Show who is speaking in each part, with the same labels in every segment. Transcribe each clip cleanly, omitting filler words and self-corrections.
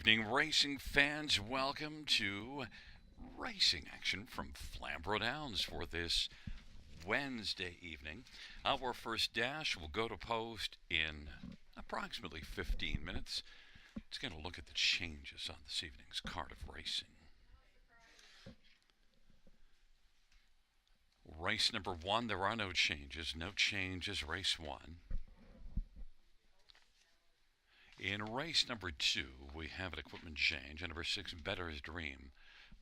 Speaker 1: evening, racing fans. Welcome to racing action from Flamboro Downs for this Wednesday evening. Our first dash will go to post in approximately 15 minutes. It's going to look at the changes on this evening's card of racing. Race number one, there are no changes. No changes, race one. In race number two, we have an equipment change. Number six, Better's Dream.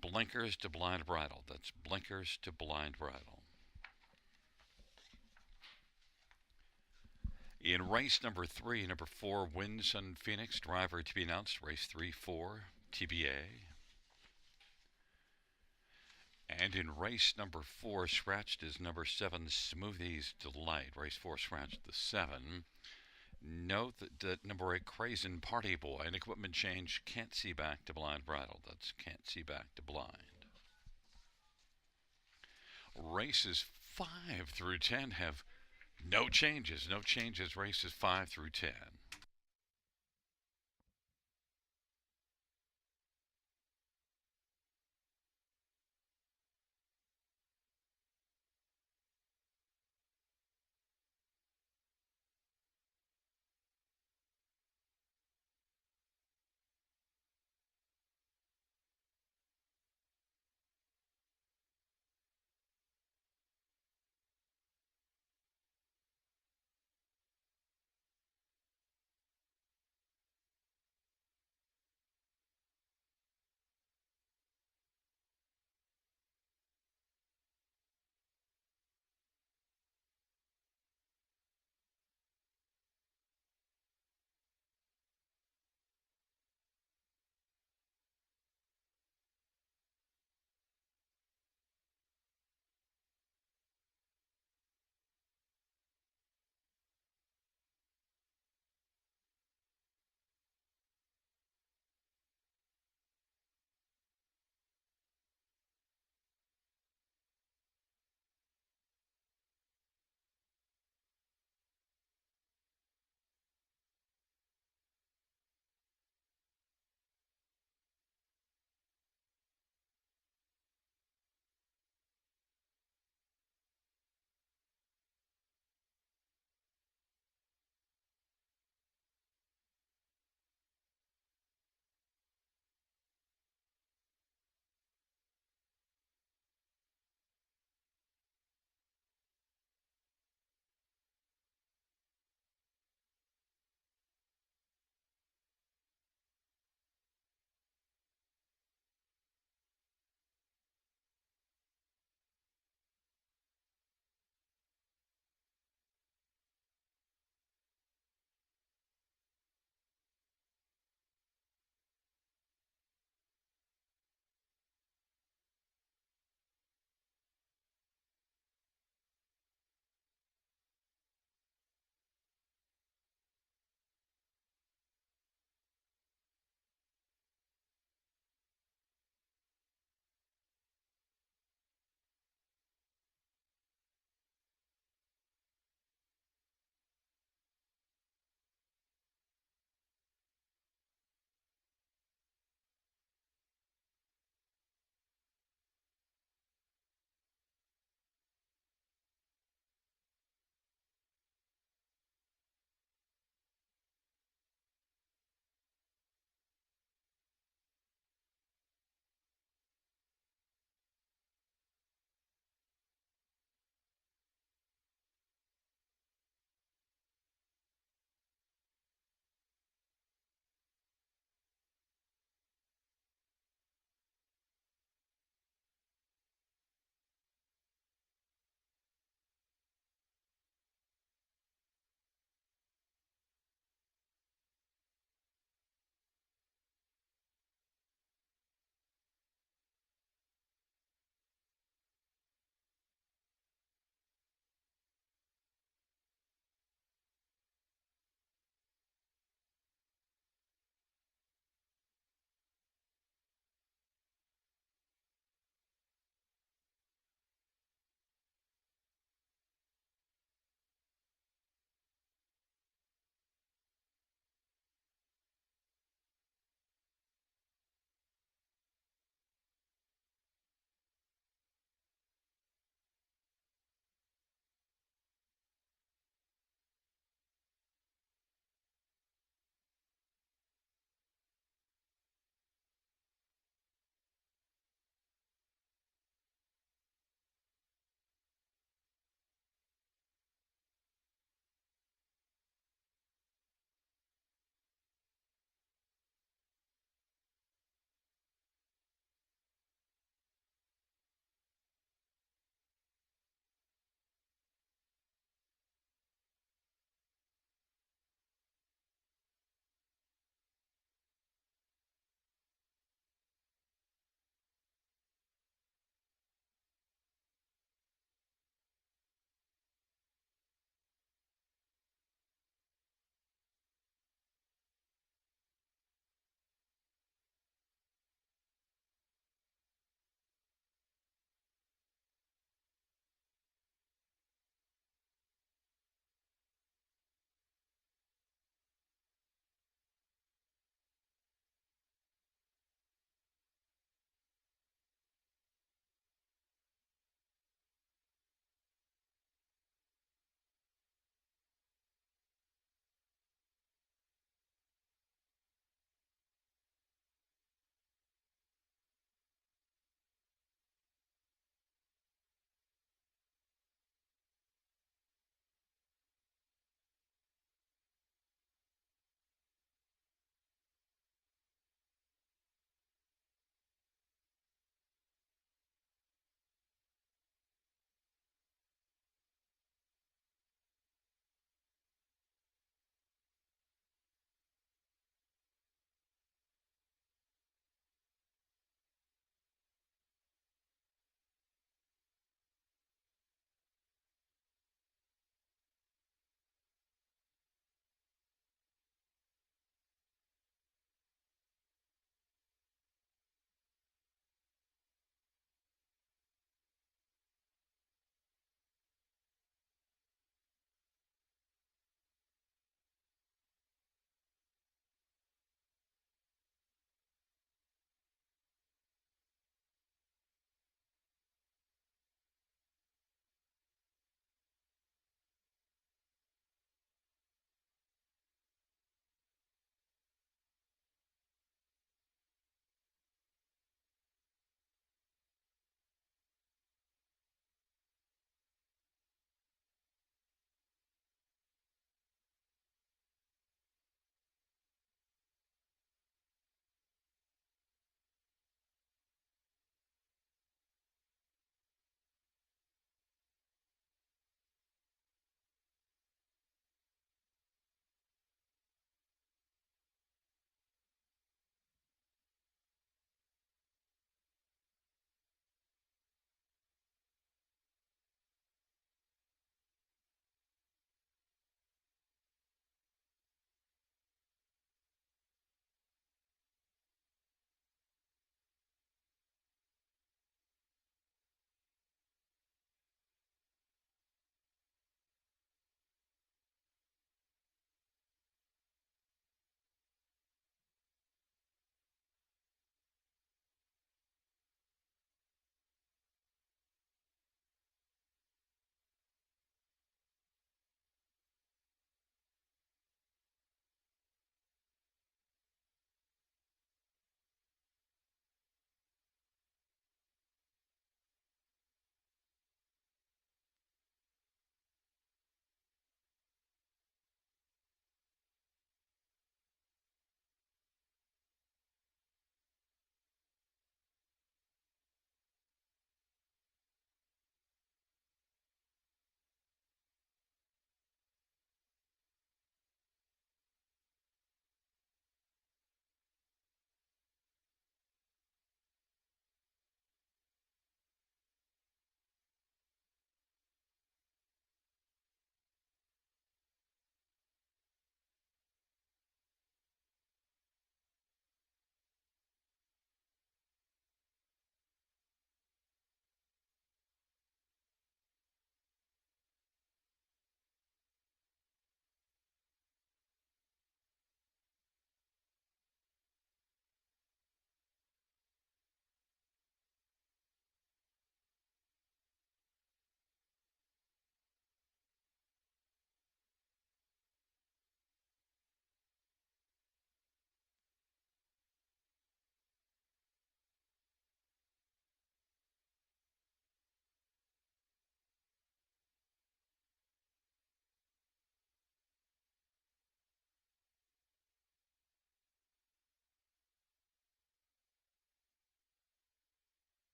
Speaker 1: Blinkers to blind bridle. That's blinkers to blind bridle. In race number three, number four, Winsun Phoenix. Driver to be announced. Race 3-4, TBA. And in race number four, scratched is number seven, Smoothies Delight. Race four, scratched the seven. Note that number eight, Crazen Party Boy, an equipment change, can't see back to blind bridle. That's can't see back to blind. Races 5 through 10 have no changes. No changes, races 5 through 10.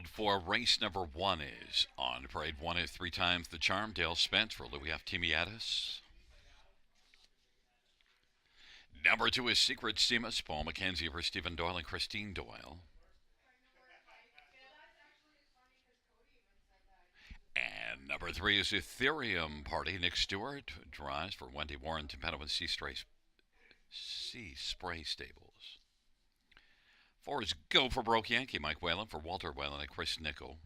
Speaker 1: field for race number 1 is on parade. 1 is 3 times the charm, Dale Spence for Louis F. Timiatis. Number 2 is Secret Seamus, Paul McKenzie for Stephen Doyle and Christine Doyle. And number 3 is Ethereum Party. Nick Stewart drives for Wendy Warren, Timpano and Sea Spray Stables. 4 is Go for Broke Yankee, Mike Whalen for Walter Whalen and Chris Nickel.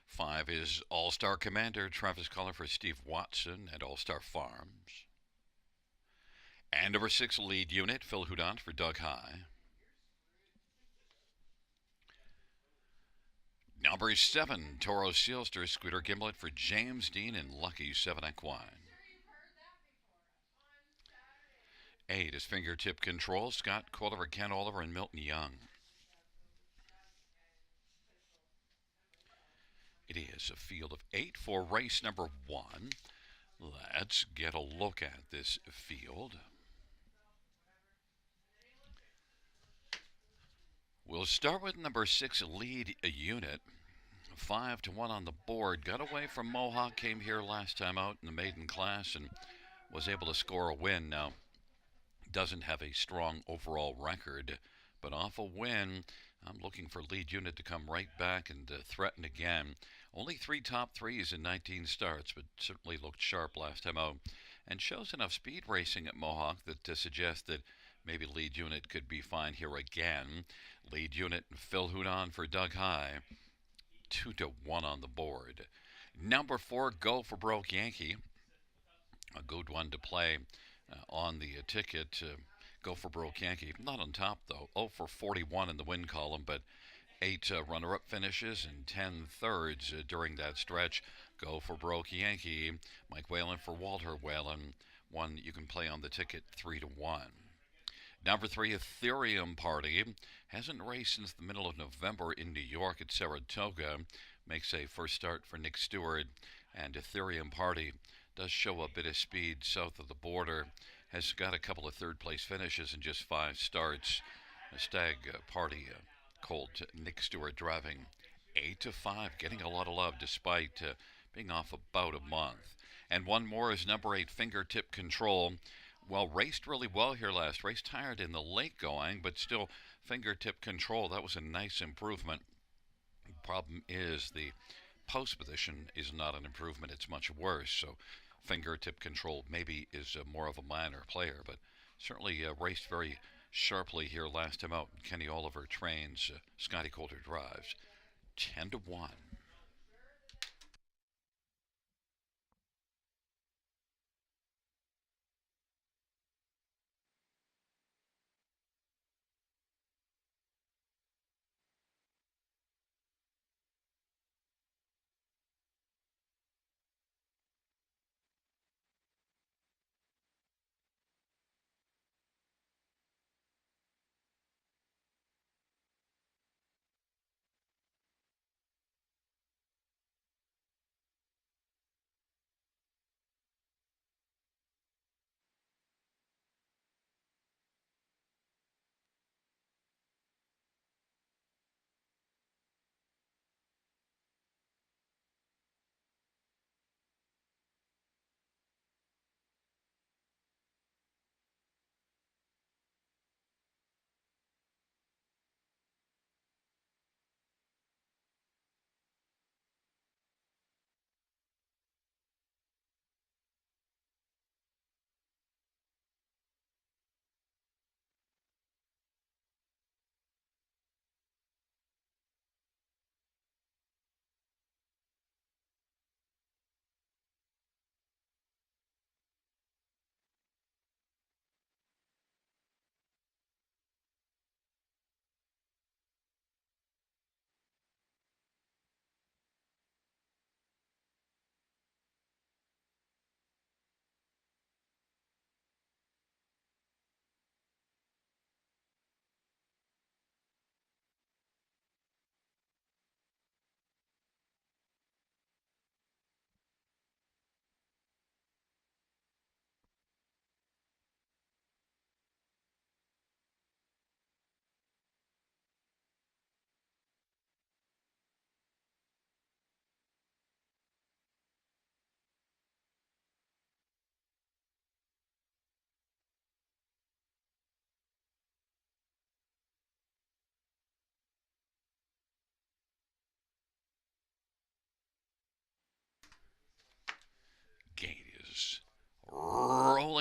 Speaker 1: 5 is All Star Commander, Travis Collar for Steve Watson and All Star Farms. And number 6, Lead Unit, Phil Houdon for Doug High. Number 7, Toro Sealster, Scooter Gimlet for James Dean and Lucky 7 Equine. 8 is Fingertip Control, Scott Oliver, Ken Oliver, and Milton Young. It is a field of 8 for race number 1. Let's get a look at this field. We'll start with number 6, Lead Unit. 5-1 on the board. Got away from Mohawk, came here last time out in the maiden class and was able to score a win. Now, doesn't have a strong overall record, but off a win, I'm looking for Lead Unit to come right back and threaten again. Only 3 top threes in 19 starts, but certainly looked sharp last time out and shows enough speed racing at Mohawk that suggests that maybe Lead Unit could be fine here again. Lead Unit and Phil Houdon for Doug High. 2-1 on the board. Number 4, Go for Broke Yankee. A good one to play on the ticket. Go for Broke Yankee. Not on top, though. 0 for 41 in the win column, but 8 runner-up finishes and 10 thirds during that stretch. Go for Broke Yankee. Mike Whalen for Walter Whalen. One you can play on the ticket 3-1. Number 3, Ethereum Party. Hasn't raced since the middle of November in New York at Saratoga. Makes a first start for Nick Stewart. And Ethereum Party does show a bit of speed south of the border. Has got a couple of third-place finishes in just 5 starts. A Stag Party colt Nick Stewart driving 8-5, getting a lot of love despite being off about a month. And one more is number 8, Fingertip Control. Well, raced really well here last race. Tired in the late going, but still Fingertip Control. That was a nice improvement. The problem is the post position is not an improvement. It's much worse. So Fingertip Control maybe is more of a minor player, but certainly raced very sharply here last time out. Kenny Oliver trains. Scotty Coulter drives. 10-1.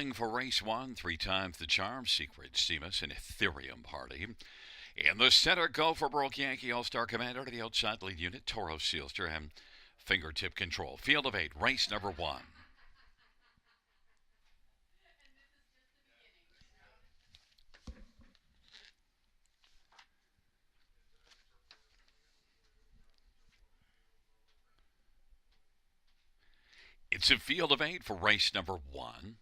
Speaker 1: Battling for race one, 3 times the charm, Secret Seamus and Ethereum Party. In the center, Go for Broke Yankee, All-Star Commander to the outside lead unit, Toro Sealster and Fingertip Control. Field of 8, race number 1. It's a field of 8 for race number 1.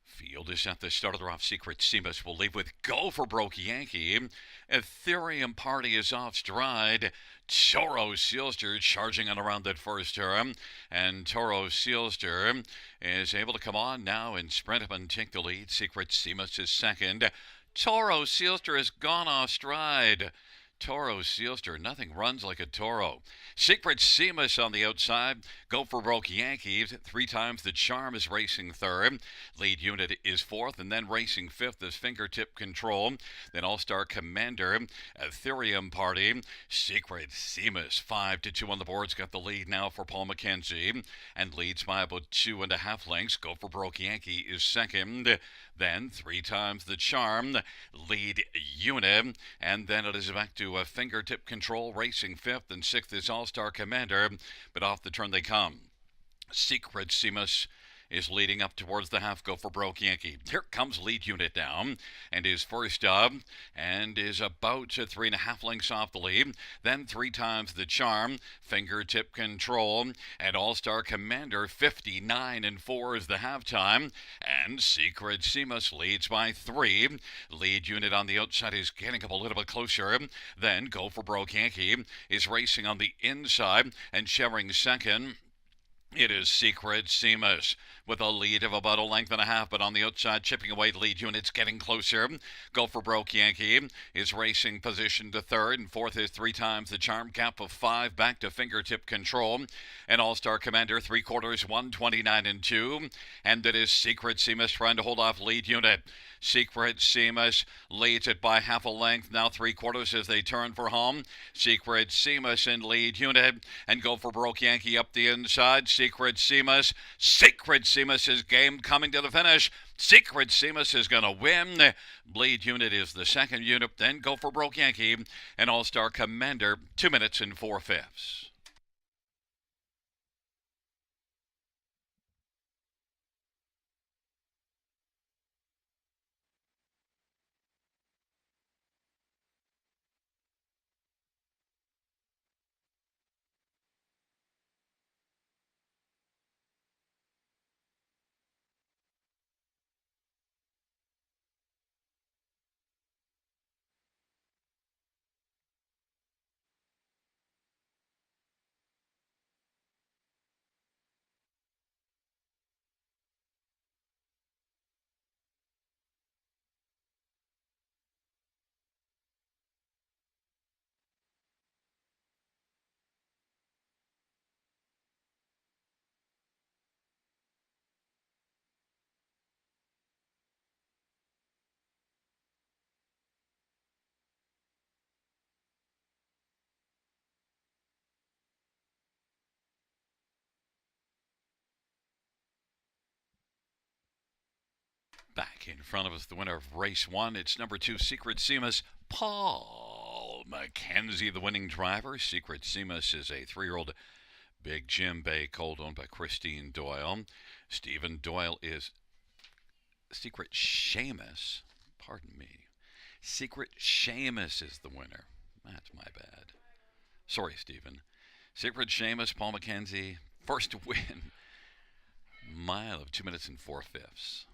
Speaker 1: Field is at the start of the off. Secret Seamus will leave with Go for Broke Yankee. Ethereum Party is off stride. Toro Sealster charging on around that first turn. And Toro Sealster is able to come on now and sprint up and take the lead. Secret Seamus is second. Toro Sealster has gone off stride. Toro Sealster, nothing runs like a Toro. Secret Seamus on the outside. Go for Broke Yankees. 3 times the charm is racing third. Lead unit is fourth, and then racing fifth is Fingertip Control. Then All-Star Commander, Ethereum Party. Secret Seamus, 5-2 on the boards, got the lead now for Paul McKenzie, and leads by about 2.5 lengths. Go for Broke Yankee is second. Then 3 times the charm, lead unit, and then it is back to a Fingertip Control racing fifth, and sixth is All-Star Commander, but off the turn they come. Secret Seamus is leading up towards the half. Go for Broke Yankee. Here comes lead unit down and is first up and is about 3.5 lengths off the lead. Then 3 times the charm, Fingertip Control, and All-Star Commander. 59-4 is the halftime, and Secret Seamus leads by 3. Lead unit on the outside is getting up a little bit closer. Then Go for Broke Yankee is racing on the inside and sharing second. It is Secret Seamus with a lead of about 1.5 lengths, but on the outside, chipping away lead units getting closer. Go for Broke Yankee is racing position to third, and fourth is 3 times the charm, gap of 5 back to Fingertip Control. And All-Star Commander, 3/4, 129-2, and it is Secret Seamus trying to hold off lead unit. Secret Seamus leads it by 1/2 length, now 3/4 as they turn for home. Secret Seamus in lead unit, and Go for Broke Yankee up the inside. Secret Seamus is game coming to the finish. Secret Seamus is going to win. Lead unit is the second unit, then Go for Broke Yankee and All-Star Commander, 2 minutes and 4/5. Back in front of us, the winner of race 1. It's number 2, Secret Seamus, Paul McKenzie, the winning driver. Secret Seamus is a 3-year-old Big Jim Bay colt owned by Christine Doyle. Stephen Doyle is Secret Seamus. Pardon me. Secret Seamus is the winner. That's my bad. Sorry, Stephen. Secret Seamus, Paul McKenzie, first to win. Mile of 2 minutes and 4/5.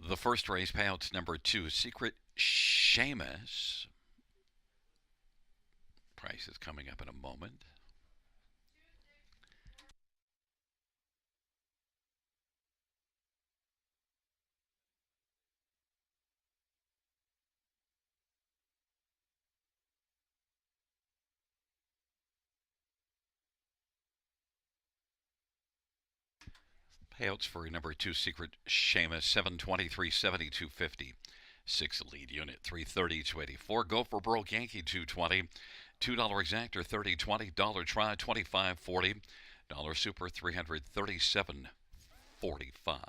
Speaker 1: The first race payouts number 2, Secret Seamus. Price is coming up in a moment. Payouts for number 2, Secret Seamus, 723, 7250. 6 lead unit, 330, 284. Go for broke Yankee, 220. $2 exactor, 30, $20. Dollar try, 25, 40. Dollar super, 337, 45.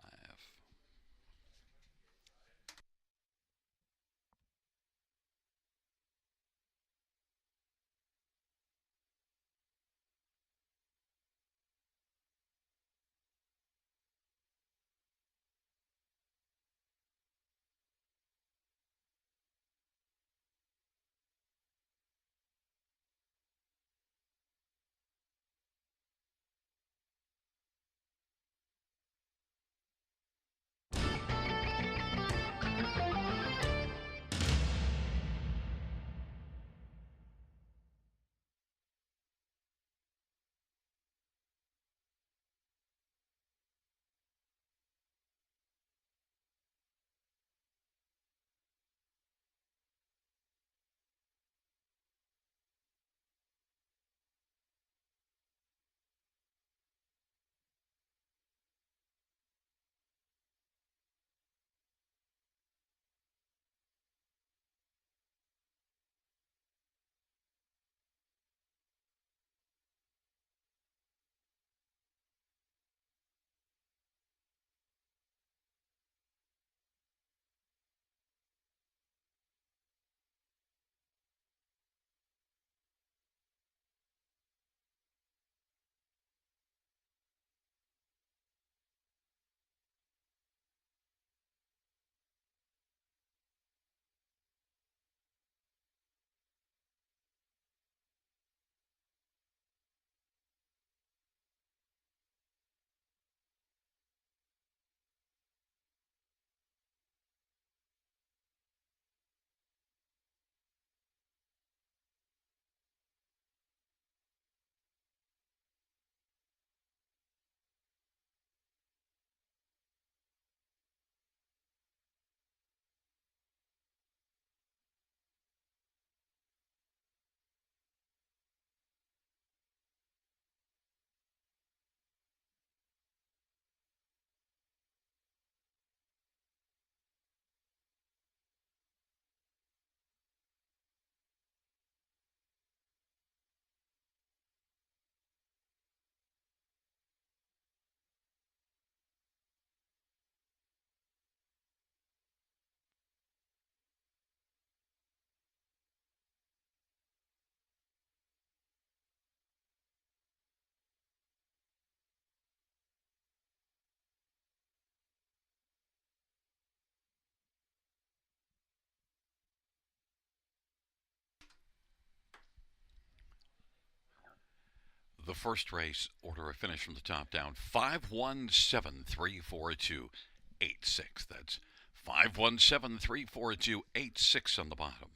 Speaker 1: The first race, order of finish from the top down, 51734286. That's 51734286 on the bottom.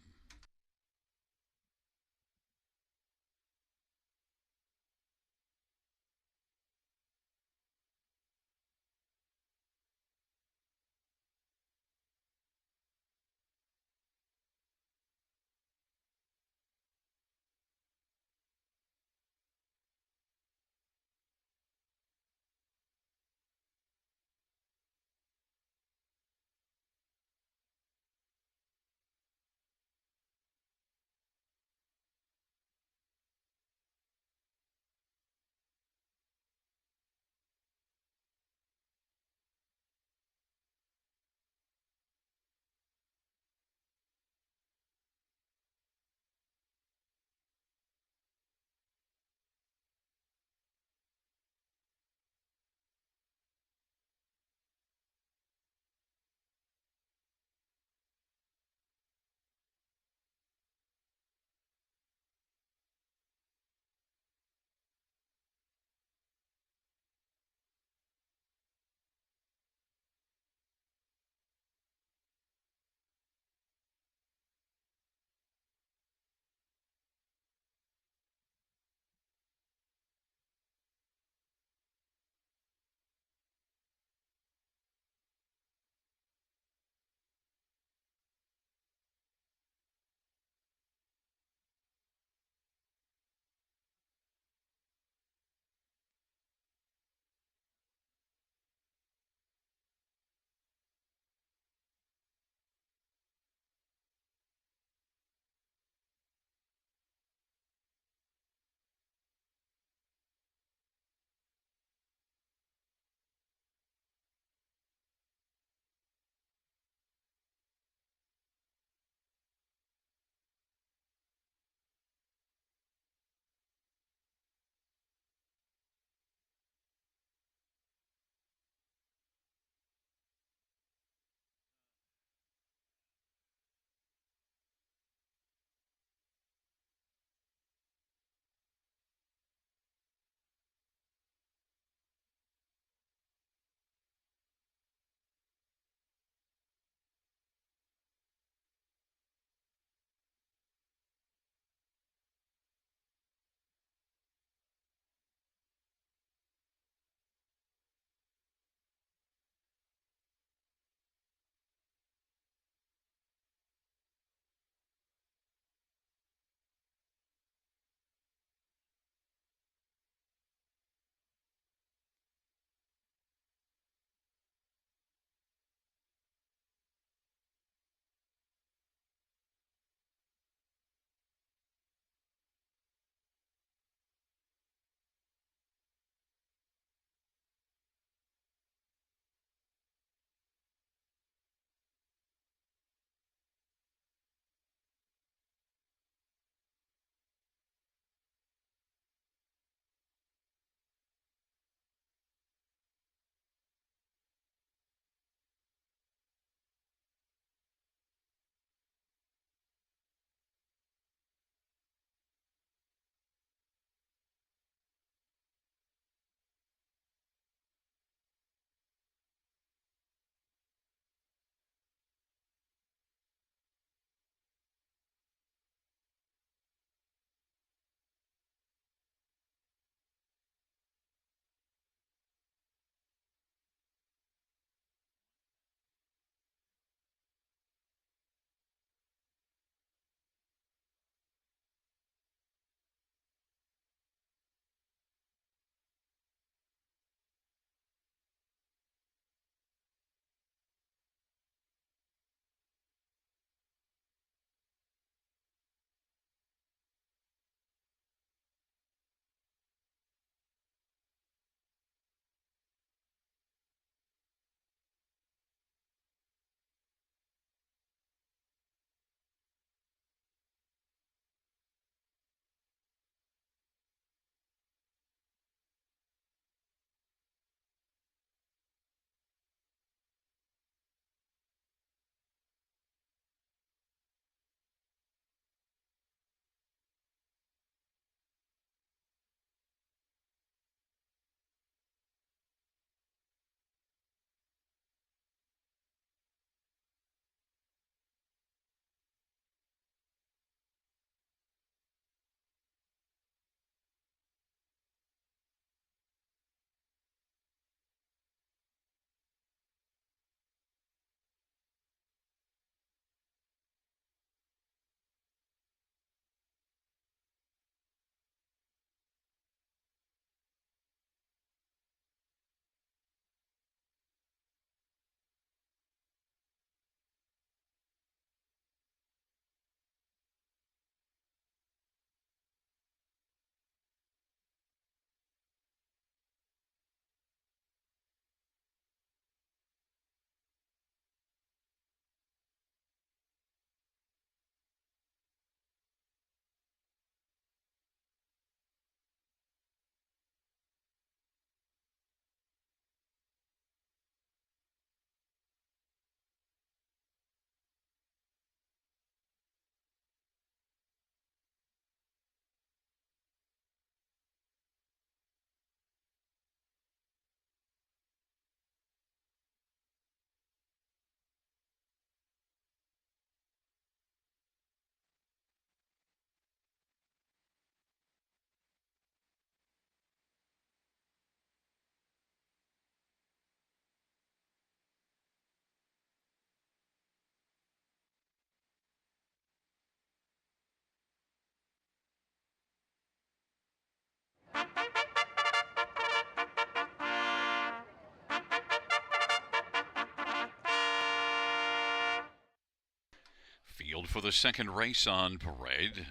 Speaker 1: for the second race on parade,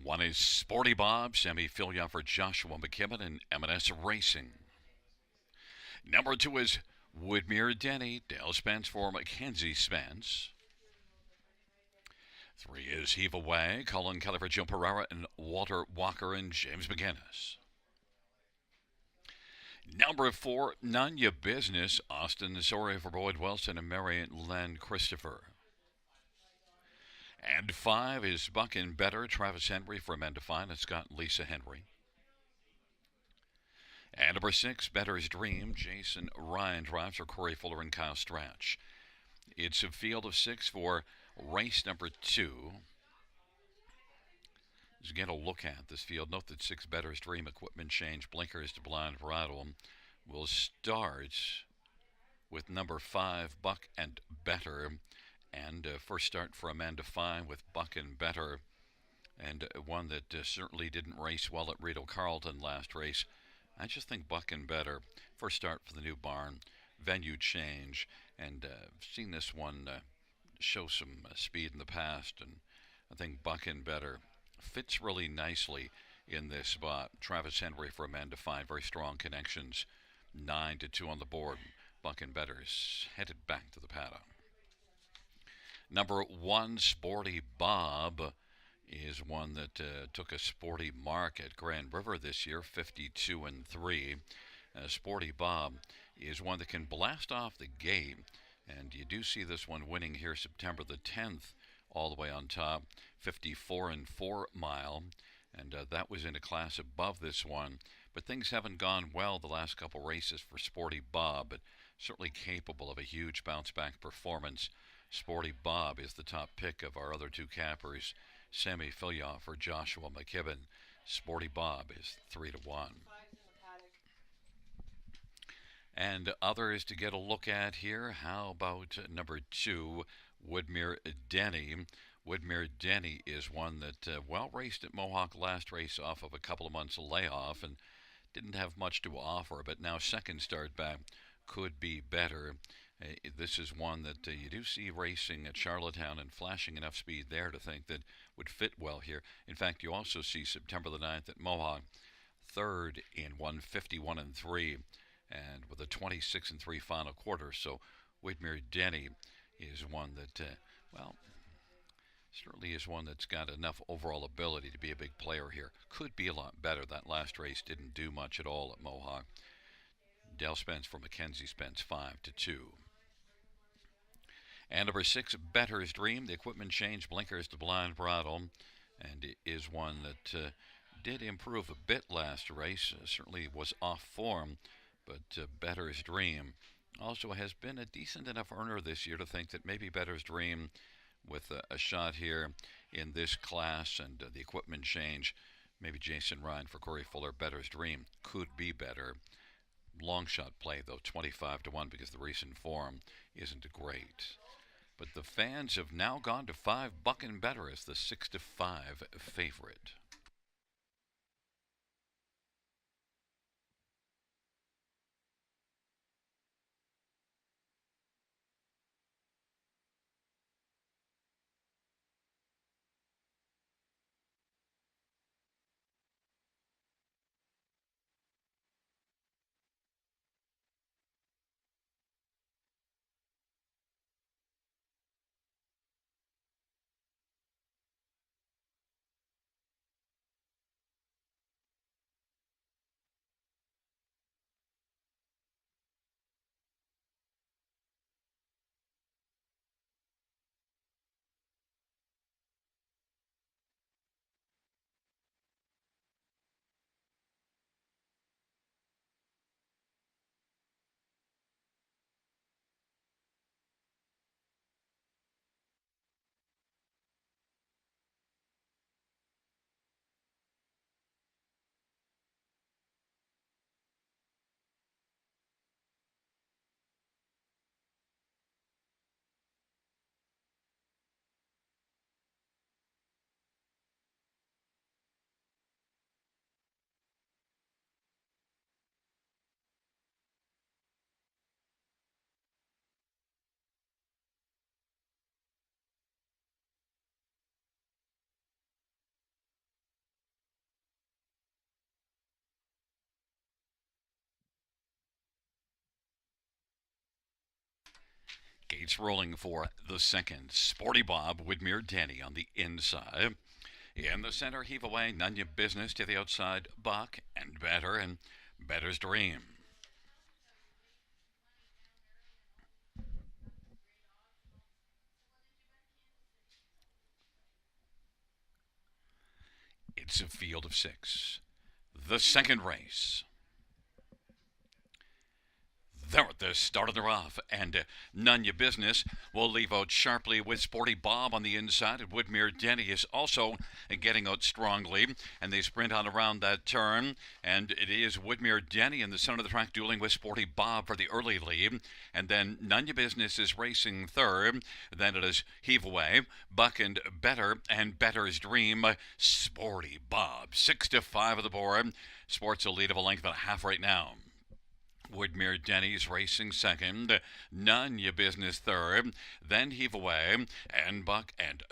Speaker 1: one is Sporty Bob, semi-filia for Joshua McKibben and M&S Racing. Number 2 is Woodmere Denny, Dale Spence for Mackenzie Spence. 3 is Heave Away, Colin Kelly for Joe Pereira and Walter Walker and James McGinnis. Number 4, None Ya Business, Austin Sorry for Boyd Wilson and Mary Len Christopher. And 5 is Buck and Better, Travis Henry for Amanda Fine and Scott and Lisa Henry. And number 6, Better's Dream, Jason Ryan drives for Corey Fuller and Kyle Stratch. It's a field of 6 for race number 2. As you get a look at this field, note that 6, Better's Dream, equipment change, blinkers to blind bridle, will start with number 5, Buck and Better. And first start for Amanda Fine with Buck and Better. And one that certainly didn't race well at Rideau Carlton last race. I just think Buck and Better, first start for the new barn, venue change, and seen this one show some speed in the past, and I think Buck and Better fits really nicely in this spot. Travis Henry for Amanda Fine, very strong connections, 9-2 on the board. Buck and Better is headed back to the paddock. Number 1, Sporty Bob, is one that took a sporty mark at Grand River this year, 52-3. Sporty Bob is one that can blast off the gate, and you do see this one winning here September the 10th, all the way on top, 54-4 mile, and that was in a class above this one. But things haven't gone well the last couple races for Sporty Bob, but certainly capable of a huge bounce-back performance. Sporty Bob is the top pick of our other 2 cappers. Sammy Filyaw for Joshua McKibben. Sporty Bob is 3-1. And others to get a look at here. How about number 2, Woodmere Denny? Woodmere Denny is one that well raced at Mohawk last race off of a couple of months of layoff and didn't have much to offer, but now second start back could be better. This is one that you do see racing at Charlottetown and flashing enough speed there to think that would fit well here. In fact, you also see September the 9th at Mohawk, third in 151-3, and with a 26-3 final quarter. So Woodmere Denny is one that, well, certainly is one that's got enough overall ability to be a big player here. Could be a lot better. That last race didn't do much at all at Mohawk. Dale Spence for Mackenzie Spence, 5-2. And number 6, Better's Dream, the equipment change, blinkers to blind bridle, and it is one that did improve a bit last race. Certainly was off form, but Better's Dream also has been a decent enough earner this year to think that maybe Better's Dream, with a shot here in this class and the equipment change, maybe Jason Ryan for Corey Fuller, Better's Dream could be better. Long shot play, though, 25-1, because the recent form isn't great. But the fans have now gone to 5, Buck and Better as the 6-5 favorite. leads rolling for the second. Sporty Bob, Widmere Danny on the inside. In the center, heave away, none your business to the outside, Buck and Better's Dream. It's a field of six. The second race. They're at the start of the rough, and None Your Business will leave out sharply with Sporty Bob on the inside, and Woodmere Denny is also getting out strongly, and they sprint on around that turn, and it is Woodmere Denny in the center of the track dueling with Sporty Bob for the early lead, and then None Your Business is racing third, then it is Heave Away, Buck and Better's Dream, Sporty Bob, 6-5 of the board, Sports a lead of a length and a half right now. Woodmere Denny's racing second, None Your Business third, then Heave Away, and Buck and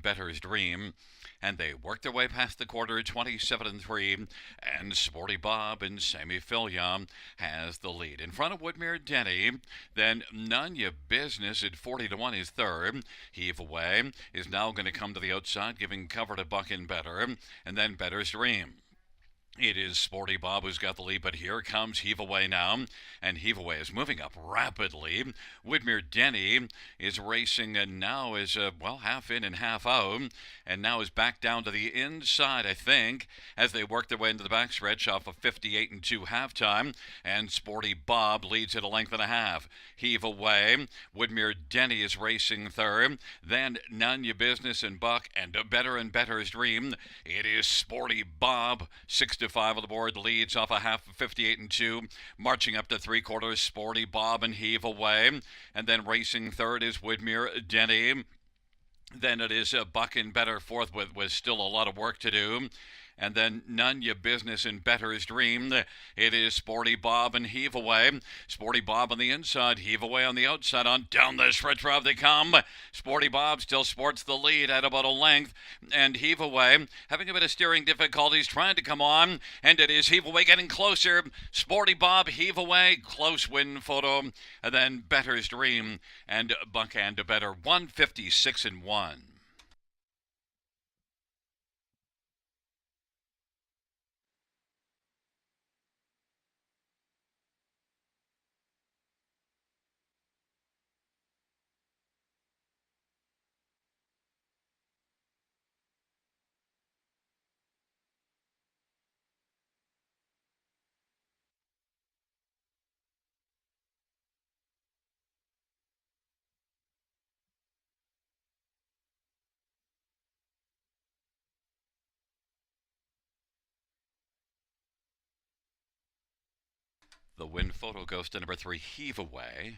Speaker 1: Better's Dream. And they work their way past the quarter, 27-3, and Sporty Bob and Sammy Filia has the lead. In front of Woodmere Denny, then None Your Business at 40-1 is third. Heave Away is now going to come to the outside, giving cover to Buck and then Better's Dream. It is Sporty Bob who's got the lead, but here comes Heave Away now, and Heave Away is moving up rapidly. Widmere Denny is racing and now is, half in and half out, and now is back down to the inside, I think, as they work their way into the backstretch off of 58-2 halftime, and Sporty Bob leads at a length and a half. Heave Away, Widmere Denny is racing third, then None Your Business and Buck and Better's Dream. It is Sporty Bob, 6-5 on the board, leads off a half of 58-2, marching up to three quarters, Sporty Bob and Heave Away, and then racing third is Widmere Denny. Then it is Buck and Better fourth with still a lot of work to do. And then None Your Business and Better's Dream. It is Sporty Bob and Heave Away. Sporty Bob on the inside, Heave Away on the outside. On down the stretch route they come. Sporty Bob still sports the lead at about a length. And Heave Away having a bit of steering difficulties, trying to come on. And it is Heave Away getting closer. Sporty Bob, Heave Away, close win photo. And then Better's Dream and Buck and Better, 156-1. The win photo goes to number 3, Heave Away.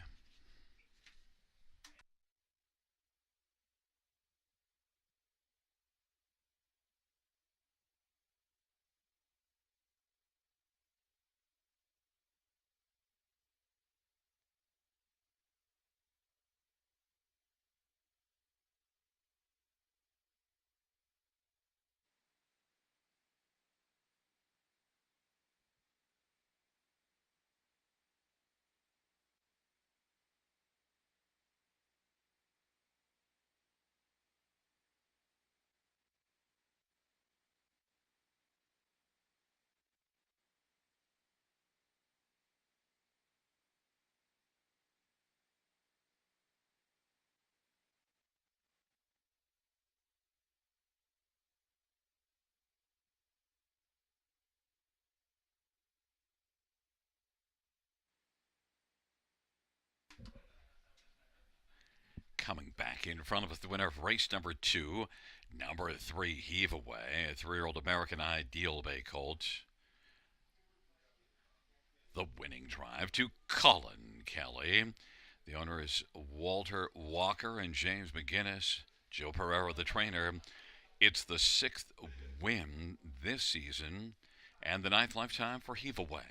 Speaker 1: Coming back in front of us, the winner of race number 2, number 3, Heave Away, a 3-year-old American Ideal Bay Colt. The winning drive to Colin Kelly. The owner is Walter Walker and James McGinnis. Joe Pereira, the trainer. It's the 6th win this season and the 9th lifetime for Heave Away.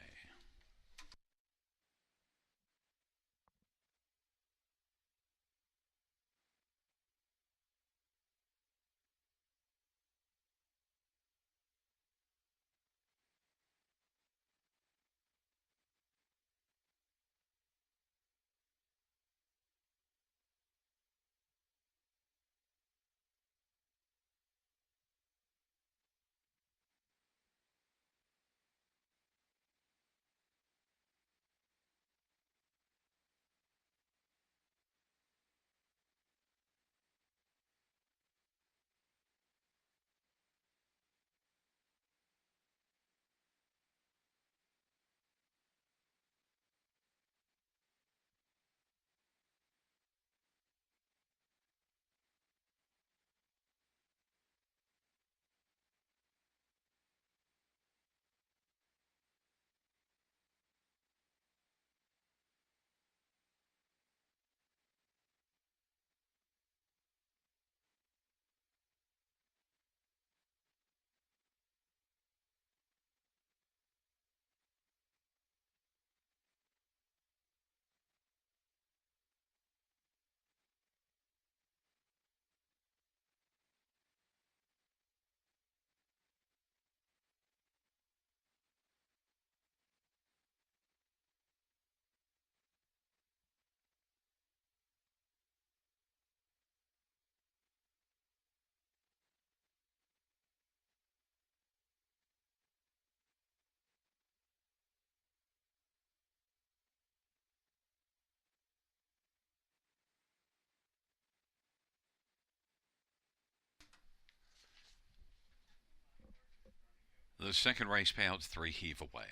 Speaker 1: The second race payouts 3 heave away.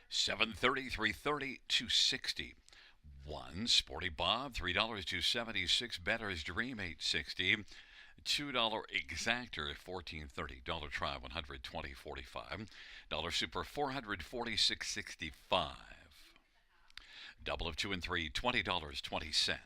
Speaker 1: 730, 330, 260. One Sporty Bob, $3 to 76. Better's Dream, 860. $2 exactor, 1430. Dollar try, 120.45. Dollar super, 446.65. Double of 2 and 3, $20.20.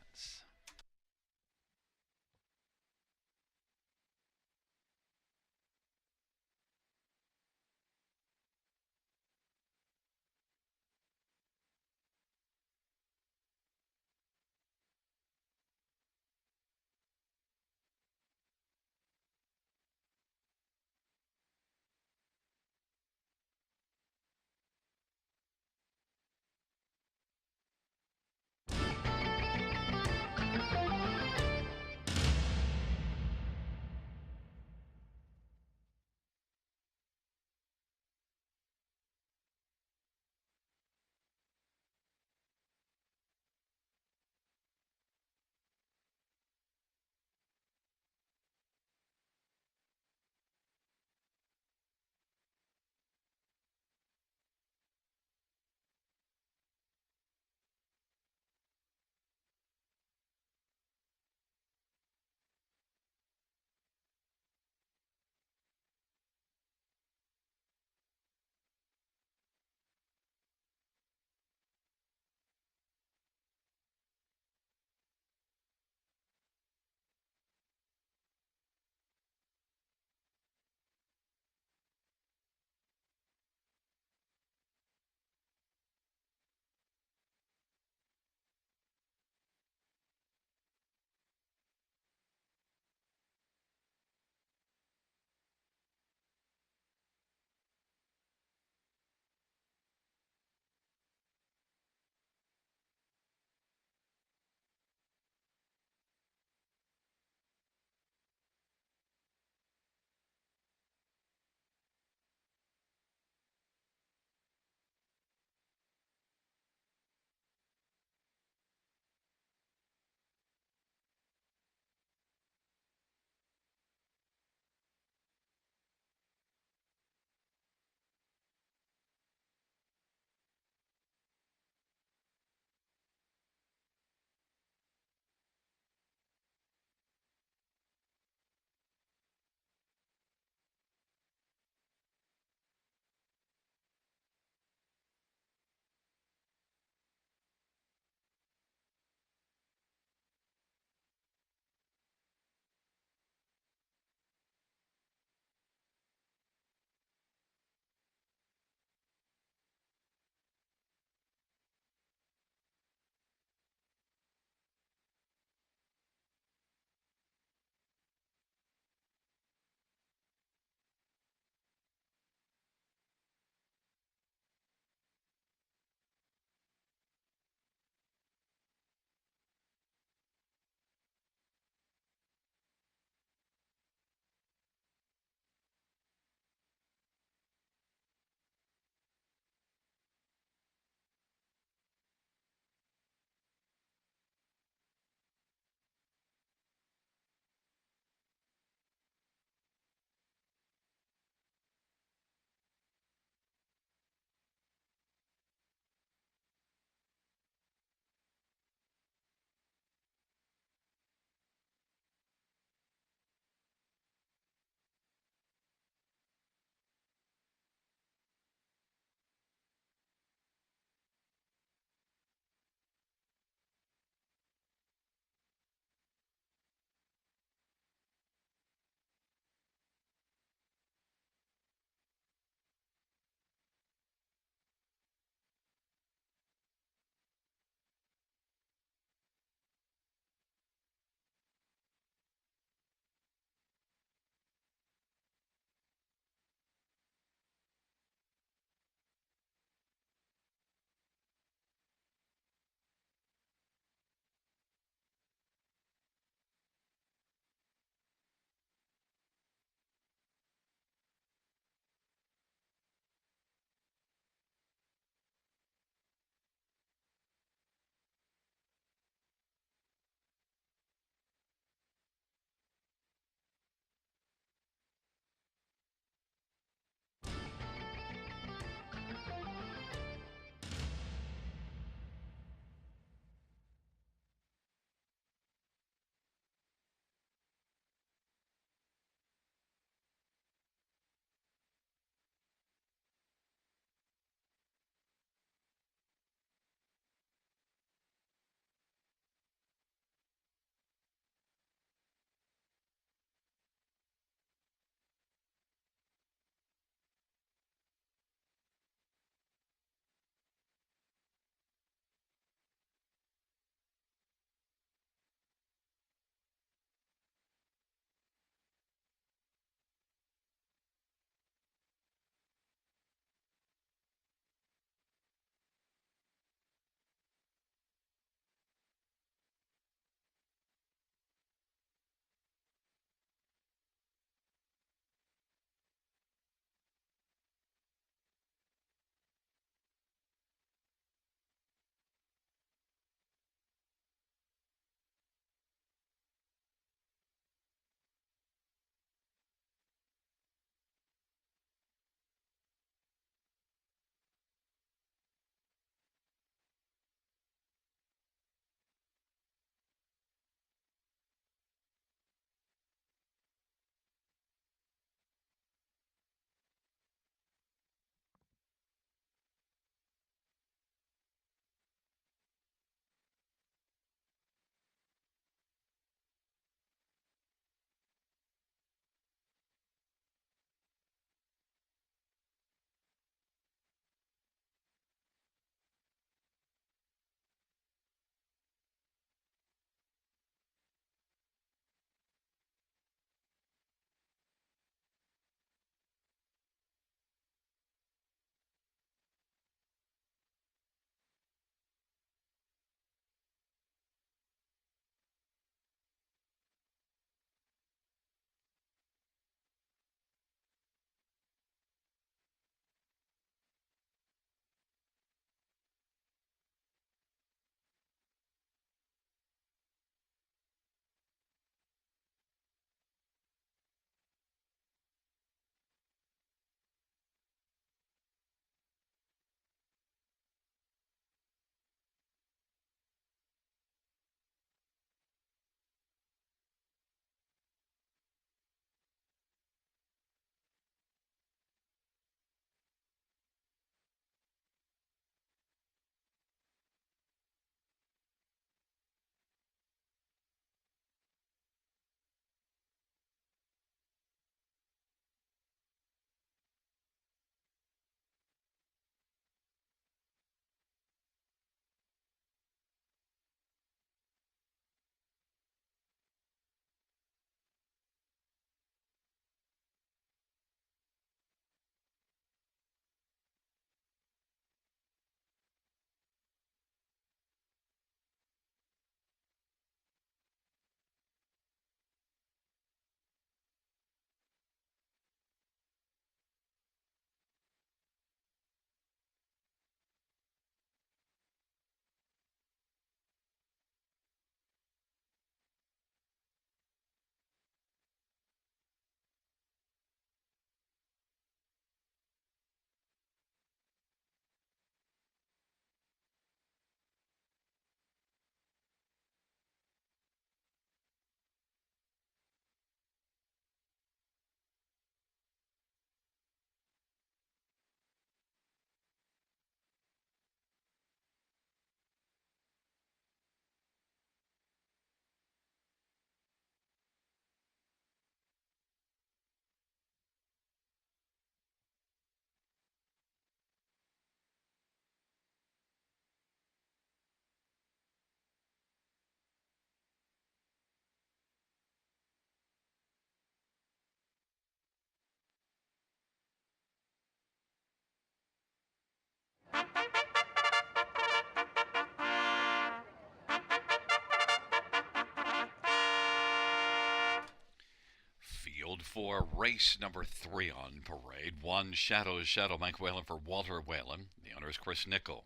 Speaker 1: for race number 3 on parade. 1 Shadow, Mike Whalen for Walter Whalen. The owner is Chris Nickel.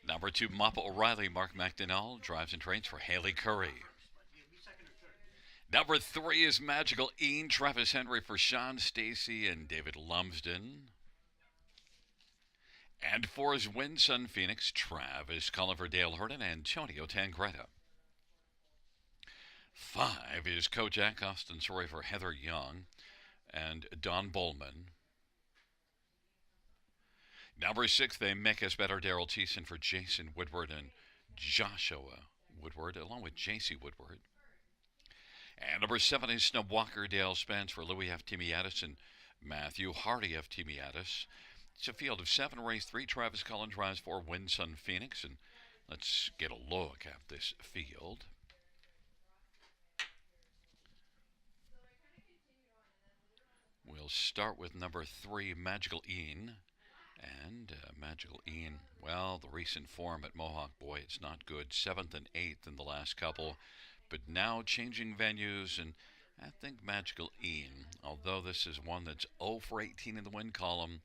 Speaker 1: Number 2 Moppa O'Reilly, Mark McDonnell drives and trains for Haley Curry. Number 3 is Magical Ian, Travis Henry for Sean Stacy and David Lumsden. And 4 is Winsun Phoenix, Travis Cullen for Dale Hurden and Antonio Tangretta. 5 is Kojak, Austin Sorry for Heather Young and Don Bowman. Number 6, They Make Us Better, Daryl Thiessen for Jason Woodward and Joshua Woodward, along with JC Woodward. And number 7 is Snow Walker, Dale Spence for Louis F. Timiatis and Matthew Hardy F. Timiatis. It's a field of 7, race 3. Travis Cullen drives 4, Winsun Phoenix. And let's get a look at this field. We'll start with number 3, Magical Ian. And Magical Ian, well, the recent form at Mohawk, boy, it's not good. 7th and 8th in the last couple. But now changing venues, and I think Magical Ian, although this is one that's 0 for 18 in the win column,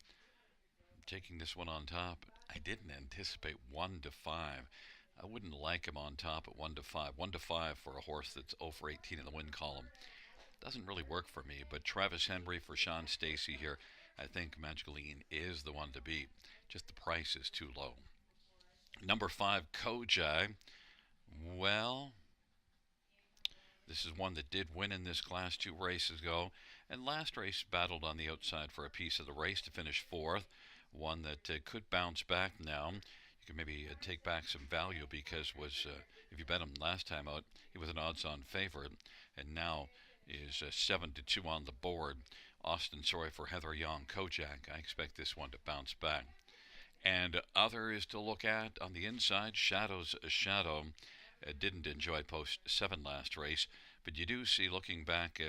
Speaker 1: taking this one on top. I didn't anticipate 1 to 5. I wouldn't like him on top at 1 to 5. 1 to 5 for a horse that's 0 for 18 in the win column doesn't really work for me. But Travis Henry for Sean Stacy here, I think Magical Ian is the one to beat. Just the price is too low. Number 5, Kojai. Well, this is one that did win in this class 2 races ago, and last race battled on the outside for a piece of the race to finish 4th. One that could bounce back now. You can maybe take back some value because if you bet him last time out, he was an odds-on favorite, and now is 7 to 2 on the board. Austin Sorry for Heather Young, Kojak. I expect this one to bounce back. And others to look at on the inside, Shadow's a Shadow. Didn't enjoy post 7 last race, but you do see looking back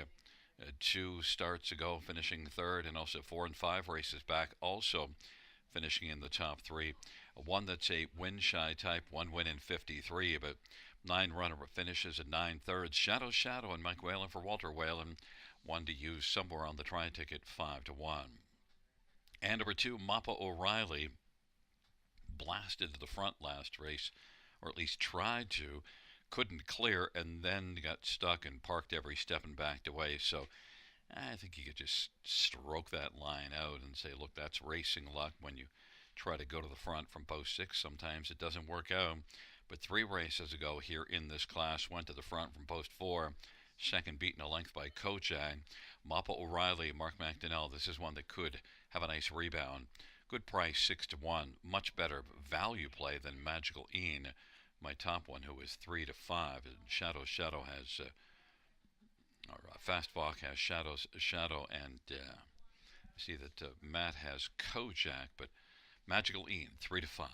Speaker 1: 2 starts ago, finishing 3rd, and also 4 and 5 races back, also finishing in the top 3. One that's a win-shy type, 1 win in 53, but 9 runner finishes at 9/3. Shadow, and Mike Whalen for Walter Whalen. One to use somewhere on the tri-ticket, 5 to 1. And number 2, Moppa O'Reilly, blasted to the front last race, or at least tried to, couldn't clear, and then got stuck and parked every step and backed away. So I think you could just stroke that line out and say, look, that's racing luck. When you try to go to the front from post 6, sometimes it doesn't work out. But 3 races ago here in this class, went to the front from post 4. Second beaten a length by Kojak. Moppa O'Reilly, Mark McDonnell. This is one that could have a nice rebound. Good price, 6 to 1. Much better value play than Magical Ian, my top one, who is 3 to 5. And Shadow has, Fast Valk has Shadow, and I see that Matt has Kojak, but Magical Ian, 3 to 5.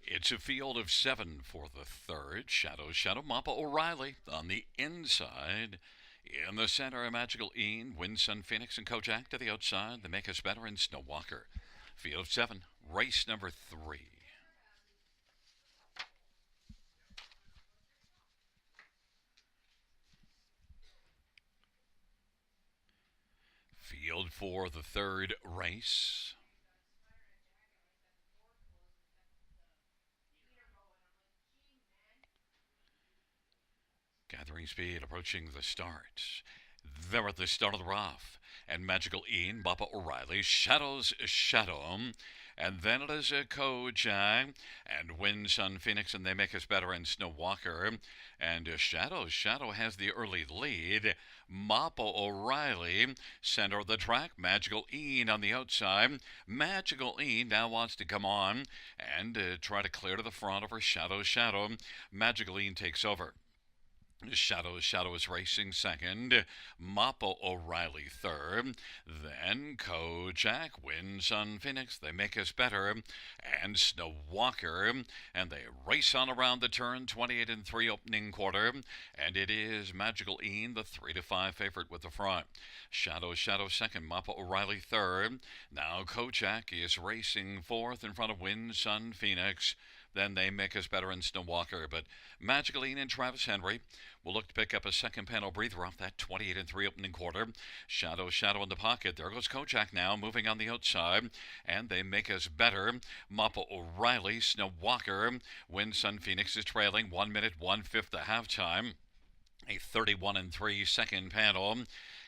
Speaker 1: It's a field of 7 for the third. Shadow, Shadow, Mappa O'Reilly on the inside. In the center, Magical Ian, Sun Phoenix, and Kojak to the outside. The Make Us Better and Snow Walker. Field of 7, race number 3. Field for the third race. Gathering speed, approaching the start. They're at the start of the rough. And Magical Ian, Papa O'Reilly, Shadows Shadow. And then it is a Kojak and Sun Phoenix, and They Make Us Better, and Snow Walker. And Shadow has the early lead. Mappa O'Reilly, center of the track. Magical Ian on the outside. Magical Ian now wants to come on and try to clear to the front over Shadow. Magical Ian takes over. Shadow is racing second. Mappa O'Reilly third. Then Kojak, Sun Phoenix, They Make Us Better, and Snow Walker. And they race on around the turn, 28 and 3 opening quarter. And it is Magical Ian, the 3-5 favorite with the front. Shadow second. Mappa O'Reilly third. Now Kojak is racing fourth in front of Sun Phoenix. Then They Make Us Better and Snow Walker. But Magical Ian and Travis Henry will look to pick up a second panel breather off that 28 and 3 opening quarter. Shadow in the pocket. There goes Kojak now, moving on the outside. And They Make Us Better. Mappa O'Reilly, Snow Walker. Sun Phoenix is trailing 1 minute 1/5 to halftime. A 31 and 3 second panel.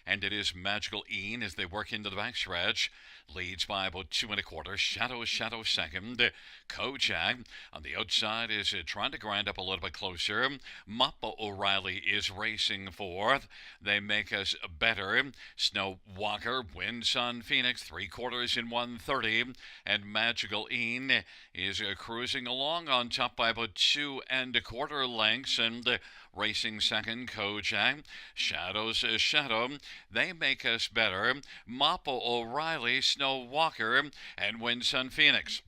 Speaker 1: And it is Magical Ian as they work into the backstretch. Leads by about 2 1/4. Shadow second. Kojak on the outside is trying to grind up a little bit closer. Mappa O'Reilly is racing fourth. They Make Us Better. Snow Walker, Sun Phoenix, 3/4 in 1:30. And Magical Ian is cruising along on top by about 2 1/4 lengths. And racing second, Kojak. Shadow. They Make Us Better. Mappa O'Reilly, Snow Walker, and Sun Phoenix.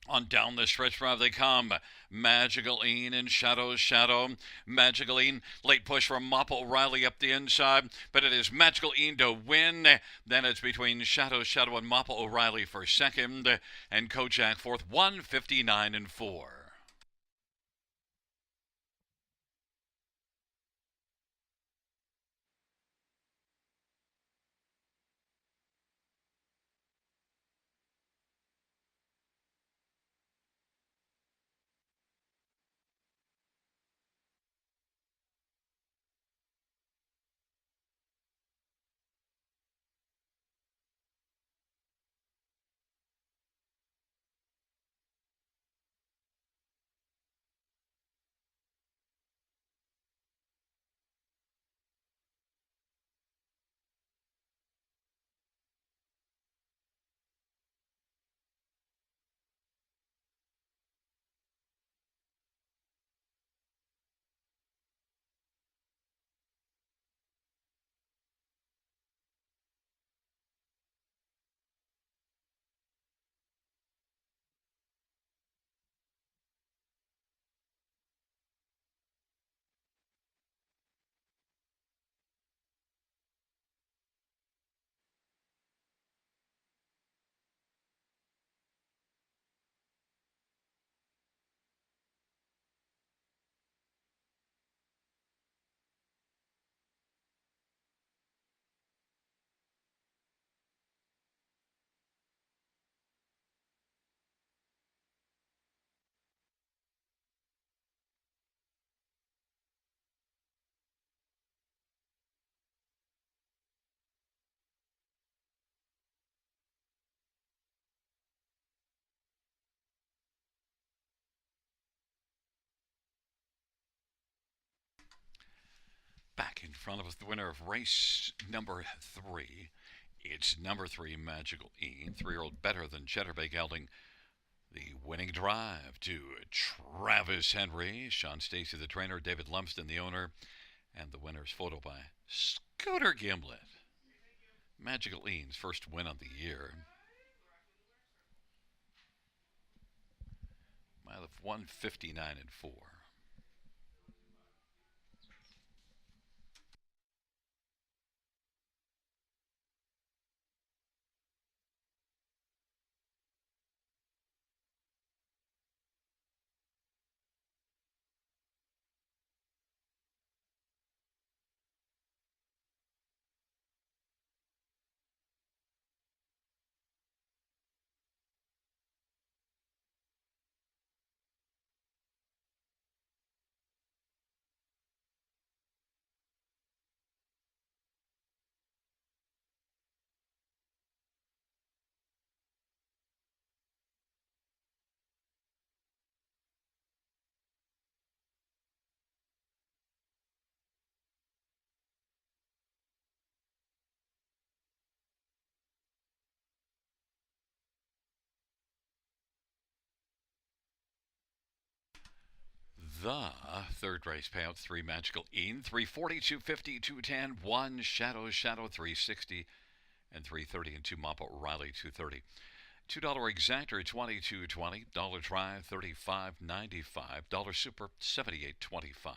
Speaker 1: On down the stretch drive they come. Magical Ian and Shadow. Magical Ian, late push from Mappa O'Reilly up the inside, but it is Magical Ian to win. Then it's between Shadow and Mappa O'Reilly for second, and Kojak fourth, 1:59 and 4. Back in front of us, the winner of race number 3. It's number 3, Magical Ian, 3-year-old better than Cheddar Gelding. The winning drive to Travis Henry, Sean Stacy, the trainer, David Lumsden, the owner, and the winner's photo by Scooter Gimlet. Magical Ian's first win of the year. Mile of 159 and 4. The third race payout, 3 Magical Ean, 340, 250, 210, 1 Shadow, 360, and 330, and 2 Mapa Riley, 230. $2 exactor, 22.20. Dollar drive, 35.95. Dollar super, 78.25.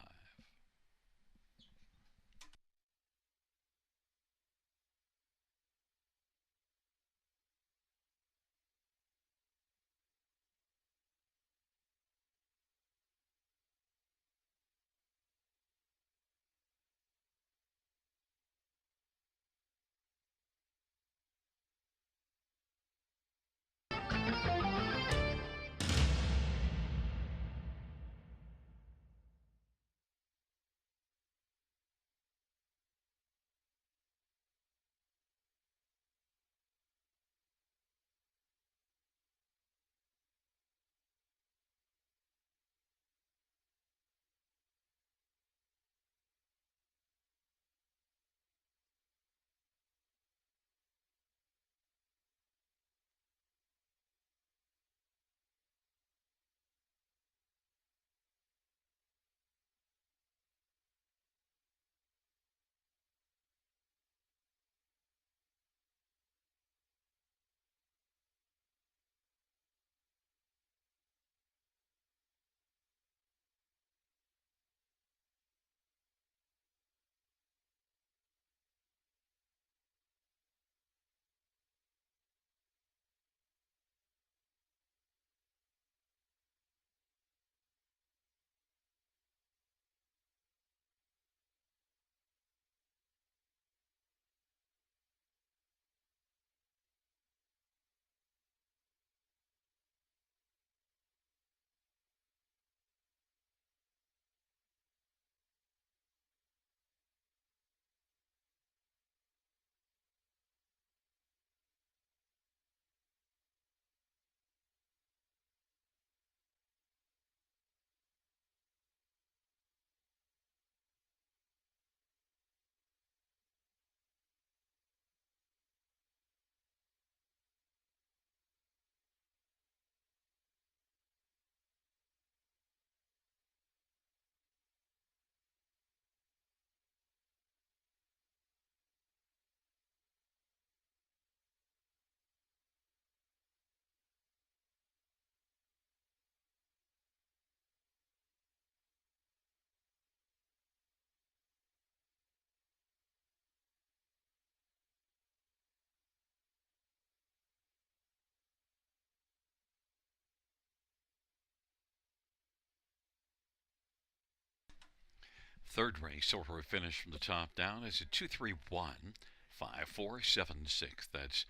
Speaker 1: Third race, order of finish from the top down, is a 231 5476. That's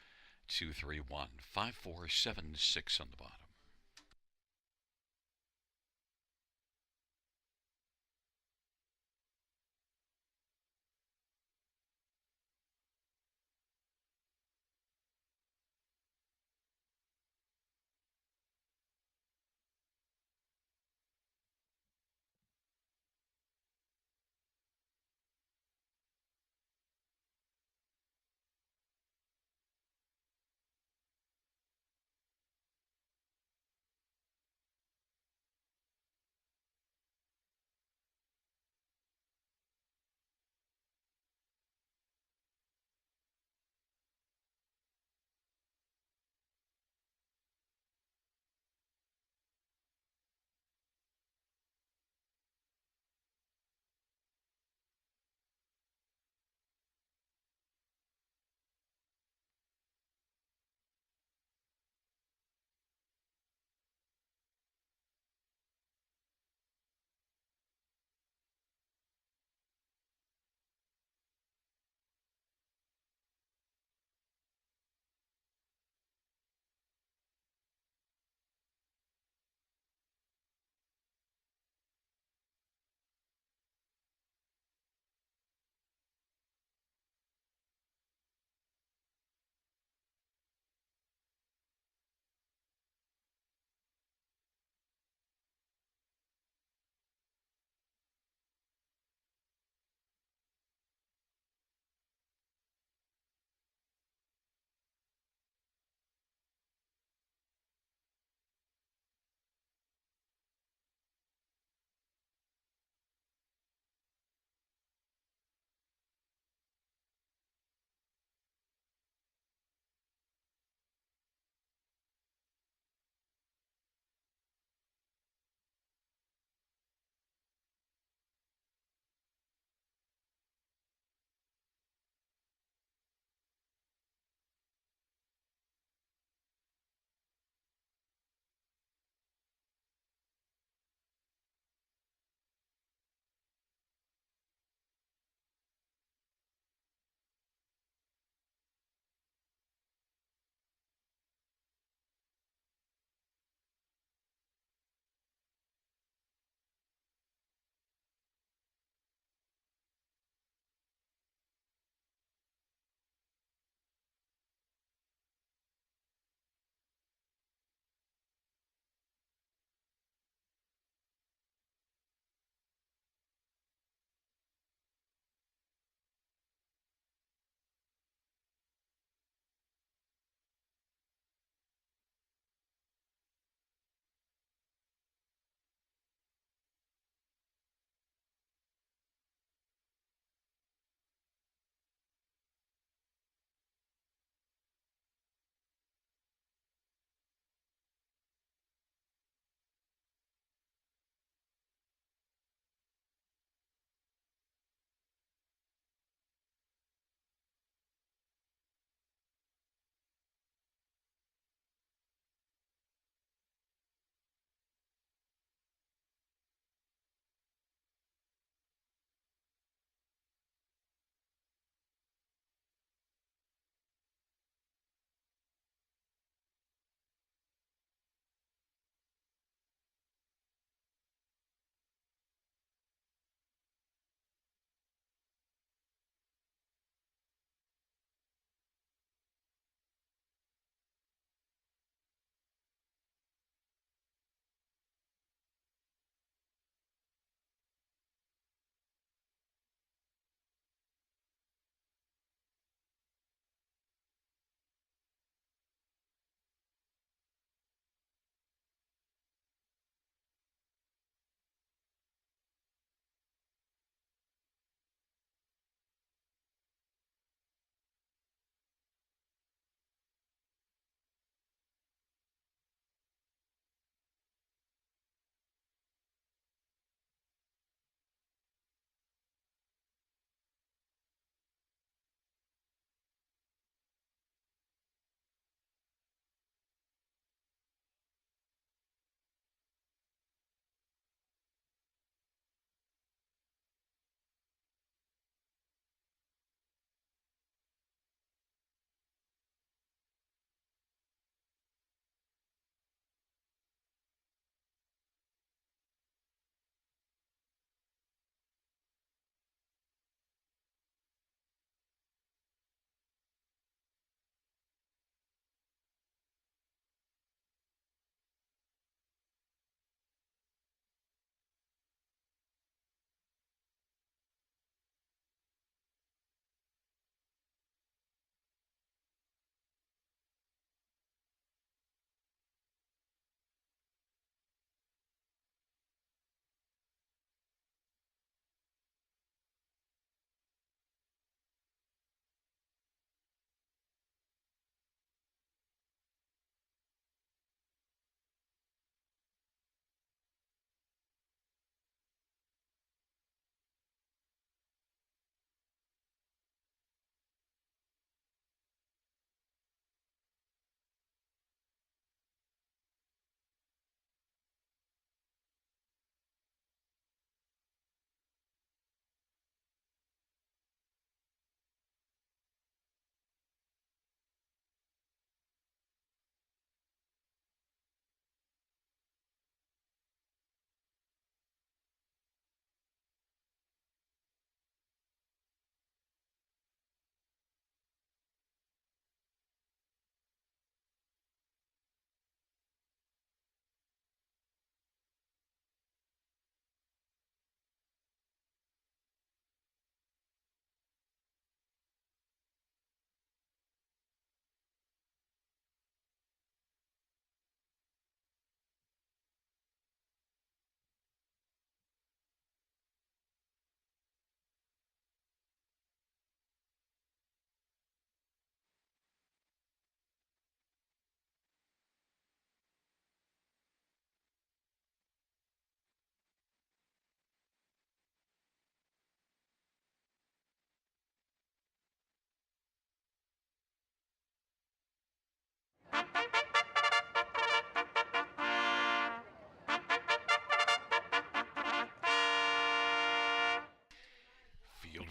Speaker 1: 231 5476 on the bottom.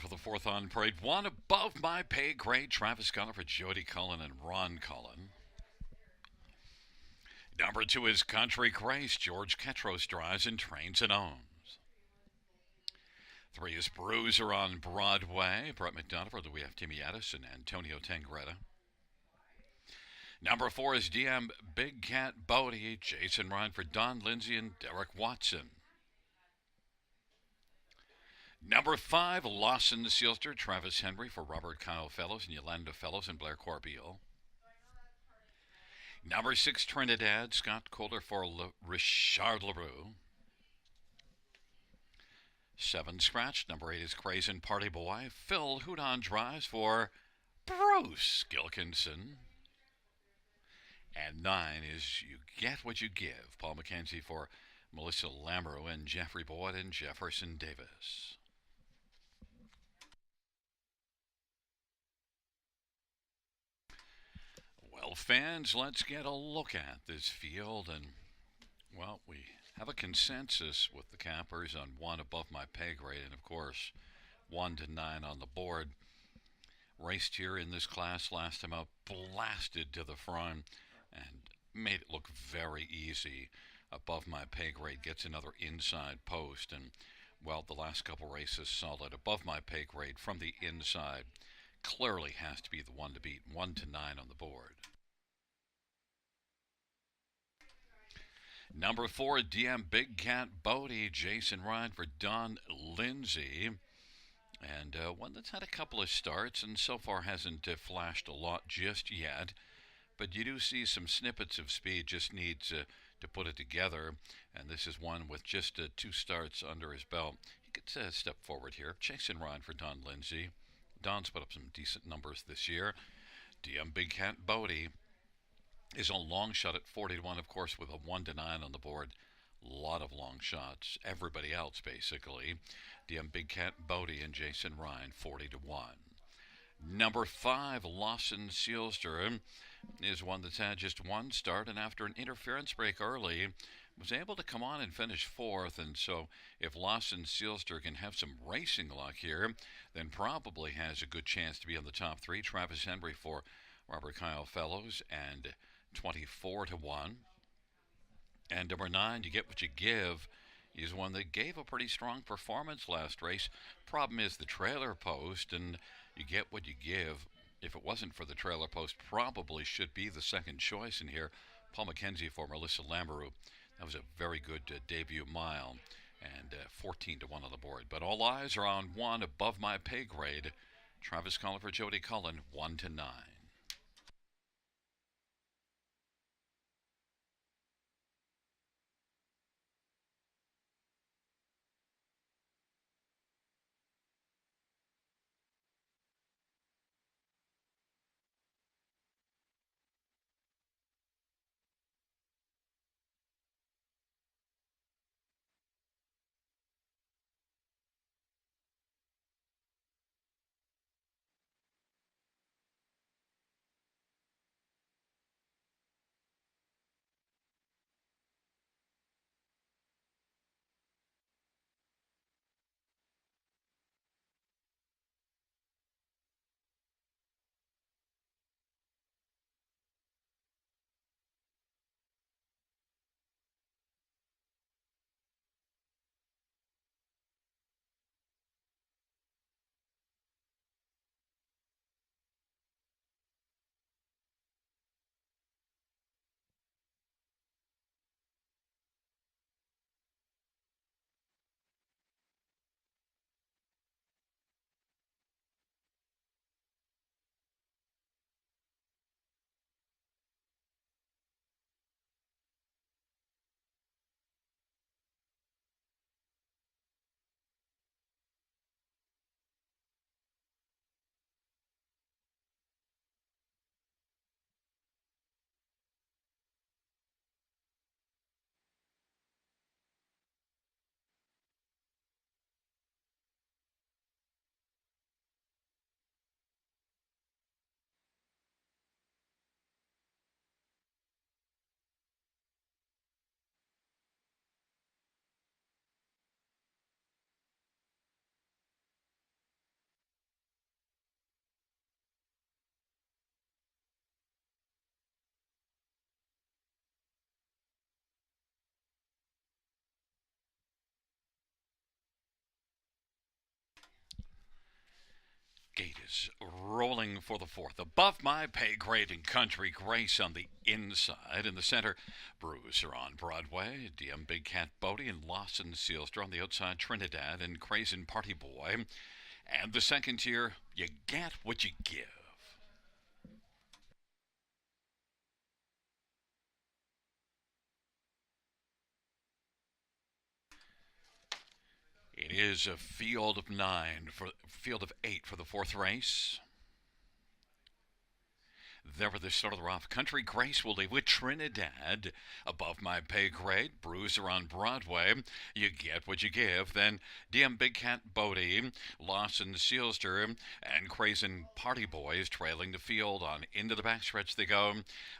Speaker 1: for the fourth on parade. One above my pay grade. Travis Cullen for Jody Cullen and Ron Cullen. Number 2 is Country Grace. George Ketros drives and trains and owns. 3 is Bruiser on Broadway. Brett McDonough for Louis F. Timiatis and Antonio Tangretta. Number 4 is DM Big Cat Bodie. Jason Ryan for Don Lindsay and Derek Watson. Number 5, Lawson Sealster. Travis Henry for Robert Kyle Fellows and Yolanda Fellows and Blair Corbeil. Number 6, Trinidad. Scott Kohler for Richard LaRue. 7, Scratch. Number 8 is Crazen Party Boy. Phil Houdon drives for Bruce Gilkinson. And 9 is You Get What You Give. Paul McKenzie for Melissa Lamoureux and Jeffrey Boyd and Jefferson Davis. Well, fans, let's get a look at this field. And, well, we have a consensus with the campers on 1 above my pay grade. And, of course, 1 to 9 on the board. Raced here in this class last time out, blasted to the front and made it look very easy. Above my pay grade gets another inside post, and well, the last couple races solid. Above my pay grade from the inside clearly has to be the one to beat. 1 to 9 on the board. Number 4, DM Big Cat Bodie. Jason Ryan for Don Lindsay. And one that's had a couple of starts and so far hasn't flashed a lot just yet. But you do see some snippets of speed, just needs to put it together. And this is one with just 2 starts under his belt. He could step forward here. Jason Ryan for Don Lindsay. Don's put up some decent numbers this year. DM Big Cat Bodie is a long shot at 40 to 1, of course, with a 1 to 9 on the board. A lot of long shots. Everybody else, basically. DM Big Cat Bodie and Jason Ryan, 40 to 1. Number 5, Lawson Sealster, is one that's had just 1 start, and after an interference break early, was able to come on and finish 4th. And so if Lawson Sealster can have some racing luck here, then probably has a good chance to be on the top 3. Travis Henry for Robert Kyle Fellows and 24 to 1. And number 9, You Get What You Give, is one that gave a pretty strong performance last race. Problem is the trailer post, and You Get What You Give, if it wasn't for the trailer post, probably should be the second choice in here. Paul McKenzie for Melissa Lamoureux. That was a very good debut mile, and 14 to 1 on the board. But all eyes are on 1 above my pay grade. Travis Cullen for Jody Cullen, 1 to 9. Gate is rolling for the fourth. Above my pay grade in Country Grace on the inside. In the center, Bruiser on Broadway. DM Big Cat Bodie and Lawson Sealster on the outside. Trinidad and Crazen Party Boy. And the second tier, you get what you give. It is a field of 8 for the fourth race. There for the start of the rough. Country Grace will leave with Trinidad. Above my pay grade, Bruiser on Broadway. You get what you give. Then DM Big Cat Bodie, Lawson Sealster, and Crazen Party Boys trailing the field on into the backstretch they go.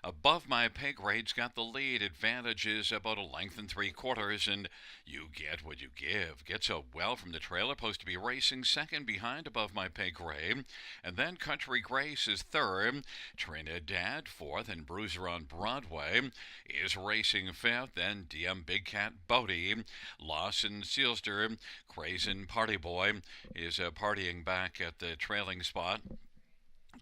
Speaker 1: Above my pay grade's got the lead. Advantage is about a length and 3/4, and you get what you give. Gets a well from the trailer, supposed to be racing second behind Above My Pay Grade. And then Country Grace is third. Trinidad fourth, and Bruiser on Broadway is racing fifth. Then DM Big Cat Bodie, Lawson Sealster, Crazen Party Boy is partying back at the trailing spot.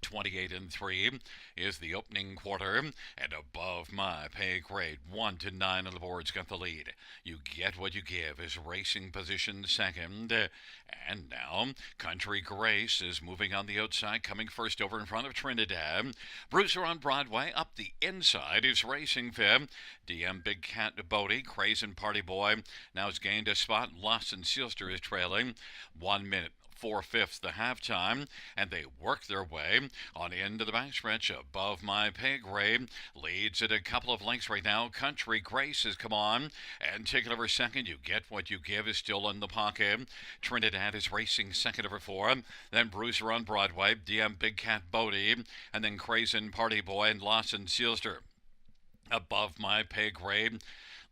Speaker 1: 28 and 3 is the opening quarter, and Above My Pay Grade 1 to 9 on the board's got the lead. You get what you give is racing position second, and now Country Grace is moving on the outside, coming first over in front of Trinidad. Bruiser on Broadway up the inside is racing fifth. DM Big Cat Bodie, Crazen Party Boy now has gained a spot. Lawson Sealster is trailing 1 minute 4/5 the halftime, and they work their way on into the backstretch. Above My Pay Grade leads at a couple of lengths right now. Country Grace has come on and taken over second. You get what you give is still in the pocket. Trinidad is racing second over four. Then Bruiser on Broadway, DM Big Cat Bodie, and then Crazen Party Boy and Lawson Sealster. Above My Pay Grade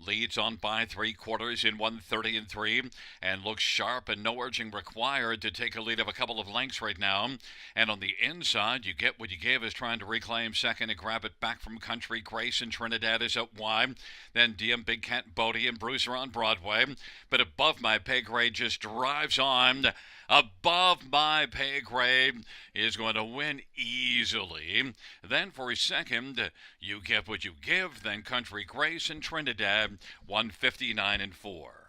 Speaker 1: leads on by 3/4 in 1:30 and 3, and looks sharp, and no urging required to take a lead of a couple of lengths right now. And on the inside, you get what you give is trying to reclaim second and grab it back from Country Grace, and Trinidad is out wide. Then DM Big Cat Bodie and Bruiser on Broadway. But Above My Pay Grade just drives on. Above My Pay Grade is going to win easily. Then for his second, you get what you give. Then Country Grace and Trinidad 159 and 4.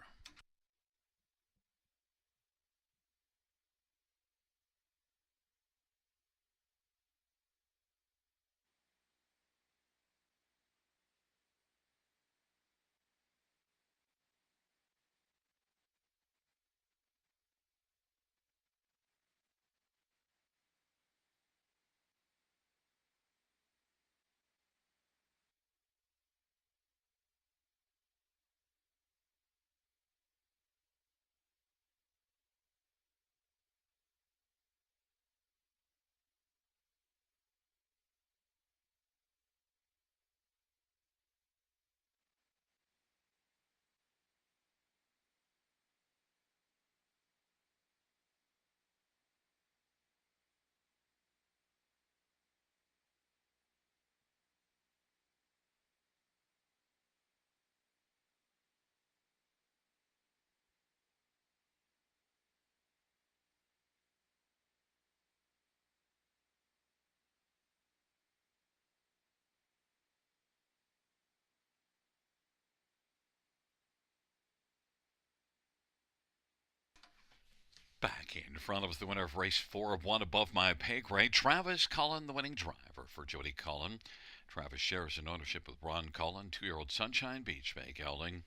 Speaker 1: Back in front of us, the winner of race 4 of 1 Above My Pay Grade, Travis Cullen, the winning driver for Jody Cullen. Travis shares an ownership with Ron Cullen, 2-year-old Sunshine Beach Bay gelding.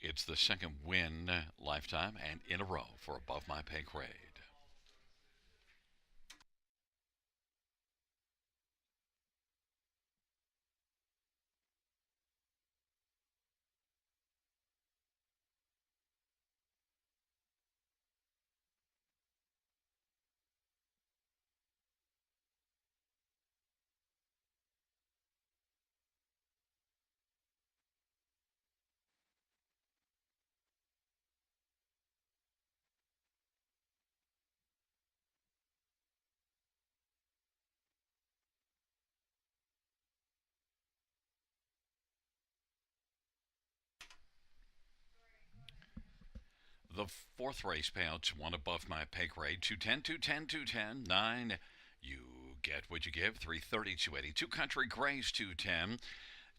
Speaker 1: It's the second win lifetime and in a row for Above My Pay Grade. The fourth race payouts, one above my pay grade, 210, 210, 210, 9. You get what you give, 330, 280. Two country grays, 210.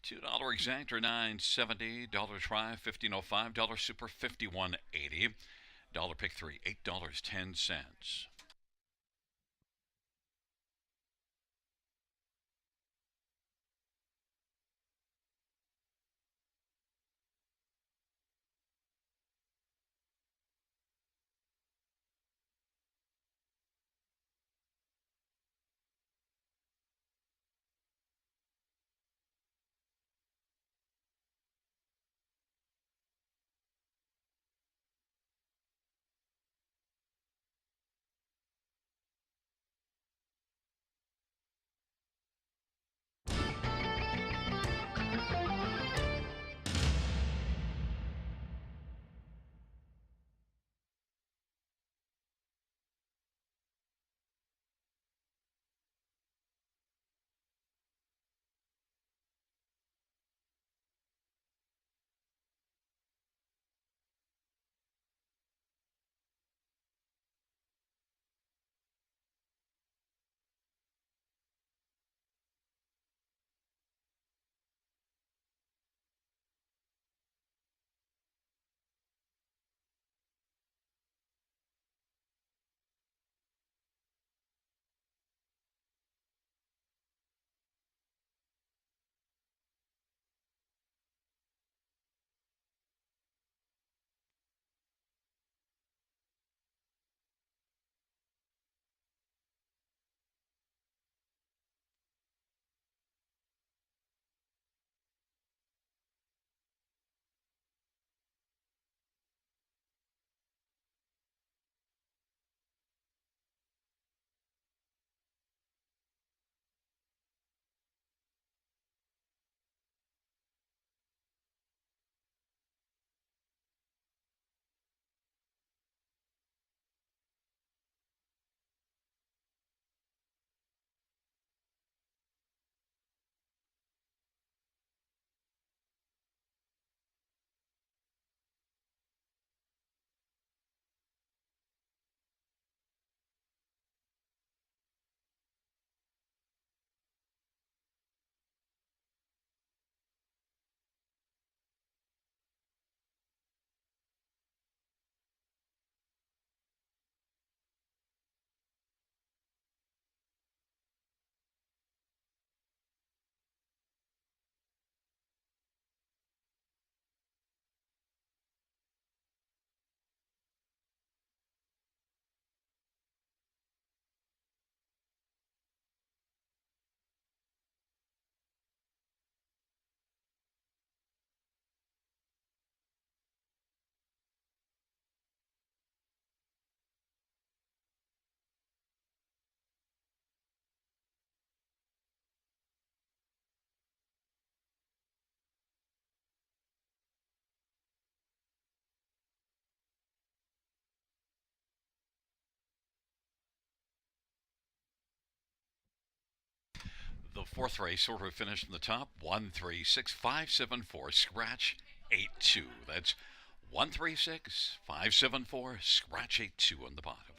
Speaker 1: $2 exactor, 970. Dollar try, 1505. Dollar super, 5180. Dollar pick three, $8.10. The fourth race order finished in the top, 136,574, scratch 82. That's 136,574, scratch 82 on the bottom.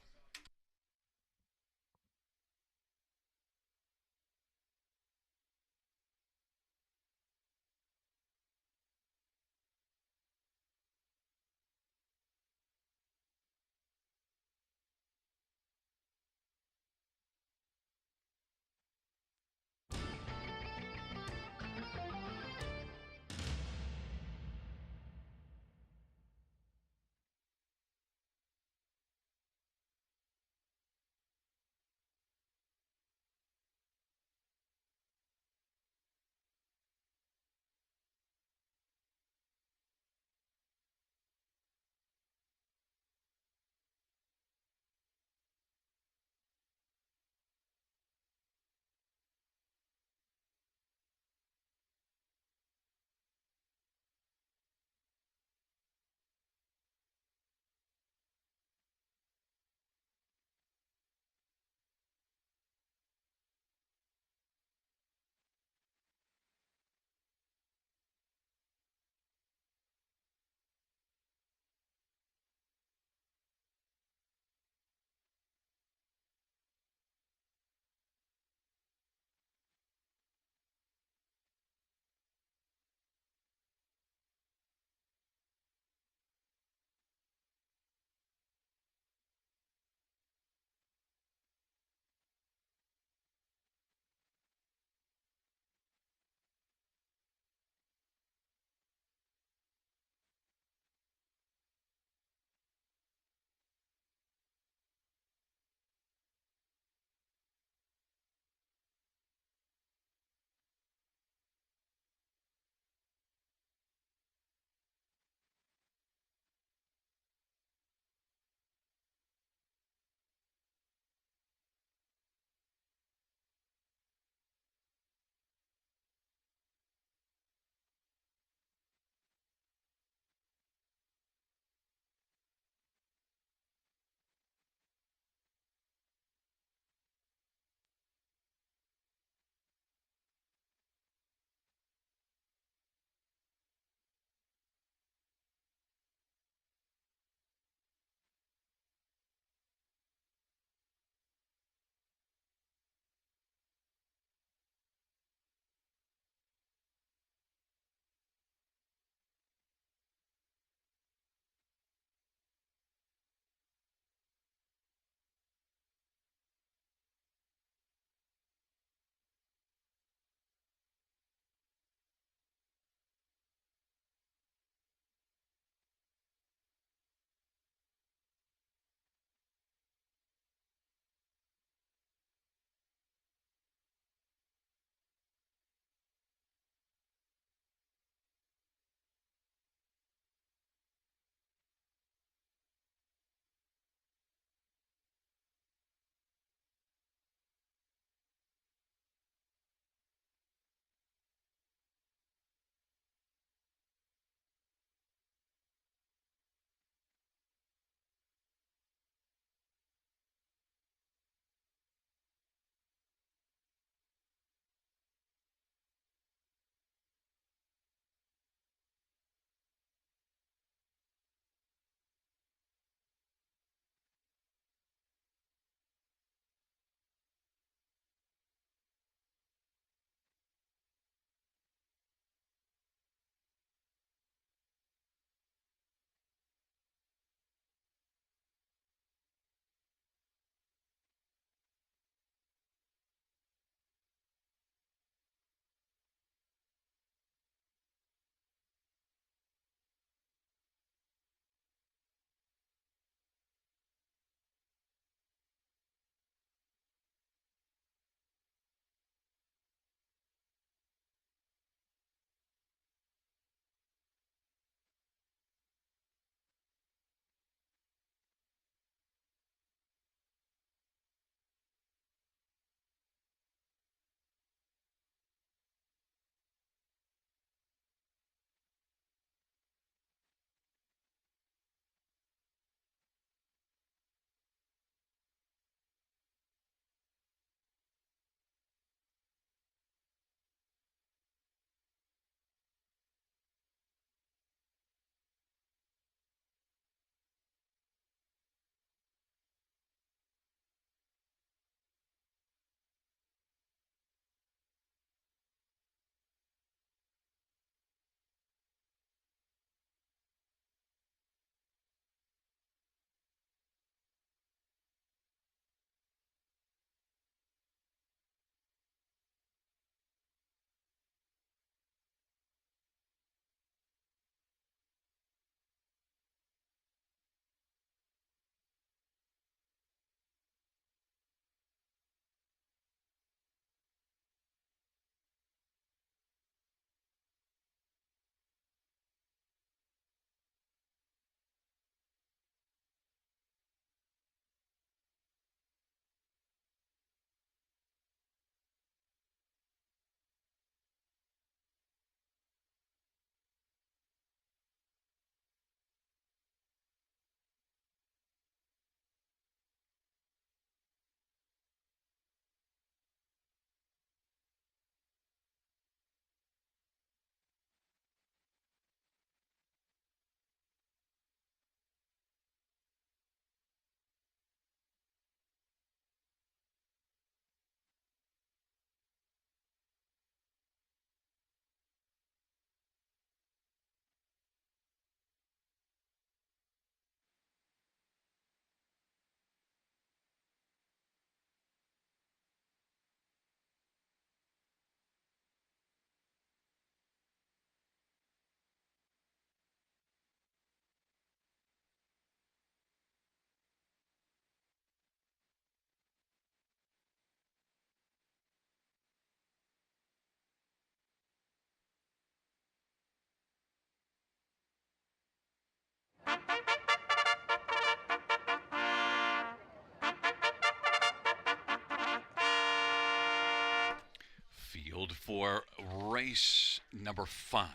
Speaker 1: field for race number 5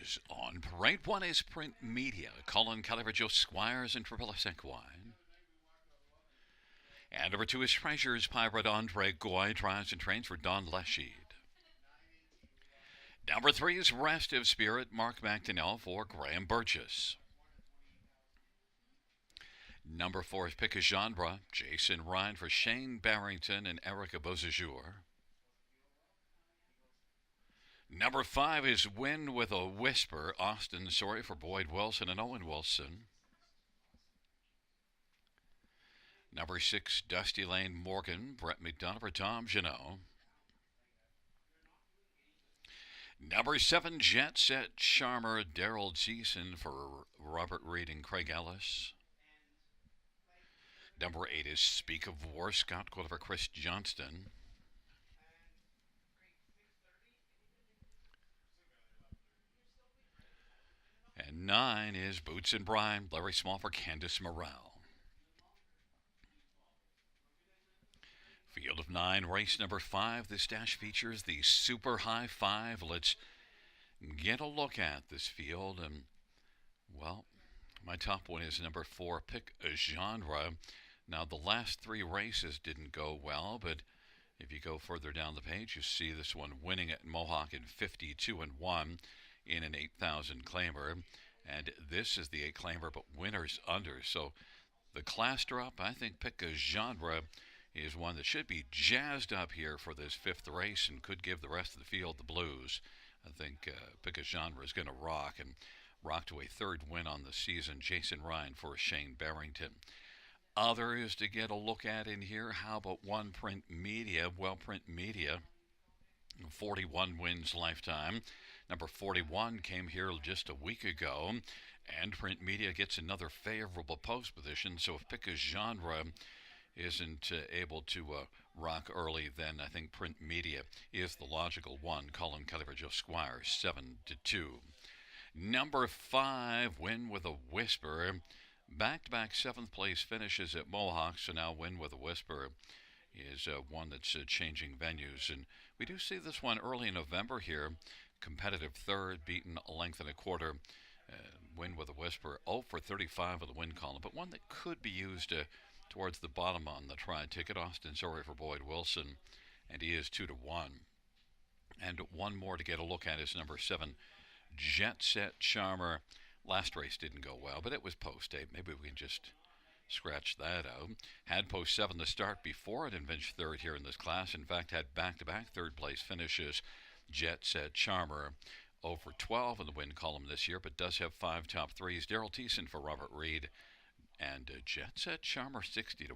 Speaker 1: is on parade. 1 is Print Media, Colin Caliber, Joe Squires, and Tripilla Equine. And number 2 is Treasures Pirate Andre Goy, drives and trains for Don Leshied. Number 3 is Rest of Spirit, Mark McDonnell for Graham Burgess. Number 4 is Pick a Genre, Jason Ryan for Shane Barrington and Erica Beausejour. Number 5 is Win with a Whisper, Austin Sorry for Boyd Wilson and Owen Wilson. Number 6, Dusty Lane Morgan, Brett McDonough for Tom Janot. Number 7, Jet Set Charmer, Daryl Jeeson for Robert Reed and Craig Ellis. Number 8 is Speak of War, Scott Quill for Chris Johnston. And 9 is Boots and Brian, Larry Small for Candice Morrell. Field of 9, race number 5. This dash features the Super High 5. Let's get a look at this field. And, well, my top one is number 4, Pick a Genre. Now, the last 3 races didn't go well, but if you go further down the page, you see this one winning at Mohawk in 52-1 in an 8,000 claimer. And this is the 8 claimer, but winners under. So the class drop, I think Pick a Genre is one that should be jazzed up here for this 5th race and could give the rest of the field the blues. I think Pick a Genre is going to rock and rock to a 3rd win on the season. Jason Ryan for Shane Barrington. Others to get a look at in here. How about 1 Print Media? Well, Print Media, 41 wins lifetime. Number 41 came here just a week ago, and Print Media gets another favorable post position. So if Pick a Genre isn't able to rock early, then I think Print Media is the logical one. Colin Kelly for Joe Squires, 7-2. Number 5, Win with a Whisper. Back-to-back 7th place finishes at Mohawk, so now Win with a Whisper is one that's changing venues. And we do see this one early in November here. Competitive 3rd, beaten a length and a quarter. Win with a Whisper, 0 for 35 of the win column, but one that could be used towards the bottom on the try ticket. Austin Sorry for Boyd Wilson, and he is 2-1. And one more to get a look at is number 7, Jet Set Charmer. Last race didn't go well, but it was post 8. Maybe we can just scratch that out. Had post 7 to start before it and finished 3rd here in this class. In fact, had back-to-back 3rd place finishes. Jet Set Charmer, 0 for 12 in the win column this year, but does have 5 top 3s. Daryl Thiessen for Robert Reed, and Jet Set Charmer, 60-1.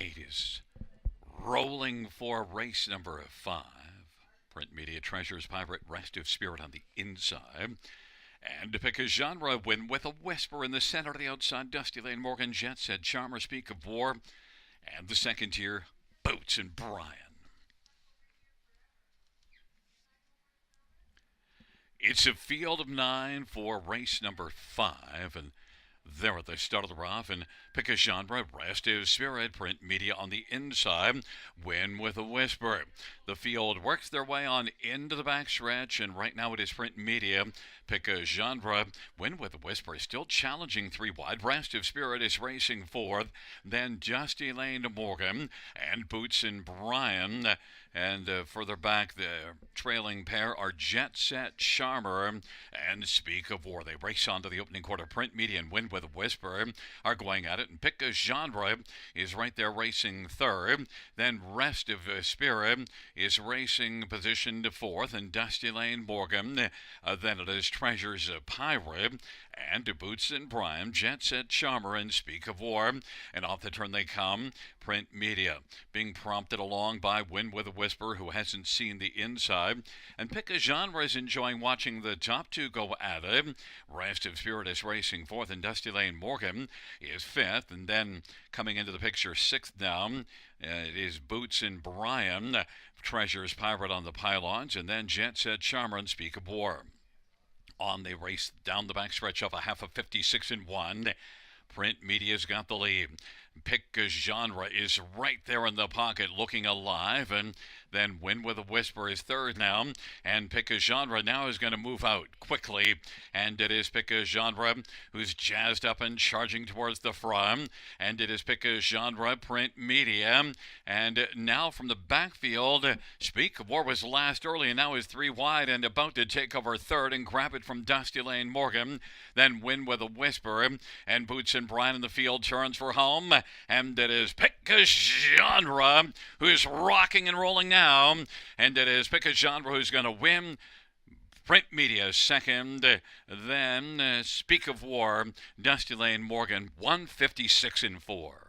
Speaker 1: 8 is rolling for race number 5. Print Media Treasures Pirate Rest of Spirit on the inside. And to pick a genre, Win with a Whisper in the center of the outside. Dusty Lane Morgan, Jet Set Charmer, Speak of War. And the second tier, Boots and Brian. It's a field of 9 for race number 5. And there at the start of the rough, and pick a genre, Rest of Spirit, Print Media on the inside, Win with a Whisper. The field works their way on into the backstretch, and right now it is Print Media. Pick a genre, Win with a Whisper, still challenging 3 wide. Rest of Spirit is racing 4th, then Dusty Lane Morgan, and Boots and Brian. And further back, the trailing pair are Jet Set Charmer and Speak of War. They race on to the opening quarter. Print Media and Win with a Whisper are going at it. And Pick a Genre is right there racing 3rd. Then Rest of Spirit is racing position to 4th. And Dusty Lane Morgan. Then it is Treasures Pirate. And to Boots and Brian, Jet Set Charmer and Speak of War. And off the turn they come. Print Media being prompted along by Win with a Whisper, who hasn't seen the inside. And Pick a Genre is enjoying watching the top 2 go at it. Rest of Spirit is racing 4th, and Dusty Lane Morgan is 5th. And then coming into the picture 6th down, it is Boots and Brian, Treasures Pirate on the pylons, and then Jet Set Charmer and Speak of War. On they race down the backstretch of a half of 56 and 1. Print Media's got the lead. Pick a Genre is right there in the pocket looking alive, and then Win with a Whisper is 3rd now, and Pick a Genre now is going to move out quickly, and it is Pick a Genre who's jazzed up and charging towards the front, and it is Pick a Genre, Print Media, and now from the backfield, Speak of War was last early and now is 3 wide and about to take over 3rd and grab it from Dusty Lane Morgan, then Win with a Whisper, and Boots and Brian in the field turns for home, and it is Pick a Genre who's rocking and rolling now, and it is Pick a Genre who's going to win. Print Media 2nd, then Speak of War, Dusty Lane Morgan 156 and 4.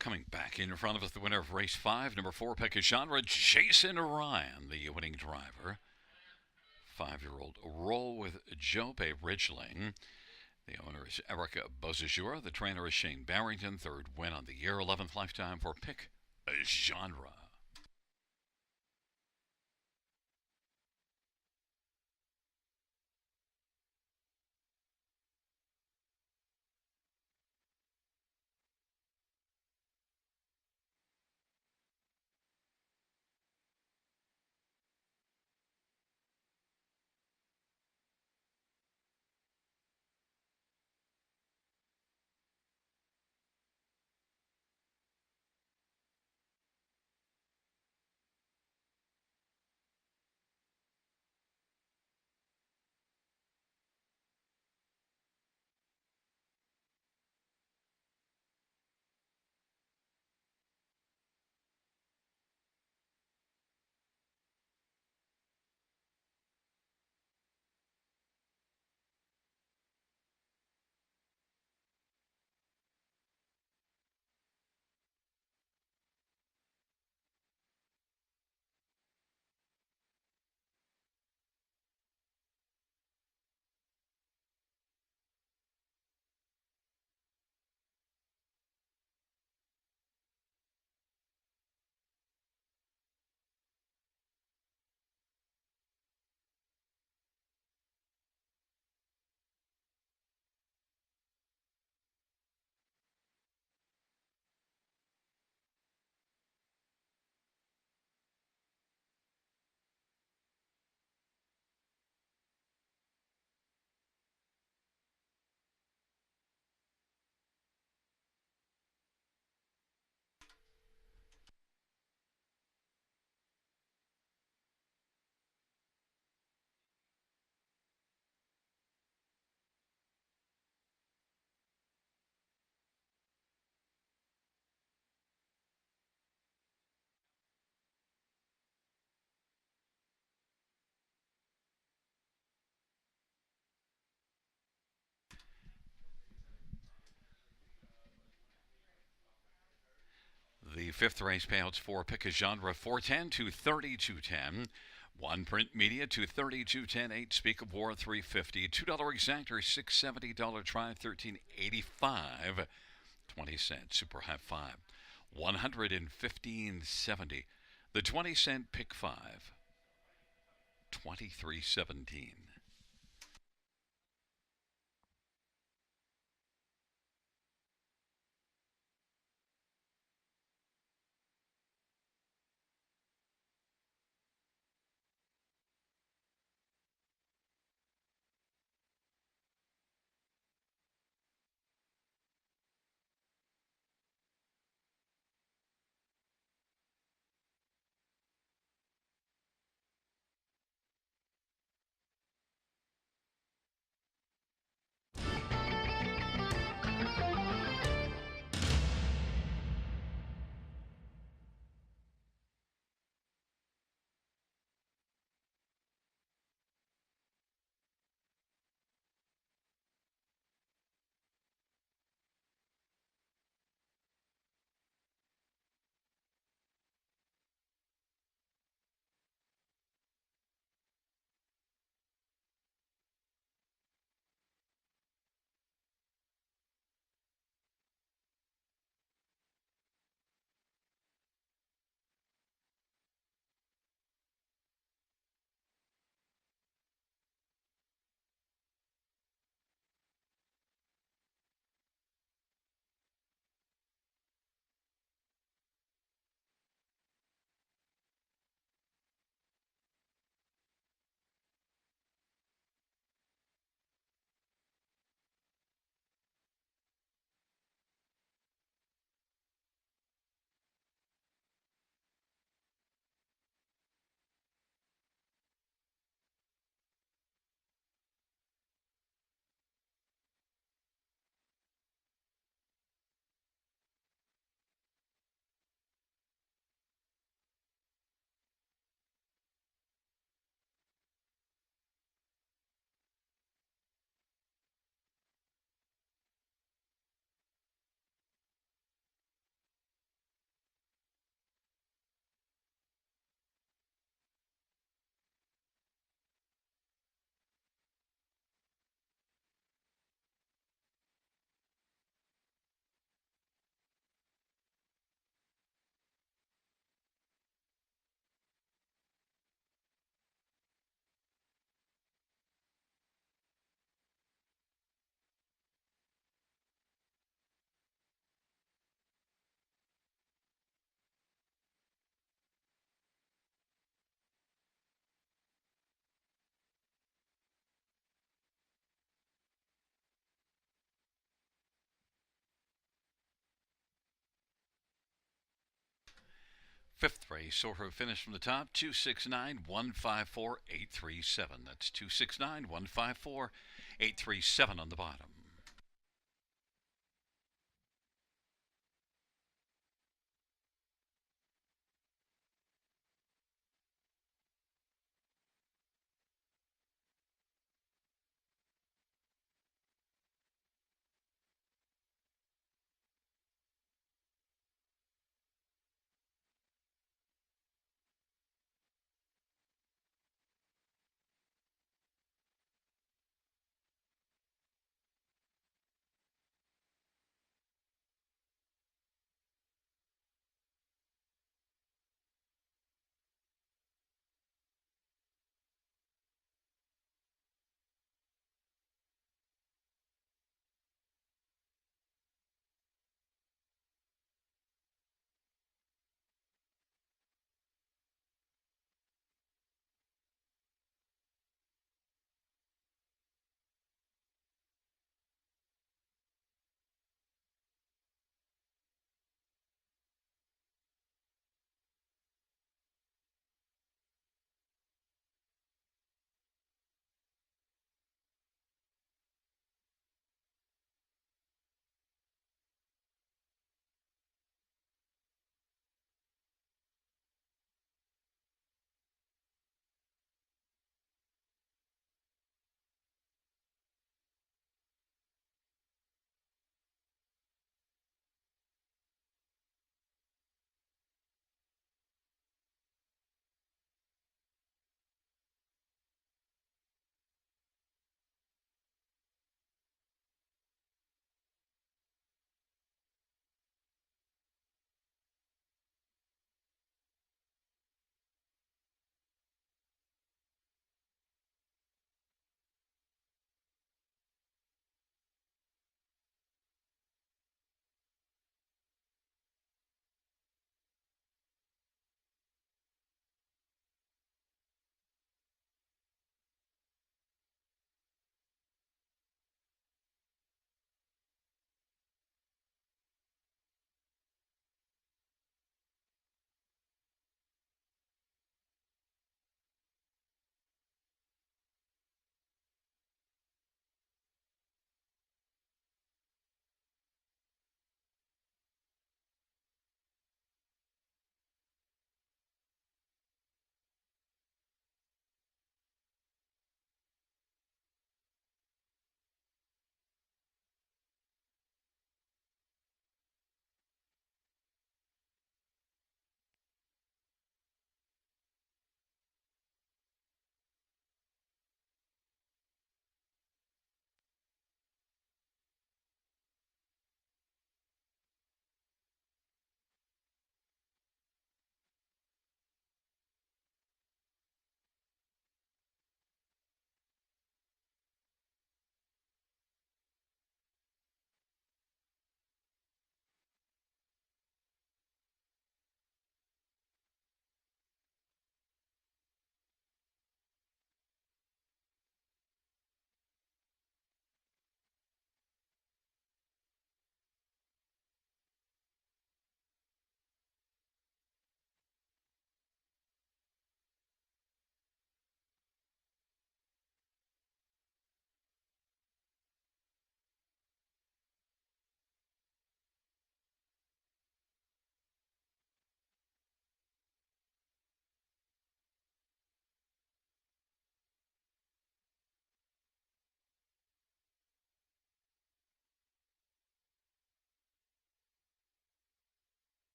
Speaker 1: Coming back in front of us, the winner of race 5, number 4, Pick a Genre, Jason Ryan, the winning driver. 5-year-old Roll with Jope Ridgeling. The owner is Erica Beausejour. The trainer is Shane Barrington. 3rd win on the year, 11th lifetime for Pick a Genre. fifth race payouts for pick a genre 410 to 3210. One print media 230, 210, 8 speak of war 350, $2 exactor $670 try 1385 20 cent super high 5 115.70. The 20 cent pick 5 23.17. Fifth race, Soho finished from the top, 269 154 837. That's 269 154 837 on the bottom.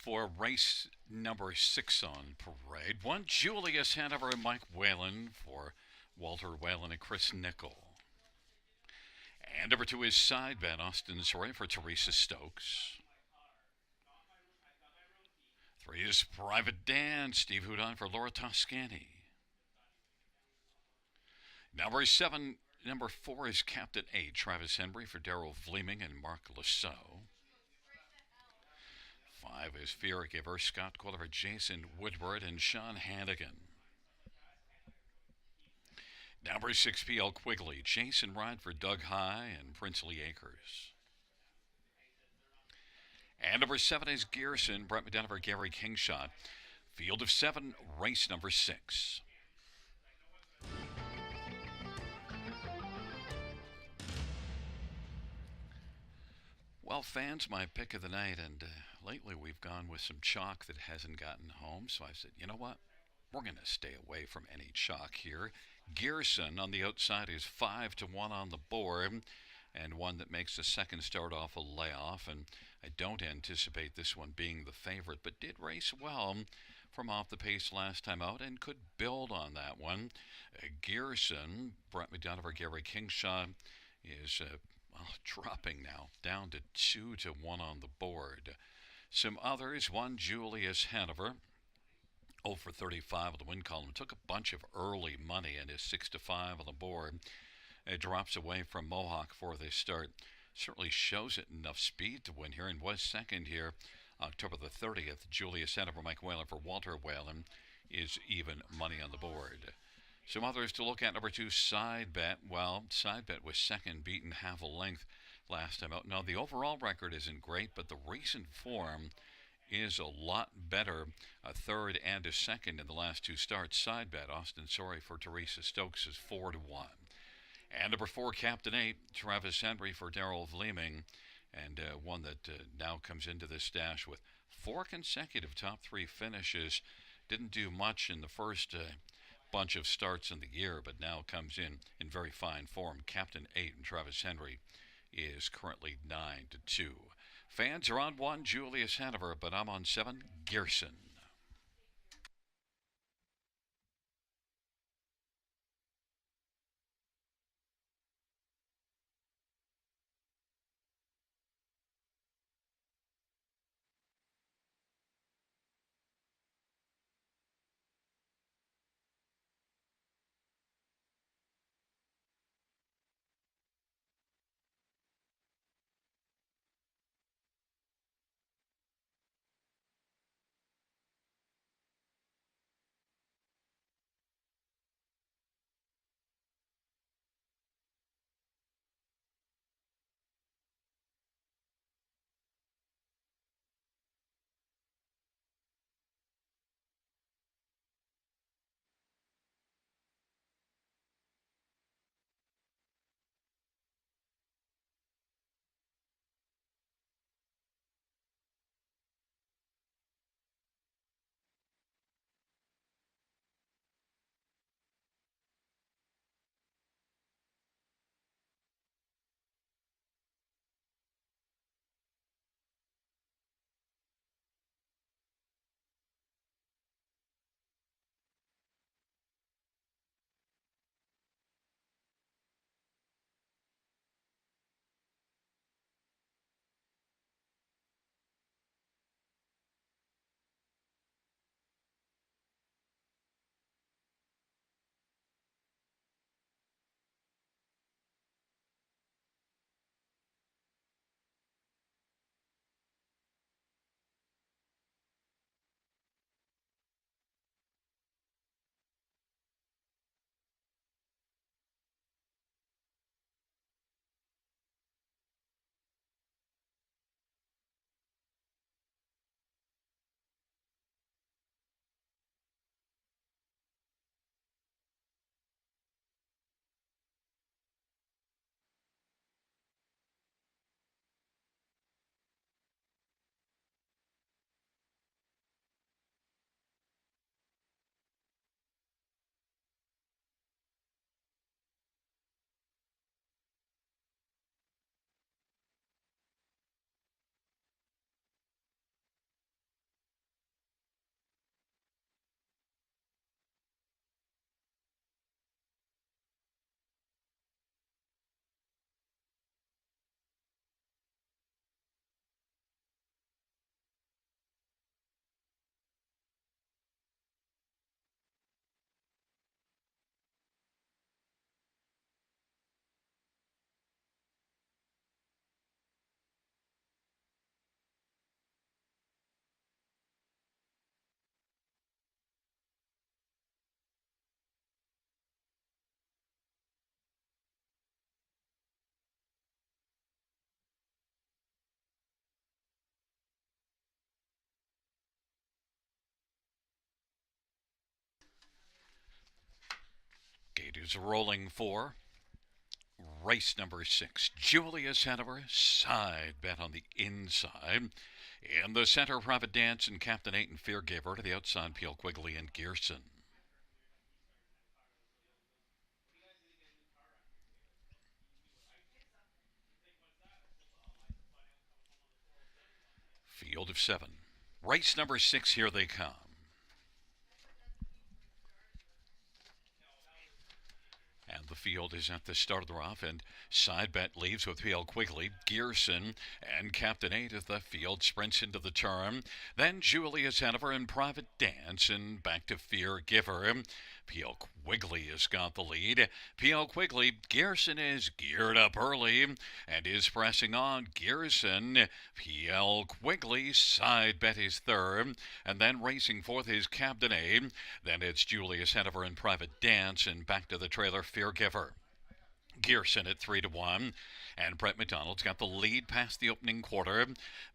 Speaker 1: for race number 6 on parade. One, Julius Hanover and Mike Whalen for Walter Whalen and Chris Nickel. And number 2 is Side Bet, Austin Sorry for Teresa Stokes. 3 is Private Dan, Steve Houdon for Laura Toscani. Number 4 is Captain 8, Travis Henry for Daryl Vleeming and Mark Lasso. 5 is Fear Giver, Scott Quiller for Jason Woodward and Sean Hannigan. Number 6, PL Quigley, Jason Ride for Doug High and Princely Acres. And number 7 is Gearson, Brett McDonough for Gary Kingshot. Field of 7, race number 6. Well, fans, my pick of the night, and lately we've gone with some chalk that hasn't gotten home, so I said, you know what? We're going to stay away from any chalk here. Gearson on the outside is 5-1 on the board, and one that makes the second start off a layoff, and I don't anticipate this one being the favorite, but did race well from off the pace last time out and could build on that one. Gearson, Brett McDonough or Gary Kingshaw is dropping now down to 2-1 on the board. Some others, one Julius Hanover, 0 for 35 on the win column, took a bunch of early money and is 6-5 on the board. It drops away from Mohawk for this start. Certainly shows it enough speed to win here and was second here October the 30th. Julius Hanover, Mike Whalen for Walter Whalen is even money on the board. Some others to look at. Number 2, Side Bet. Well, Side Bet was second, beaten half a length last time out. Now, the overall record isn't great, but the recent form is a lot better. A third and a second in the last 2 starts. Side Bet, Austin Sorry for Teresa Stokes is 4-1. And number 4, Captain 8, Travis Henry for Daryl Vleeming, and one that now comes into this stash with 4 consecutive top 3 finishes. Didn't do much in the first bunch of starts in the year, but now comes in very fine form. Captain 8 and Travis Henry is currently 9-2. Fans are on 1, Julius Hanover, but I'm on 7, Gearson. is rolling for race number 6. Julius Hanover, side bet on the inside. In the center, Private Dance and Captain 8 and Fear Giver. To the outside, Peel Quigley and Gearson. Field of 7. Race number 6, here they come. And the field is at the start of the rough, and side bet leaves with Peel Quigley, Gearson, and Captain 8 as the field sprints into the turn. Then Julius Hanover and Private Dance, and back to Fear Giver. Peel Quigley has got the lead. Peel Quigley, Gearson is geared up early and is pressing on. Gearson, Peel Quigley, side bet is third, and then racing fourth is Captain 8. Then it's Julius Hanover and Private Dance, and back to the trailer, Fear Giver. Gearson at 3-1, and Brett McDonald's got the lead past the opening quarter.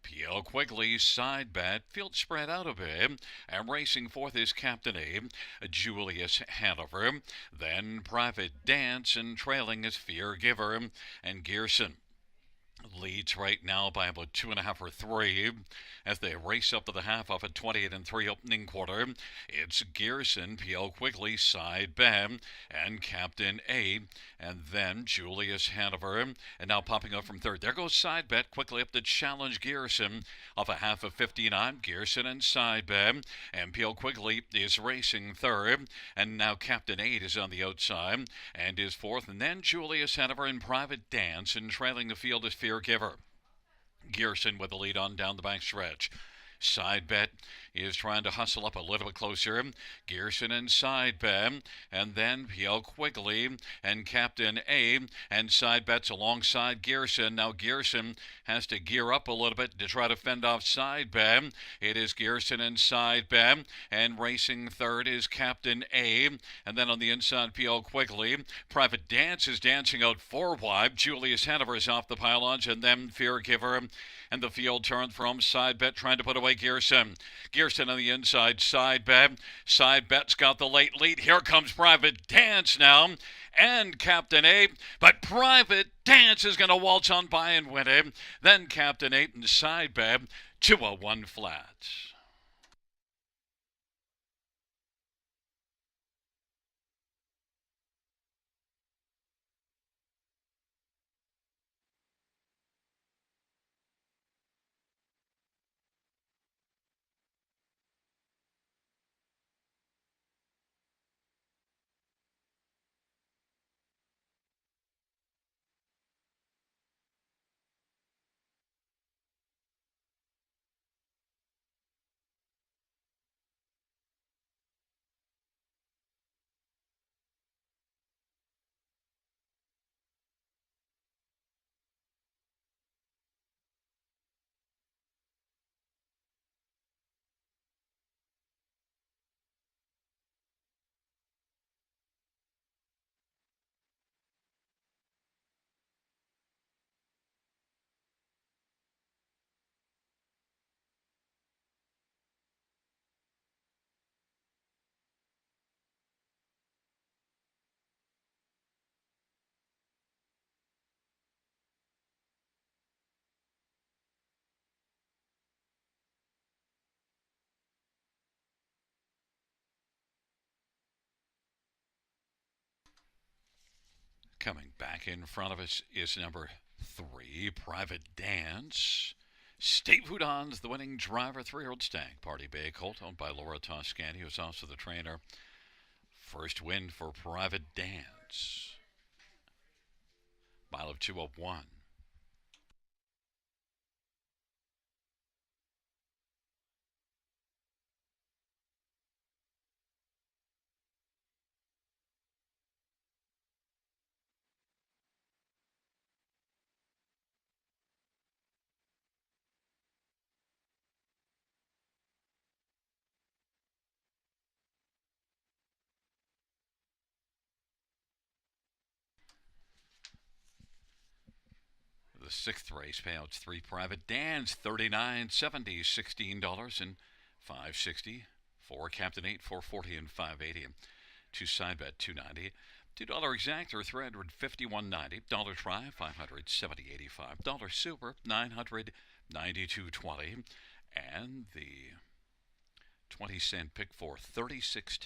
Speaker 1: Peel Quigley, side bet, field spread out a bit, and racing fourth is Captain A, Julius Hanover, then Private Dance, and trailing is Fear Giver, and Gearson leads right now by about 2.5 or 3 as they race up to the half off a 28-3 opening quarter. It's Gearson, Peel Quigley, side bet, and Captain A, and then Julius Hanover, and now popping up from third. There goes side bet quickly up to challenge Gearson off a half of 59. Gearson and side bet, and Peel Quigley is racing third, and now Captain 8 is on the outside and is fourth, and then Julius Hanover and Private Dance, and trailing the field is Fear Giver. Gearson with the lead on down the back stretch. Side bet is trying to hustle up a little bit closer. Gearson and side bet, and then Peel Quigley and Captain A, and side bets alongside Gearson. Now Gearson has to gear up a little bit to try to fend off side bet. It is Gearson and side bet, and racing third is Captain A, and then on the inside Peel Quigley. Private Dance is dancing out 4 wide. Julius Hanover is off the pylons, and then Fear Giver. And the field turned from side bet, trying to put away Gearson. Gearson on the inside, side bet. Side bet's got the late lead. Here comes Private Dance now, and Captain 8. But Private Dance is going to waltz on by and win it. Then Captain 8 and side bet, 2-1 flat. Coming back in front of us is number 3, Private Dance. Steve Houdon's the winning driver, 3-year-old Stag Party Bay colt, owned by Laura Toscani, who's also the trainer. First win for Private Dance. Mile of 2:01. The 6th race payouts 3, Private Dance, $39.70, $16 and $5.60. 4, Captain 8, $4.40 and $5.80. 2, side bet, $2.90. $2 exact or $351.90. Dollar try 570.85. Dollar super 992.20. And the 20-cent pick for 36.10.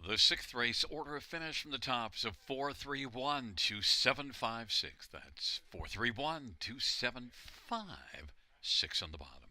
Speaker 1: The sixth race order of finish from the tops of 431 to 756. That's 431 to 756 on the bottom.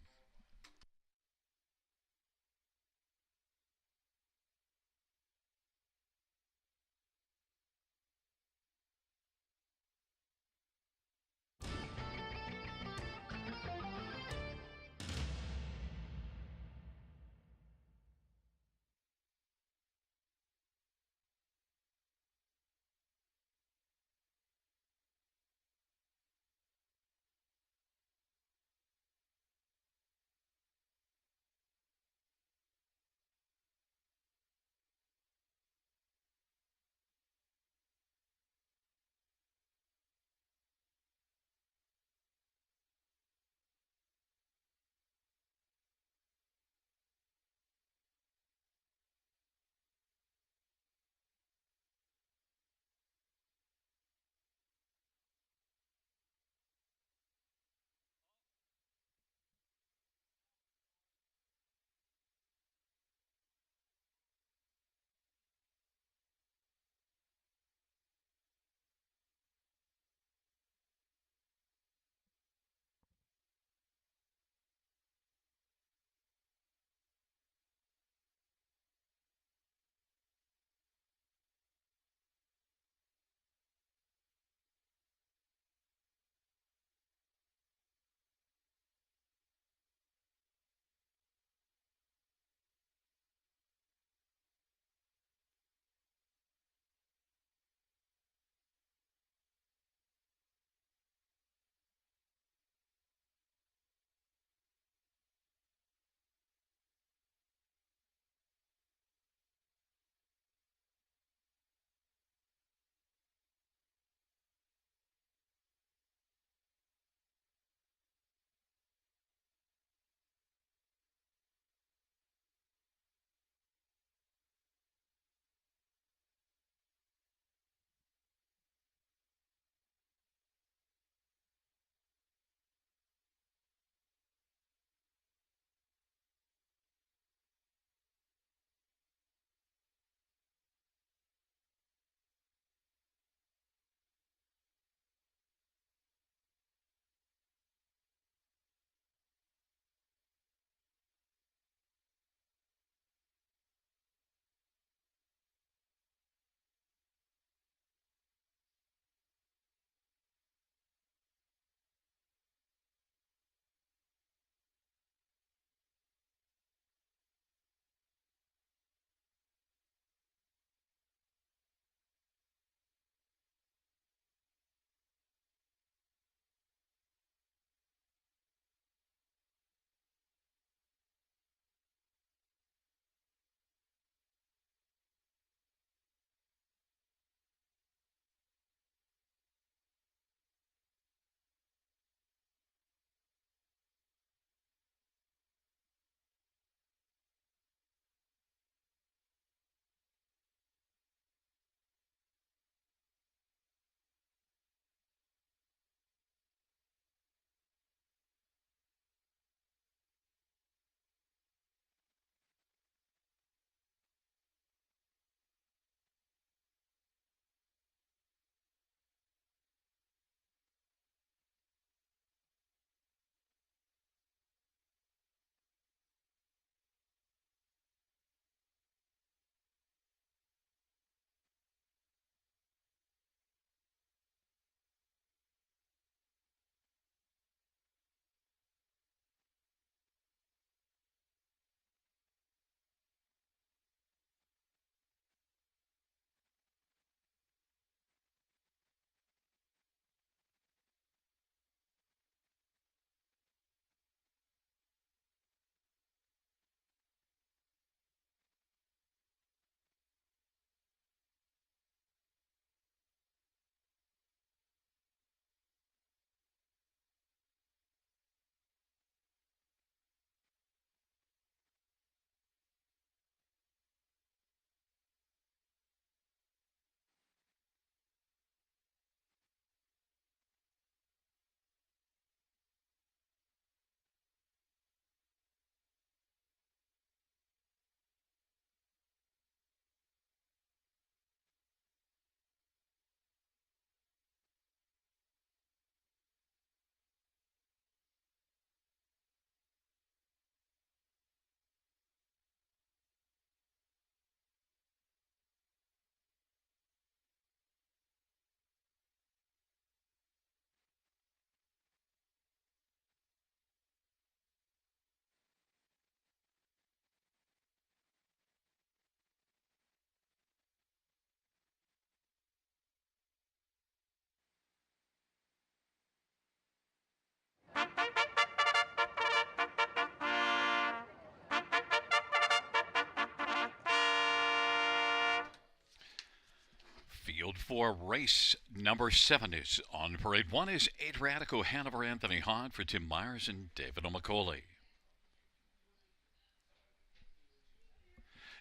Speaker 1: for race number 7 is on parade. 1 is Adriatico Hanover Anthony Hahn for Tim Myers and David O'Macaulay.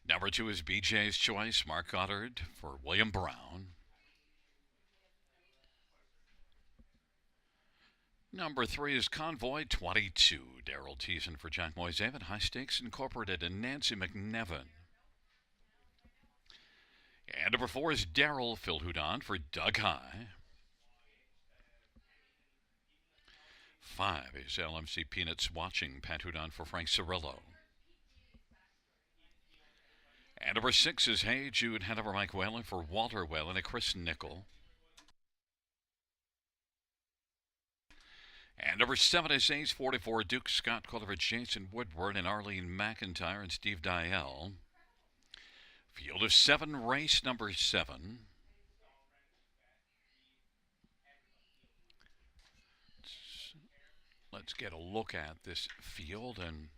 Speaker 1: Number 2 is BJ's Choice, Mark Goddard for William Brown. Number 3 is Convoy 22, Daryl Teason for Jack Moisev, High Stakes Incorporated and Nancy McNevin. And number 4 is Daryl Phil Houdon for Doug High. 5 is LMC Peanuts Watching, Pat Houdon for Frank Cirillo. And number 6 is Hey Jude Hanover Mike Whalen for Walter Whalen and Chris Nickel. And number 7 is Ace 44, Duke Scott Culliver, Jason Woodward, and Arlene McIntyre and Steve Dial. Field of 7, race number 7. Let's get a look at this field, and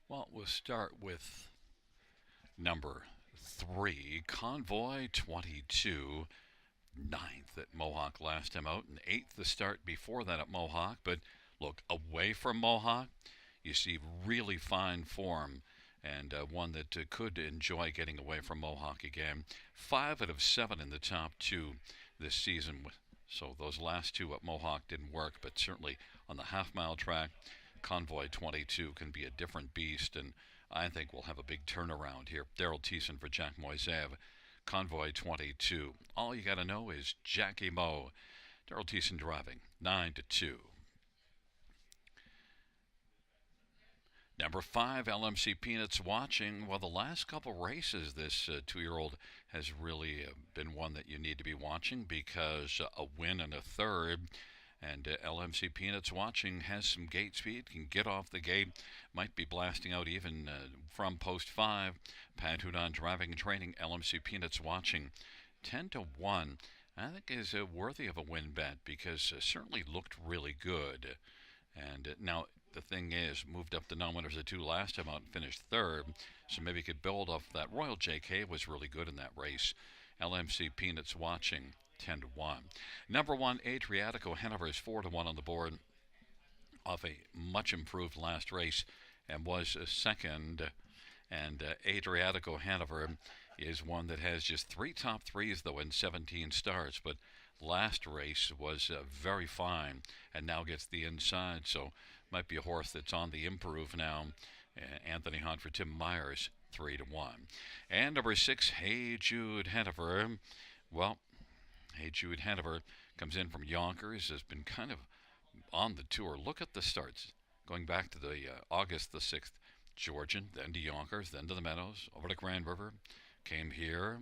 Speaker 1: well, we'll start with number 3, Convoy 22, 9th at Mohawk last time out, and 8th the start before that at Mohawk. But look, away from Mohawk, you see really fine form, and one that could enjoy getting away from Mohawk again. 5 out of 7 in the top 2 this season. So those last 2 at Mohawk didn't work, but certainly on the half-mile track, Convoy 22 can be a different beast, and I think we'll have a big turnaround here. Daryl Teason for Jack Moisev, Convoy 22. All you got to know is Jackie Moe. Daryl Teason driving 9-2. Number 5, LMC Peanuts Watching. Well, the last couple races, this 2-year-old has really been one that you need to be watching, because a win and a third. And LMC Peanuts Watching has some gate speed, can get off the gate, might be blasting out even from post 5. Pat Houdon driving and training, LMC Peanuts Watching 10-1. I think is worthy of a win bet, because certainly looked really good. And now the thing is, moved up the non-winners of 2 last time out and finished 3rd, so maybe could build off that. Royal JK was really good in that race. LMC Peanuts Watching 10-1. Number 1, Adriatico Hanover is 4-1 on the board off a much improved last race, and was second. And Adriatico Hanover is one that has just 3 top 3s though in 17 starts, but last race was very fine, and now gets the inside, so might be a horse that's on the improve now. Anthony Hahn for Tim Myers 3-1. And number 6, Hey Jude Hanover. Well, Hey Jude Hanover comes in from Yonkers, has been kind of on the tour. Look at the starts, going back to the August the 6th, Georgian, then to Yonkers, then to the Meadows, over to Grand River, came here,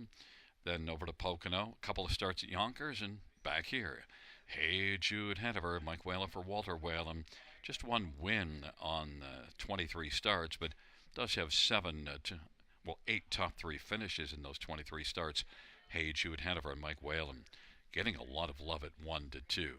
Speaker 1: then over to Pocono, a couple of starts at Yonkers, and back here. Hey Jude Hanover, Mike Whalen for Walter Whalen, just 1 win on 23 starts, but does have 8 top 3 finishes in those 23 starts. Hey Jude Hanover and Mike Whalen getting a lot of love at 1-2.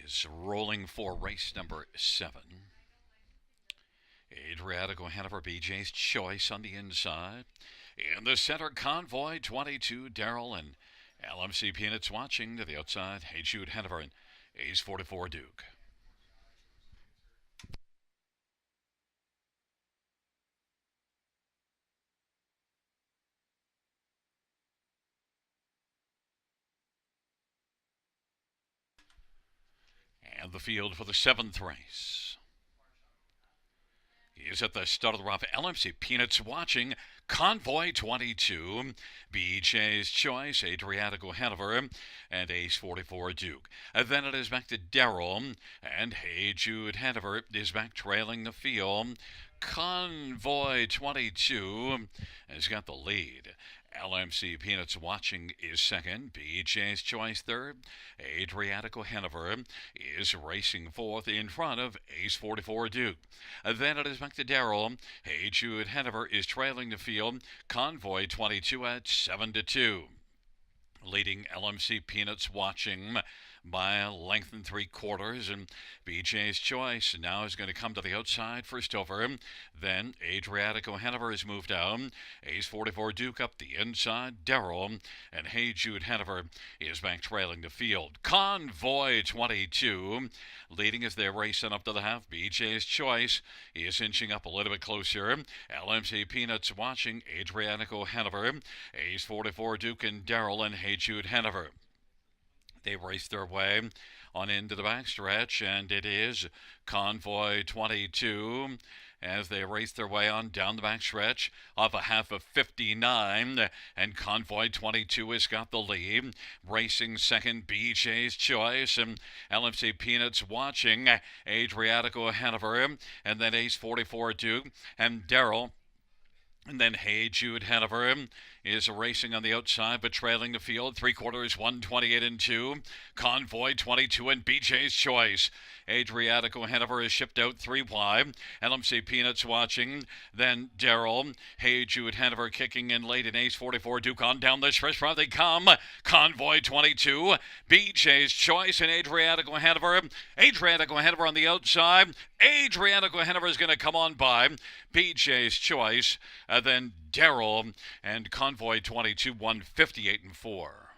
Speaker 1: is rolling for race number 7. Adriatico Hanover BJ's Choice on the inside. In the center, Convoy 22, Darrell and LMC Peanuts watching to the outside. Hey Jude Hanover and Ace 44 Duke. And the field for the 7th race is at the start of the rough. LMC Peanuts watching. Convoy 22, BJ's Choice, Adriatico Hanover, and Ace 44 Duke. Then it is back to Darrell, and Hey Jude Hanover is back trailing the field. Convoy 22 has got the lead. LMC Peanuts watching is second. BJ's Choice third. Adriatico Hanover is racing fourth in front of Ace 44 Duke. Then it is back to Darrell. Hey Jude Hanover is trailing the field. Convoy 22 at 7-2. Leading LMC Peanuts watching by a length and 3/4, and BJ's Choice now is going to come to the outside first over. Then Adriatico Hanover has moved out. Ace 44 Duke up the inside. Darrell and Hey Jude Hanover is back trailing the field. Convoy 22 leading as they're racing up to the half. BJ's Choice is inching up a little bit closer. LMC Peanuts watching. Adriatico Hanover, Ace 44 Duke and Darrell and Hey Jude Hanover. They race their way on into the backstretch, and it is Convoy 22 as they race their way on down the backstretch off a half of 59, and Convoy 22 has got the lead. Racing second, BJ's Choice, and LMC Peanuts watching. Adriatico Hanover, and then Ace 44 Duke, and Darrell. And then Hey Jude Hanover is racing on the outside but trailing the field. 3/4, 128 and 2. Convoy 22 and BJ's Choice. Adriatico Hanover is shipped out 3 wide. LMC Peanuts watching. Then Darrell. Hey Jude Hanover kicking in late, and Ace 44 Duke on down the stretch. Front they come. Convoy 22, BJ's Choice, and Adriatico Hanover. Adriatico Hanover on the outside. Adriatico Hanover is going to come on by BJ's Choice. Then Darrell and Convoy 22, 158 and 4.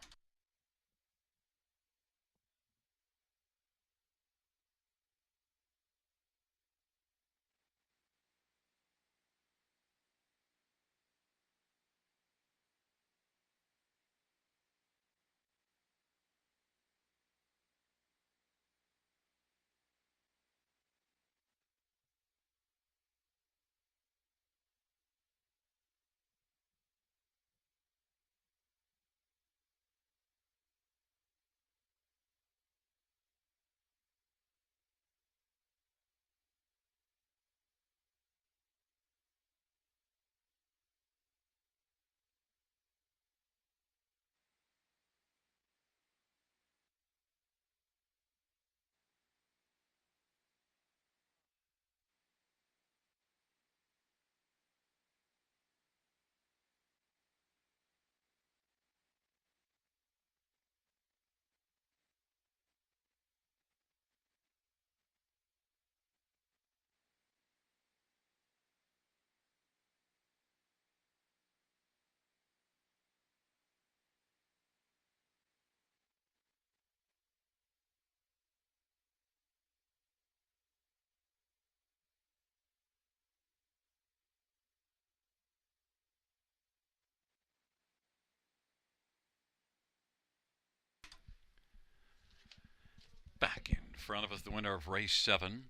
Speaker 1: Back in front of us, the winner of race 7.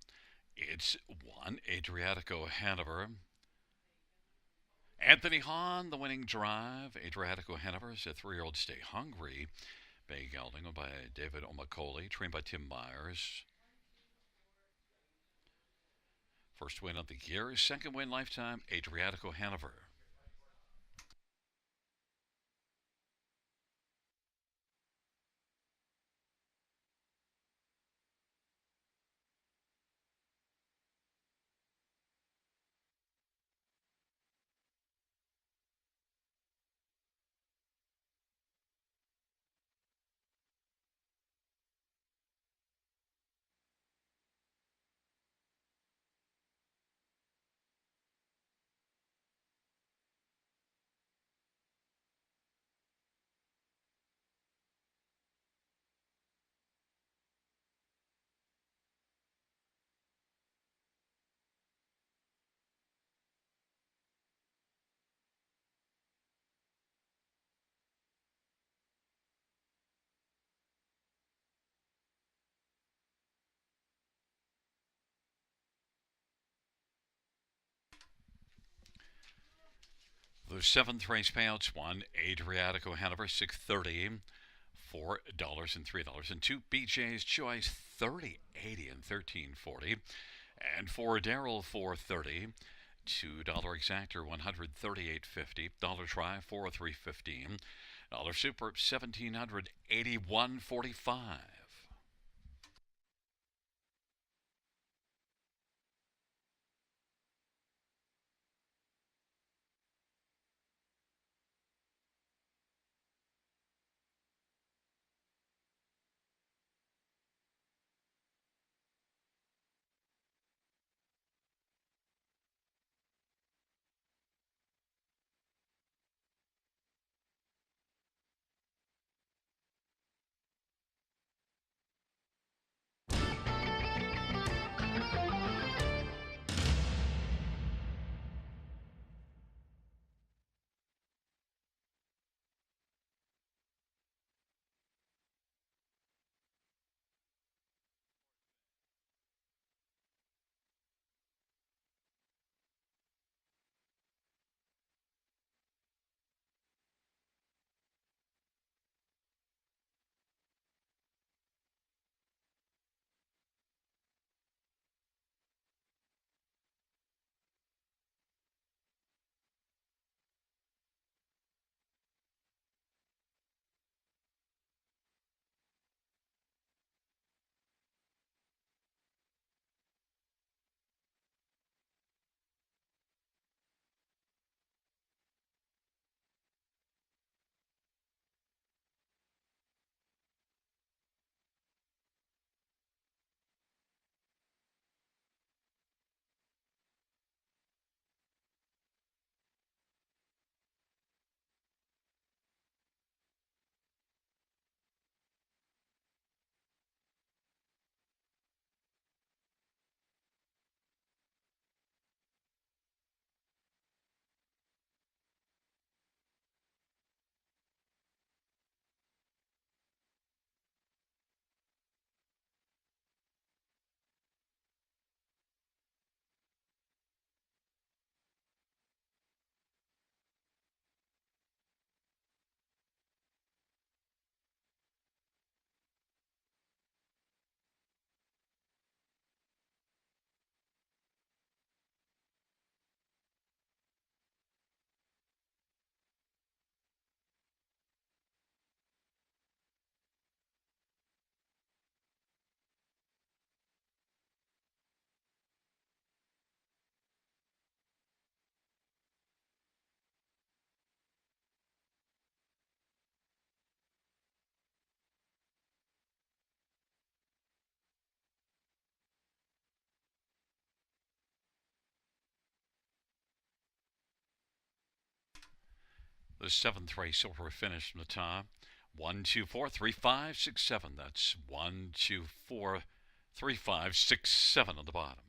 Speaker 1: It's 1, Adriatico Hanover. Anthony Hahn, the winning drive. Adriatico Hanover is a 3-year-old Stay Hungry. Bay gelding by David Omacoli, trained by Tim Myers. First win of the year, second win lifetime, Adriatico Hanover. The seventh race payouts: one Adriatico Hanover 630, $4 and $3, and two BJ's Choice 30, 80, and 1340, and four Daryl 430. $2 exactor 138.50, dollar try 43.15, dollar super 1781.45. The seventh race over finished from the top. 1, 2, 4, 3, 5, 6, 7. That's 1, 2, 4, 3, 5, 6, 7 on the bottom.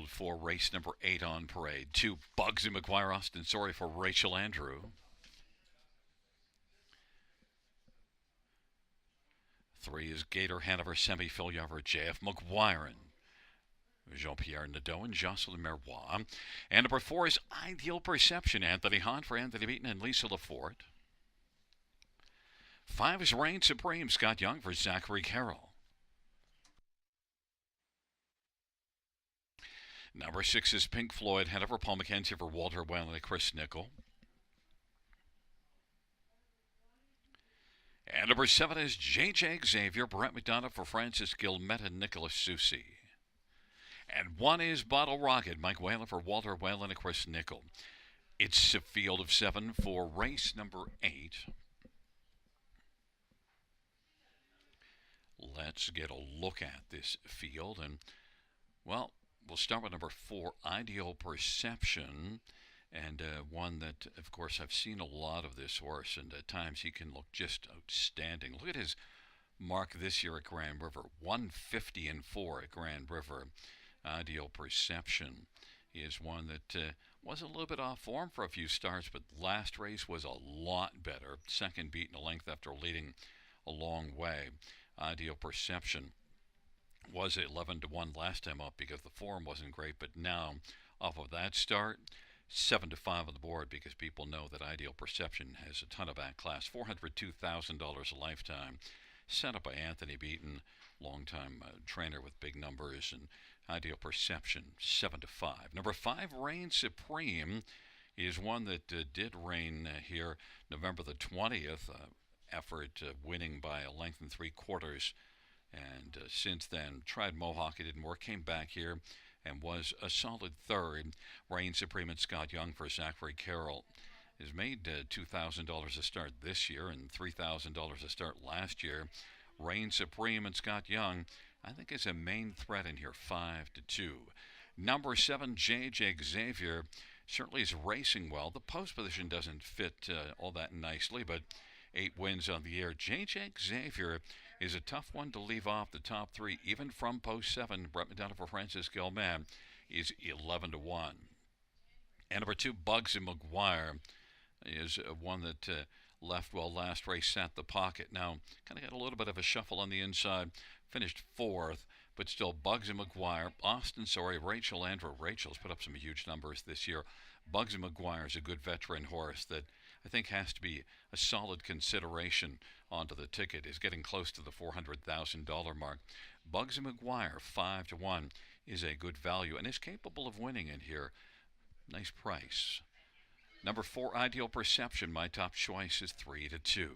Speaker 1: field for race number 8 on parade. 2, Bugsy McGuire, Austin Sorry for Rachel Andrew. 3 is Gator Hanover Semi Filiover J.F. McGuire. Jean-Pierre Nadeau and Jocelyn Merroy. And number 4 is Ideal Perception, Anthony Hahn for Anthony Beaton and Lisa Lafort. 5 is Reign Supreme, Scott Young for Zachary Carroll. Number 6 is Pink Floyd, Hanover Paul McKenzie for Walter Whalen and Chris Nickel. And number 7 is J.J. Xavier, Brett McDonough for Francis Gilmet and Nicholas Susi. And 1 is Bottle Rocket, Mike Whalen for Walter Whalen and Chris Nickel. It's a field of 7 for race number 8. Let's get a look at this field. And, well, we'll start with number 4, Ideal Perception. And one that, of course, I've seen a lot of this horse, and at times he can look just outstanding. Look at his mark this year at Grand River, 150-4 at Grand River. Ideal Perception is one that was a little bit off form for a few starts, but last race was a lot better. Second beaten a length after leading a long way. Ideal Perception was 11-1 last time up because the form wasn't great, but now off of that start, 7-5 on the board because people know that Ideal Perception has a ton of back class. $402,000 a lifetime, set up by Anthony Beaton, longtime trainer with big numbers, and Ideal Perception 7-5. Number 5, Reign Supreme, is one that did reign here November the 20th. Effort winning by a length and 3/4, and since then tried Mohawk, it didn't work. Came back here and was a solid third. Reign Supreme and Scott Young for Zachary Carroll has made $2,000 a start this year and $3,000 a start last year. Reign Supreme and Scott Young, I think, is a main threat in here, 5-2. Number 7, J.J. Xavier, certainly is racing well. The post position doesn't fit all that nicely, but 8 wins on the year. J.J. Xavier is a tough one to leave off the top 3, even from post 7. Brett McDonough for Francis Gilman is 11-1. And number 2, Bugsy McGuire, is one that left well last race, sat the pocket. Now, kind of got a little bit of a shuffle on the inside, finished 4th, but still Bugsy McGuire, Austin Sorry, Rachel Andrew. Rachel's put up some huge numbers this year. Bugsy McGuire is a good veteran horse that I think has to be a solid consideration onto the ticket. Is getting close to the $400,000 mark. Bugsy McGuire, 5-1, is a good value and is capable of winning in here. Nice price. Number 4, Ideal Perception. My top choice is 3-2.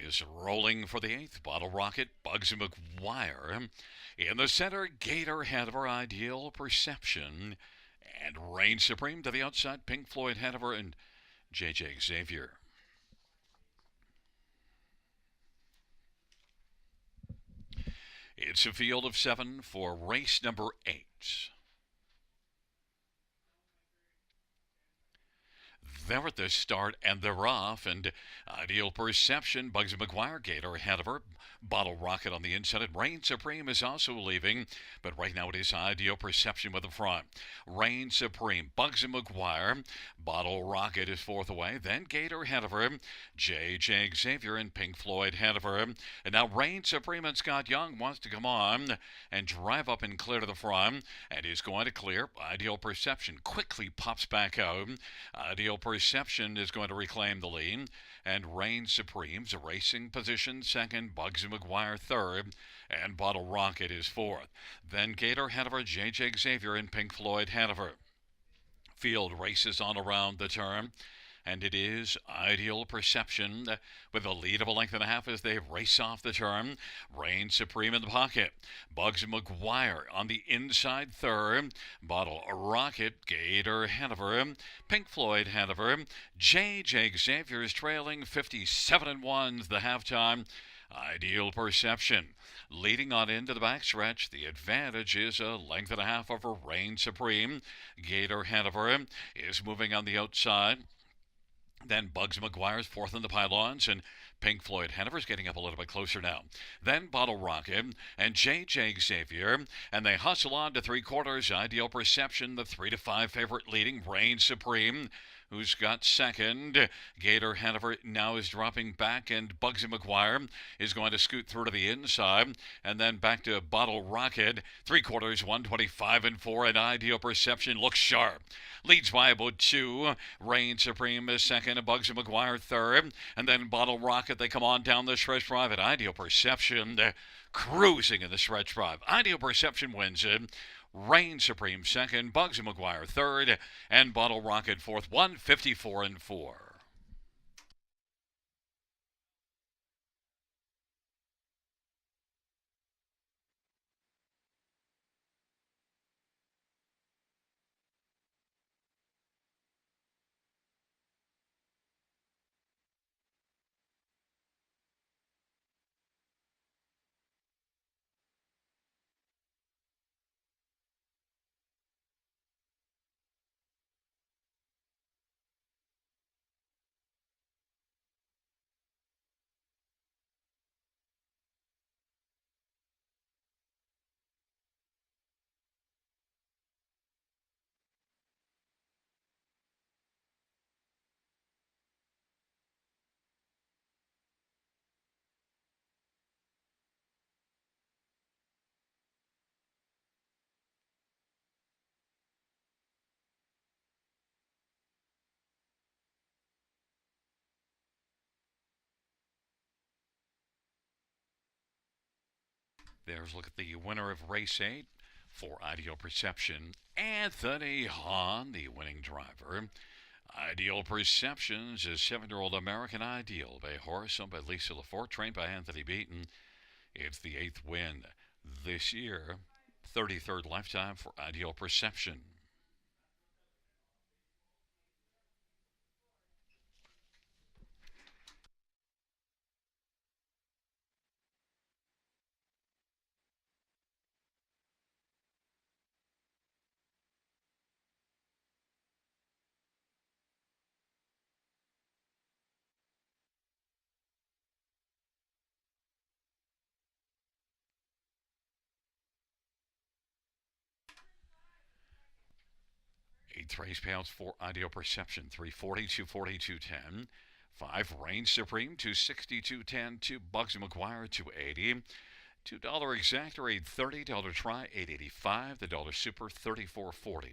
Speaker 1: is rolling for the eighth. Bottle Rocket, Bugsy McGuire. In the center, Gator Hanover, Ideal Perception. And Reign Supreme to the outside, Pink Floyd Hanover and J.J. Xavier. It's a field of 7 for race number 8. They're at the start and they're off. And Ideal Perception, Bugsy McGuire, Gator Hanover, Bottle Rocket on the inside. And Reign Supreme is also leaving, but right now it is Ideal Perception with the front. Reign Supreme, Bugsy McGuire, Bottle Rocket is fourth away. Then Gator Hanover, J.J. Xavier, and Pink Floyd Hanover. And now Reign Supreme and Scott Young wants to come on and drive up and clear to the front, and is going to clear. Ideal Perception quickly pops back out. Ideal Perception is going to reclaim the lead, and Reign Supreme's a racing position second, Bugsy McGuire third, and Bottle Rocket is fourth. Then Gator Hanover, J.J. Xavier, and Pink Floyd Hanover. Field races on around the turn, and it is Ideal Perception with a lead of a length and a half as they race off the turn. Reign Supreme in the pocket. Bugsy McGuire on the inside third. Bottle Rocket, Gator Hanover, Pink Floyd Hanover. J.J. Xavier is trailing 57-1 the halftime. Ideal Perception leading on into the backstretch. The advantage is a length and a half over Reign Supreme. Gator Hanover is moving on the outside. Then Bugsy McGuire's fourth in the pylons, and Pink Floyd Hanover's getting up a little bit closer now. Then Bottle Rocket and J.J. Xavier, and they hustle on to three quarters. Ideal Perception, the 3-5 favorite, leading Reign Supreme, who's got second. Gator Hanover now is dropping back, and Bugsy McGuire is going to scoot through to the inside, and then back to Bottle Rocket. Three quarters, 125-4, and Ideal Perception looks sharp. Leads by about 2. Reign Supreme is second, and Bugsy McGuire third, and then Bottle Rocket. They come on down the stretch drive, and Ideal Perception cruising in the stretch drive. Ideal Perception wins it. Reign Supreme second, Bugsy McGuire third, and Bottle Rocket fourth, 154-4. There's a look at the winner of race 8 for Ideal Perception. Anthony Hahn, the winning driver. Ideal Perceptions is 7-year-old American Ideal Bay horse owned by Lisa Lafort, trained by Anthony Beaton. It's the 8th win this year, 33rd lifetime for Ideal Perception. Eighth race payouts for Ideal Perception, 340, 240, 210. 5 Reign Supreme, 260, 210. 2 Bugsy McGuire, 280. $2 exactor, $830. $1 try, $885. The dollar super, $34.40.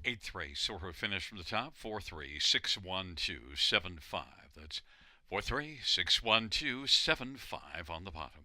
Speaker 1: 8-3. So her finish from the top 4-3, 6-1-2-7-5. That's 4-3, 6-1-2-7-5 on the bottom.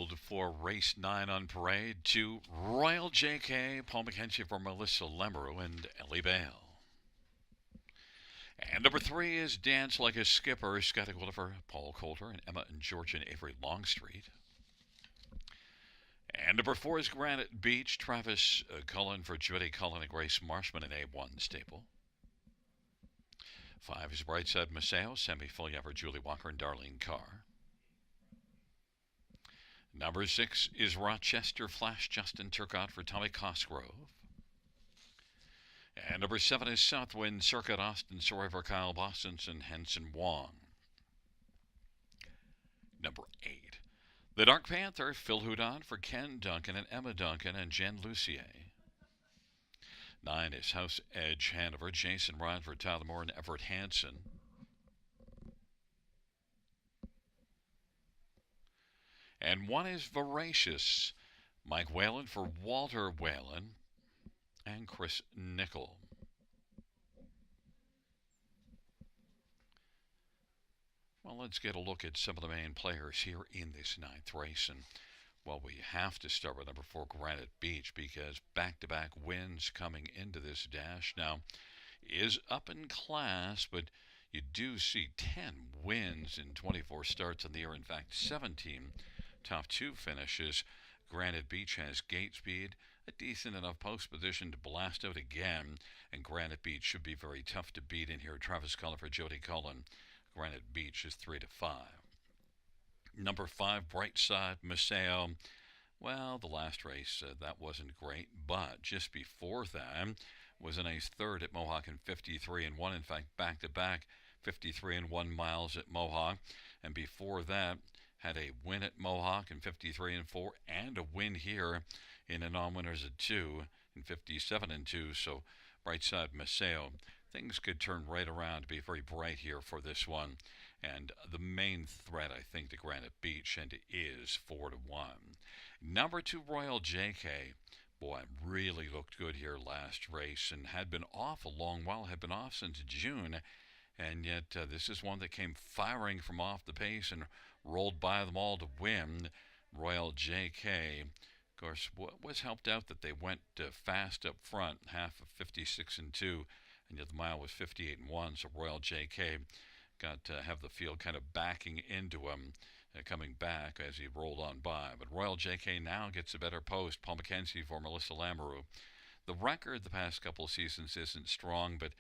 Speaker 1: scheduled for race 9 on parade to Royal JK, Paul McKenzie for Melissa Lemeru and Ellie Bale. And number 3 is Dance Like a Skipper, Scotty Willifer, Paul Coulter, and Emma and George and Avery Longstreet. And number 4 is Granite Beach, Travis Cullen for Judy Cullen and Grace Marshman in A1 Stable. 5 is Brightside Maseo, Sammy Folliver, Julie Walker, and Darlene Carr. Number 6 is Rochester Flash, Justin Turcott for Tommy Cosgrove. And number 7 is Southwind Circuit, Austin Soray for Kyle Bostonson, Henson Wong. Number 8, the Dark Panther, Phil Houdon for Ken Duncan and Emma Duncan and Jen Lucier. 9 is House Edge Hanover, Jason Ryan for Tyler Moore and Everett Hansen. And 1 is Voracious, Mike Whalen for Walter Whalen and Chris Nickel. Well, let's get a look at some of the main players here in this 9th race. And, well, we have to start with number 4, Granite Beach, because back-to-back wins coming into this dash. Now, is up in class, but you do see 10 wins in 24 starts in the year. In fact, 17 top 2 finishes. Granite Beach has gate speed, a decent enough post position to blast out again, and Granite Beach should be very tough to beat in here. Travis Cullen for Jody Cullen. Granite Beach is 3-5. Number 5, Brightside Maseo. Well, the last race, that wasn't great, but just before that was a nice third at Mohawk in 53-1. In fact, back-to-back 53-1 miles at Mohawk. And before that, had a win at Mohawk in 53-4 and a win here in a non-winners at 2 in 57-2. So Brightside Maseo, things could turn right around to be very bright here for this one. And the main threat, I think, to Granite Beach, and it is 4-1. Number 2, Royal JK. Boy, really looked good here last race and had been off a long while, had been off since June. And yet this is one that came firing from off the pace and rolled by them all to win. Royal JK, of course, was helped out that they went fast up front, half of 56-2, and yet the mile was 58-1. So Royal JK got to have the field kind of backing into him, coming back as he rolled on by. But Royal JK now gets a better post. Paul McKenzie for Melissa Lemeru. The record the past couple of seasons isn't strong, but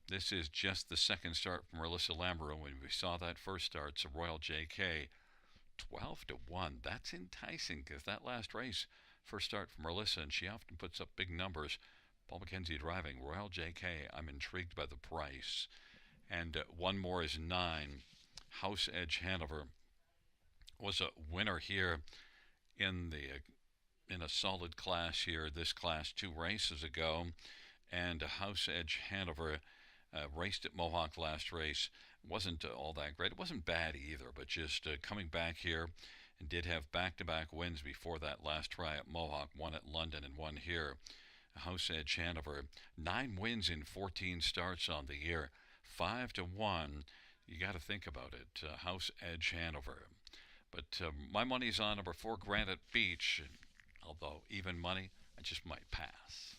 Speaker 1: this is just the second start from Melissa Lemeru. When we saw that first start, so Royal JK 12-1. That's enticing, because that last race, first start from Melissa, and she often puts up big numbers. Paul McKenzie driving. Royal JK, I'm intrigued by the price. And one more is 9. House Edge Hanover was a winner here in a solid class here, this class 2 races ago. And House Edge Hanover raced at Mohawk last race. Wasn't all that great. It wasn't bad either, but just coming back here, and did have back-to-back wins before that last try at Mohawk, one at London and one here. House Edge Hanover, 9 wins in 14 starts on the year, 5-1. You got to think about it. House Edge Hanover. But my money's on number 4, Granite Beach. Although even money, I just might pass.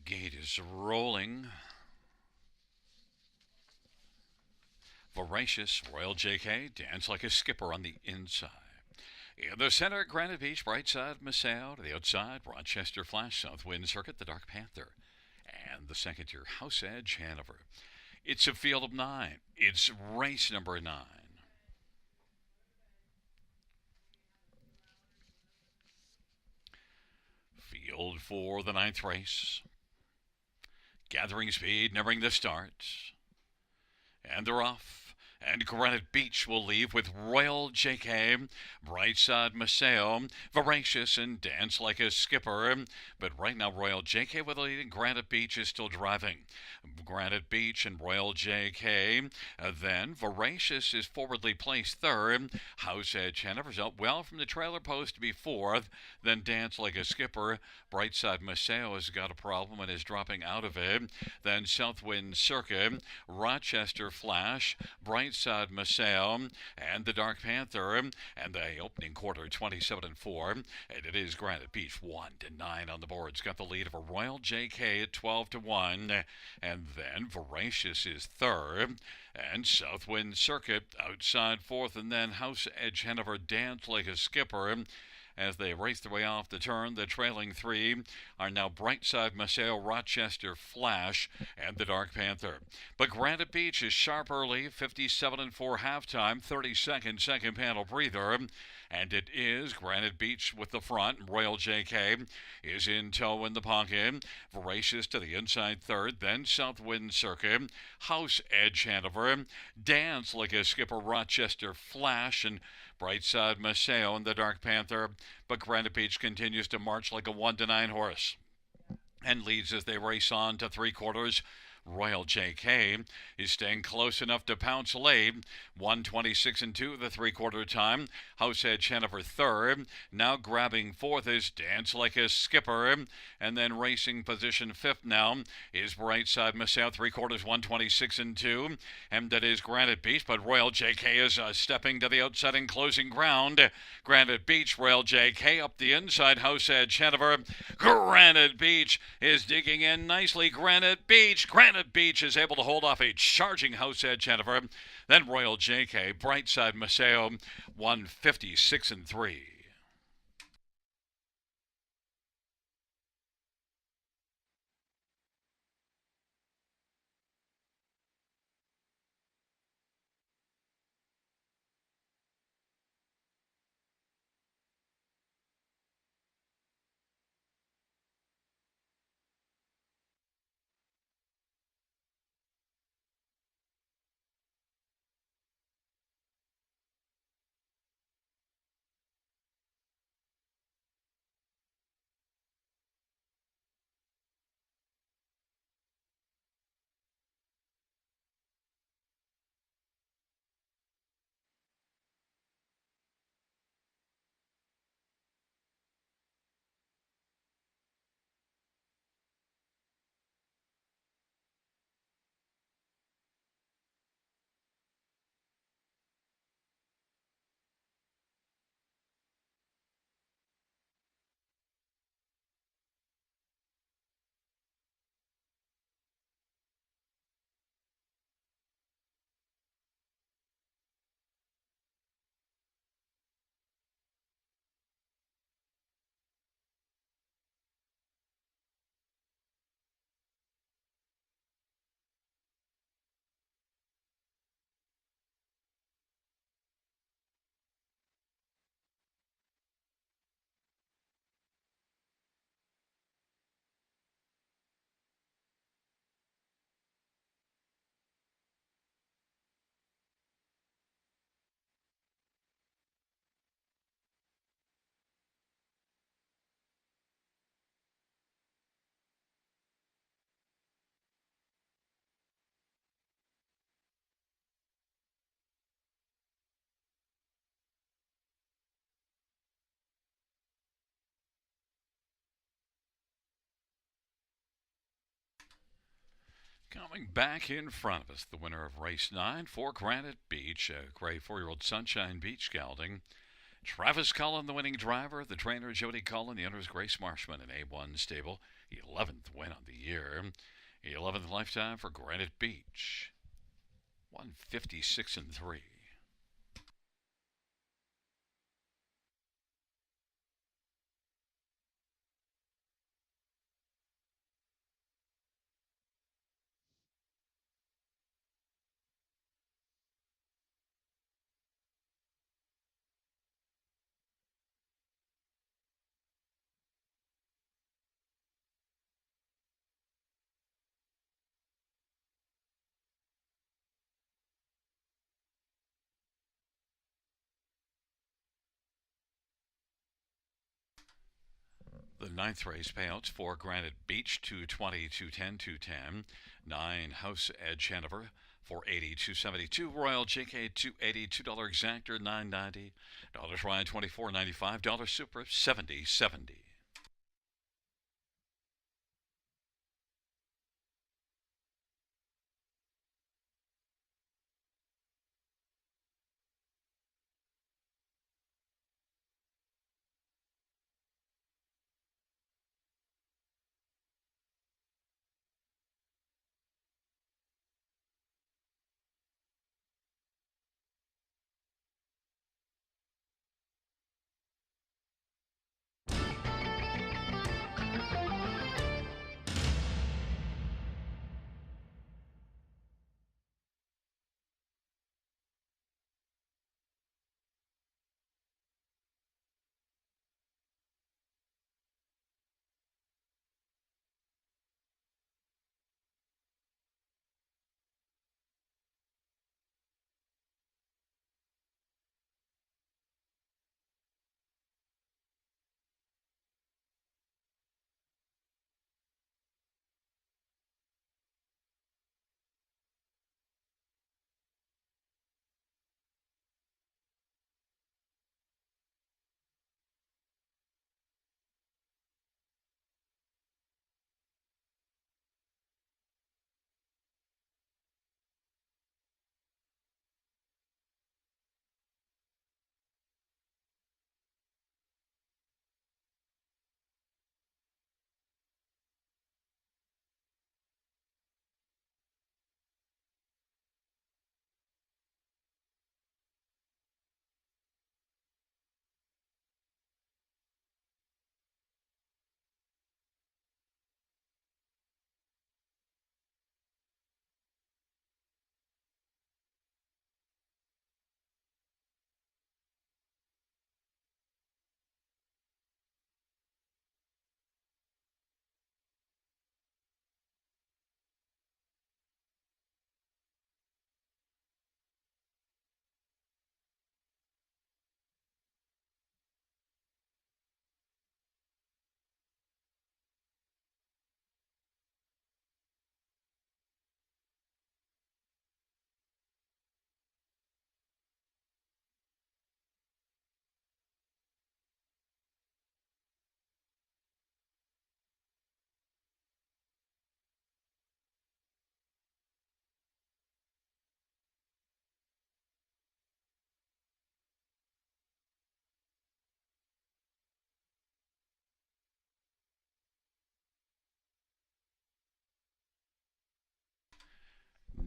Speaker 1: gate is rolling. Voracious, Royal JK, dance like a skipper on the inside. In the center, Granite Beach, right side, Maceo. To the outside, Rochester Flash, South Wind Circuit, the Dark Panther. And the second tier, House Edge, Hanover. It's a field of 9. It's race number 9. Field for the 9th race. Gathering speed, nearing the start. And they're off. And Granite Beach will leave with Royal JK, Brightside Maceo, Voracious, and Dance Like a Skipper. But right now, Royal JK with the lead, and Granite Beach is still driving. Granite Beach and Royal JK. Then Voracious is forwardly placed 3rd. House Edge Hanover's up well from the trailer post to be 4th. Then Dance Like a Skipper. Brightside Maceo has got a problem and is dropping out of it. Then Southwind Circuit, Rochester Flash, Brightside Maceo, and the Dark Panther. And the opening quarter, 27-4. And it is Granite Beach 1-9 on the board. It's got the lead of a Royal JK at 12-1. And then Voracious is 3rd. And Southwind Circuit outside 4th. And then House Edge Hanover, Dance Like a Skipper. As they race their way off the turn, the trailing 3 are now Brightside Maceo, Rochester Flash, and the Dark Panther. But Granite Beach is sharp early, 57-4 halftime, 30-second second panel breather. And it is Granite Beach with the front. Royal JK is in tow in the pocket. Voracious to the inside 3rd. Then Southwind Circuit. House Edge Hanover. Dance Like a Skipper, Rochester Flash, and Brightside Maceo and the Dark Panther. But Granite Beach continues to march like a 1-9 horse and leads as they race on to 3/4. Royal JK is staying close enough to pounce late. 1:26-2 the 3/4 time. House Edge Hanover 3rd. Now grabbing 4th is Dance Like a Skipper. And then racing position 5th now is Brightside Maceo, 3/4, 1:26-2. And that is Granite Beach. But Royal JK is stepping to the outside and closing ground. Granite Beach, Royal JK up the inside. House Edge Hanover. Granite Beach is digging in nicely. Granite Beach is able to hold off a charging House Edge Hanover. Then Royal JK, Brightside Maceo, 1:56-3. Coming back in front of us, the winner of race 9 for Granite Beach, a gray 4-year-old Sunshine Beach gelding. Travis Cullen, the winning driver. The trainer, Jody Cullen. The owner is Grace Marshman, an A1 stable. 11th win on the year. year. 11th lifetime for Granite Beach. 156 and 3. The ninth race payouts for Granite Beach 220, 210, 210. 9 House Edge Hanover 480, 272. Royal JK 280, $2 exactor 990. Dollars Ryan 24.95. Dollar Super 70.70.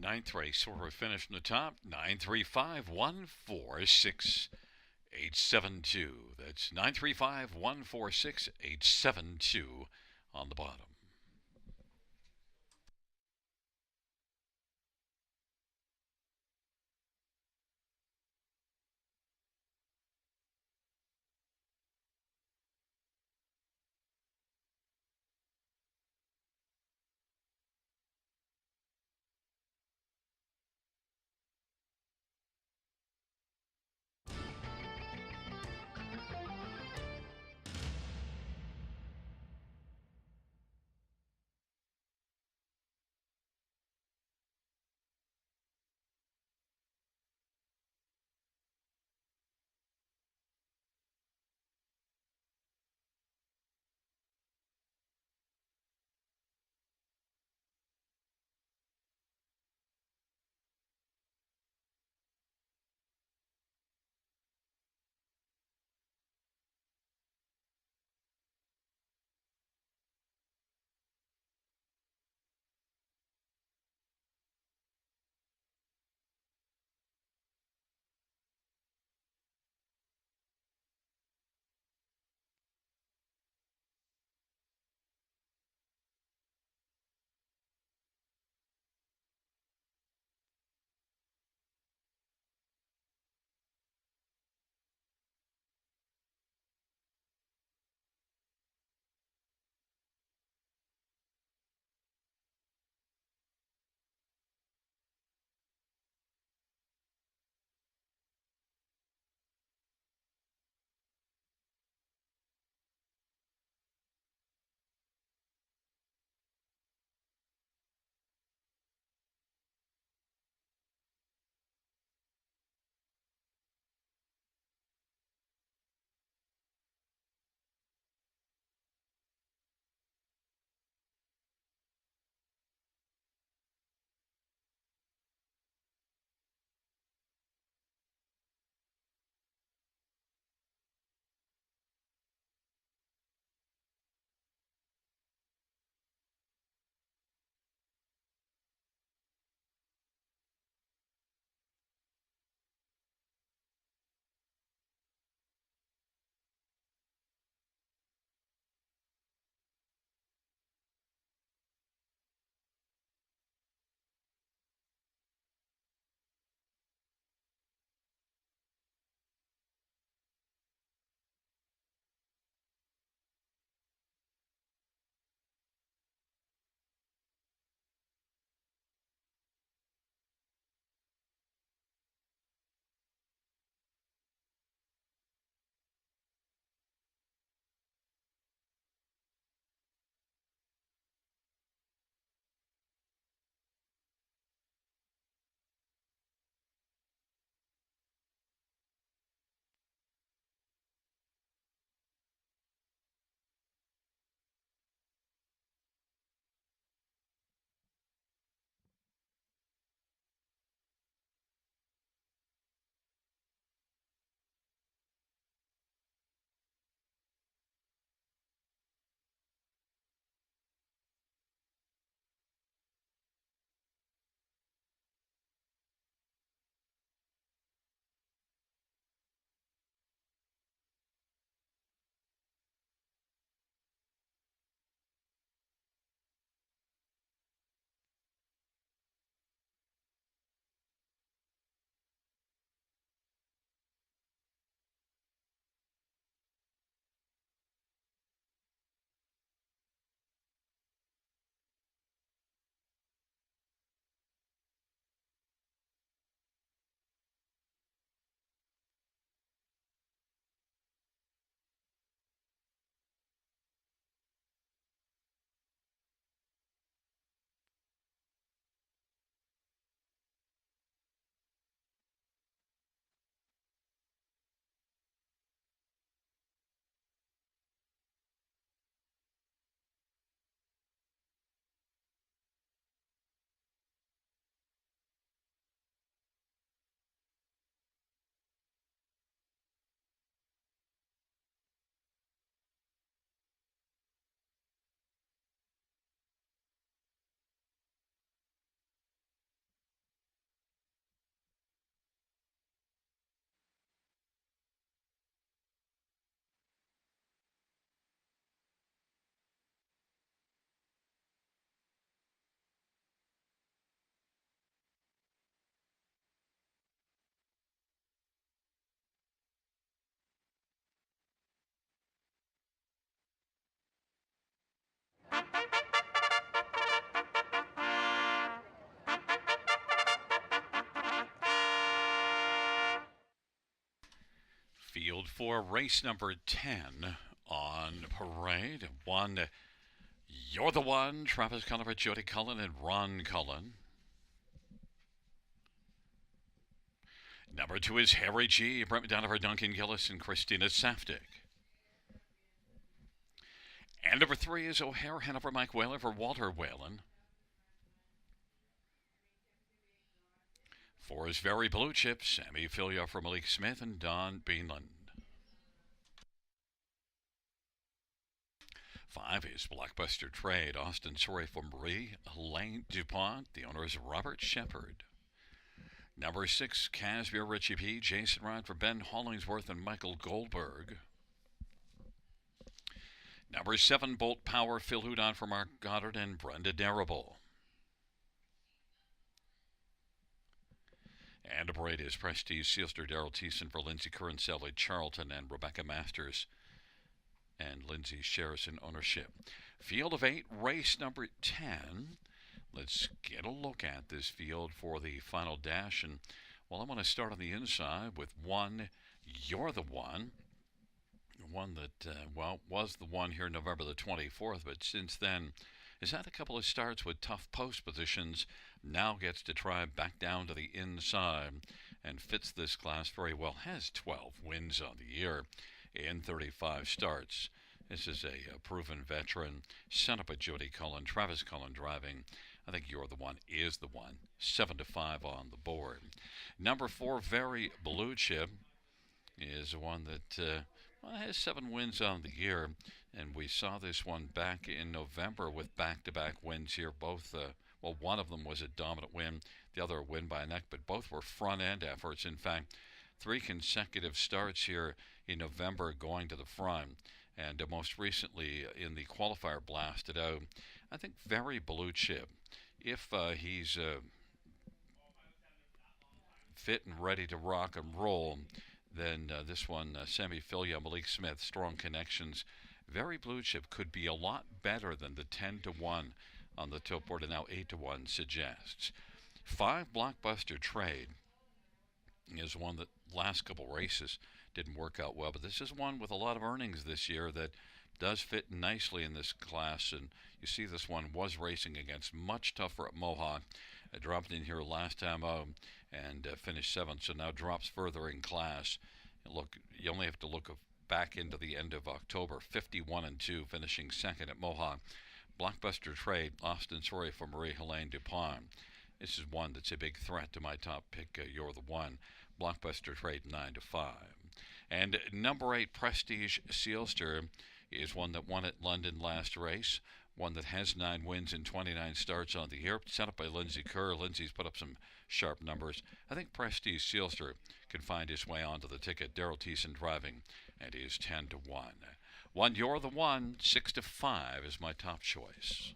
Speaker 1: Ninth race, sort of finish from the top. 935-146-872. That's 935-146-872 on the bottom. for race number 10 on parade. One, You're the One, Travis Culliver, Jody Cullen, and Ron Cullen. Number 2 is Harry G, Brent McDonough, Duncan Gillis, and Christina Saftik. And number 3 is O'Hare Hanover, Mike Whalen for Walter Whalen. 4 is Very Blue Chip, Sammy Filia for Malik Smith and Don Beanland. 5 is Blockbuster Trade, Austin Sorry for Marie Elaine DuPont. The owner is Robert Shepard. Number 6, Casimir Richie P, Jason Ryan for Ben Hollingsworth and Michael Goldberg. Number 7, Bolt Power, Phil Houdon for Mark Goddard and Brenda Darrable. And number 8 is Prestige Sealster, Daryl Thiessen for Lindsay Curran, Sally Charlton, and Rebecca Masters. And Lindsay shares in ownership. Field of 8, race number 10. Let's get a look at this field for the final dash. And, well, I'm going to start on the inside with 1, You're the One. One that, was the one here November the 24th, but since then has had a couple of starts with tough post positions. Now gets to try back down to the inside and fits this class very well. Has 12 wins on the year in 35 starts. This is a proven veteran. Sent up a Jody Cullen, Travis Cullen driving. I think You're the One is the one. 7-5 on the board. Number 4, Very Blue Chip, is one that has 7 wins on the year, and we saw this one back in November with back-to-back wins here. Both, one of them was a dominant win, the other a win by a neck, but both were front-end efforts. In fact, 3 consecutive starts here in November going to the front, and most recently in the qualifier blasted out. I think Very Blue Chip, if he's fit and ready to rock and roll, then this one, Sammy Filia, Malik Smith, strong connections. Very Blue Chip could be a lot better than the 10-1 on the top board, and now 8-1 suggests. 5, Blockbuster Trade, is one that last couple races didn't work out well, but this is one with a lot of earnings this year that does fit nicely in this class. And you see this one was racing against much tougher at Mohawk. It dropped in here last time out and finished 7th, so now drops further in class. Look, you only have to look back into the end of October, 51-2, finishing 2nd at Mohawk. Blockbuster Trade, Austin Sorry for Marie Helene DuPont. This is one that's a big threat to my top pick, You're the One. Blockbuster Trade 9-5. And number 8, Prestige Sealster, is one that won at London last race. One that has 9 wins and 29 starts on the year. Set up by Lindsay Kerr. Lindsay's put up some sharp numbers. I think Prestige Sealster can find his way onto the ticket. Daryl Thiessen driving, and he is 10-1. 1, You're the One. 6-5 is my top choice.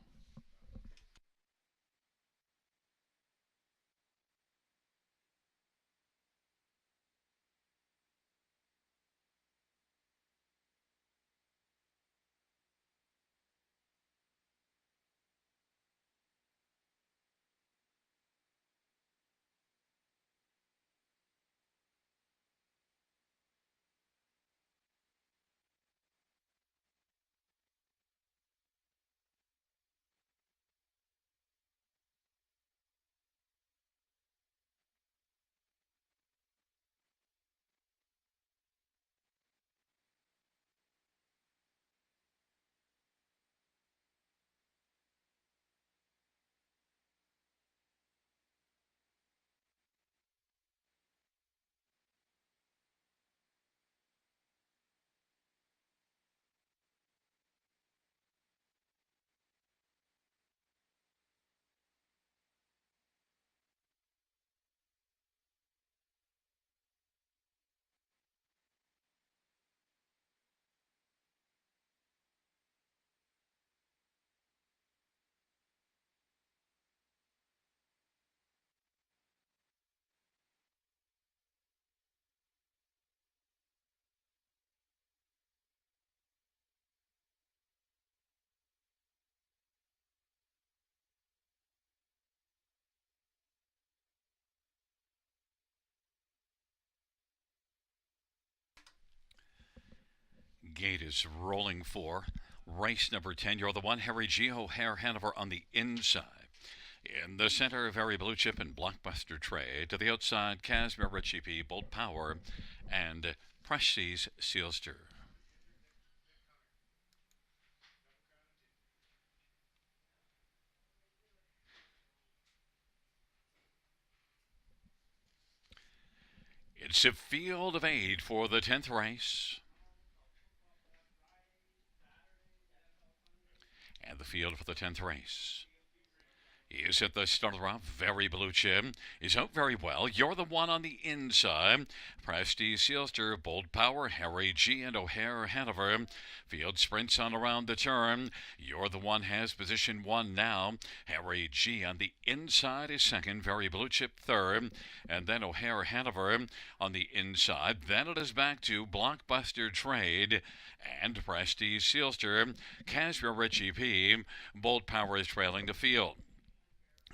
Speaker 1: gate is rolling for race number 10. You're the one, Harry G. O'Hare Hanover on the inside. In the center, Very Blue Chip and Blockbuster Trade. To the outside, Casimir Richie P, Bolt Power, and Prestige Sealster. It's a field of 8 for the 10th race. And the field for the 10th race is at the start of the round. Very Blue Chip is out very well. You're the one on the inside. Prestige Sealster, Bold Power, Harry G, and O'Hare Hanover. Field sprints on around the turn. You're the one has position 1 now. Harry G on the inside is second. Very Blue Chip third. And then O'Hare Hanover on the inside. Then it is back to Blockbuster Trade and Prestige Sealster. Casimir Richie P. Bold Power is trailing the field.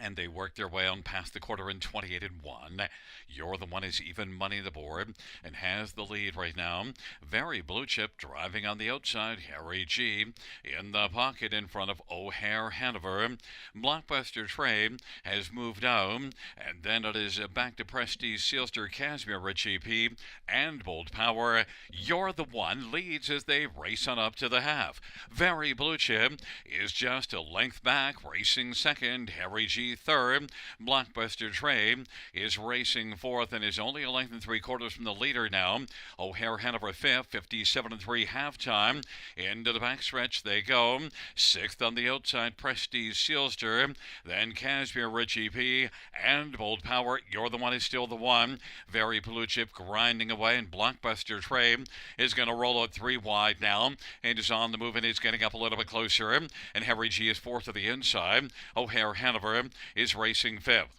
Speaker 1: And they work their way on past the quarter in 28 and 1. You're the one is even money the board and has the lead right now. Very Blue Chip driving on the outside. Harry G in the pocket in front of O'Hare Hanover. Blockbuster Trade has moved out, and then it is back to Prestige Sealster, Casimir Richie P, and Bold Power. You're the one leads as they race on up to the half. Very Blue Chip is just a length back, racing second. Harry G third. Blockbuster Trade is racing fourth and is only a length and 3/4 from the leader now. O'Hare Hanover fifth, 57 and 3 halftime. Into the backstretch they go. Sixth on the outside, Prestige Sealster. Then Casimir Richie P and Bold Power. You're the one is still the one. Very Blue Chip grinding away, and Blockbuster Trade is going to roll out 3 wide now and is on the move and is getting up a little bit closer. And Harry G is fourth to the inside. O'Hare Hanover is racing fifth.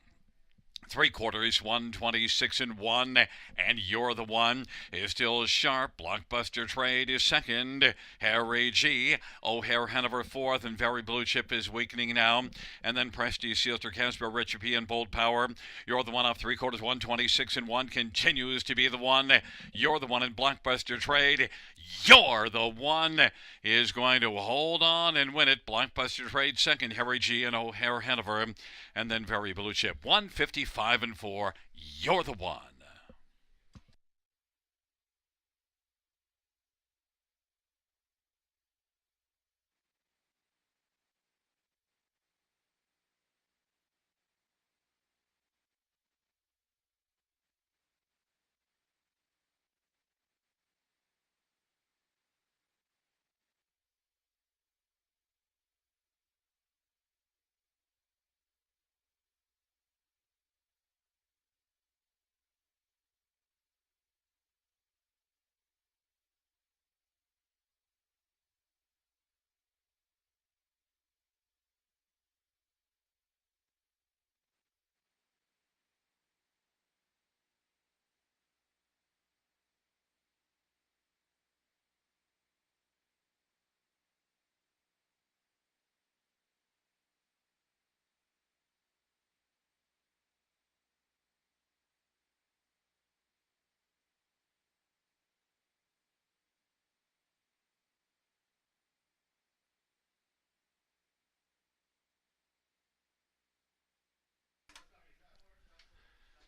Speaker 1: 3/4, 126 and 1, and You're the One is still sharp. Blockbuster Trade is second. Harry G, O'Hare Hanover fourth, and Very Blue Chip is weakening now. And then Prestige Sealster, Casimir Richie P, and Bold Power. You're the One off 3/4, 126 and 1, continues to be the one. You're the One in Blockbuster Trade. You're the One is going to hold on and win it. Blockbuster Trade second, Harry G and O'Hare Hanover, and then Very Blue Chip. 155 and 4. You're the One.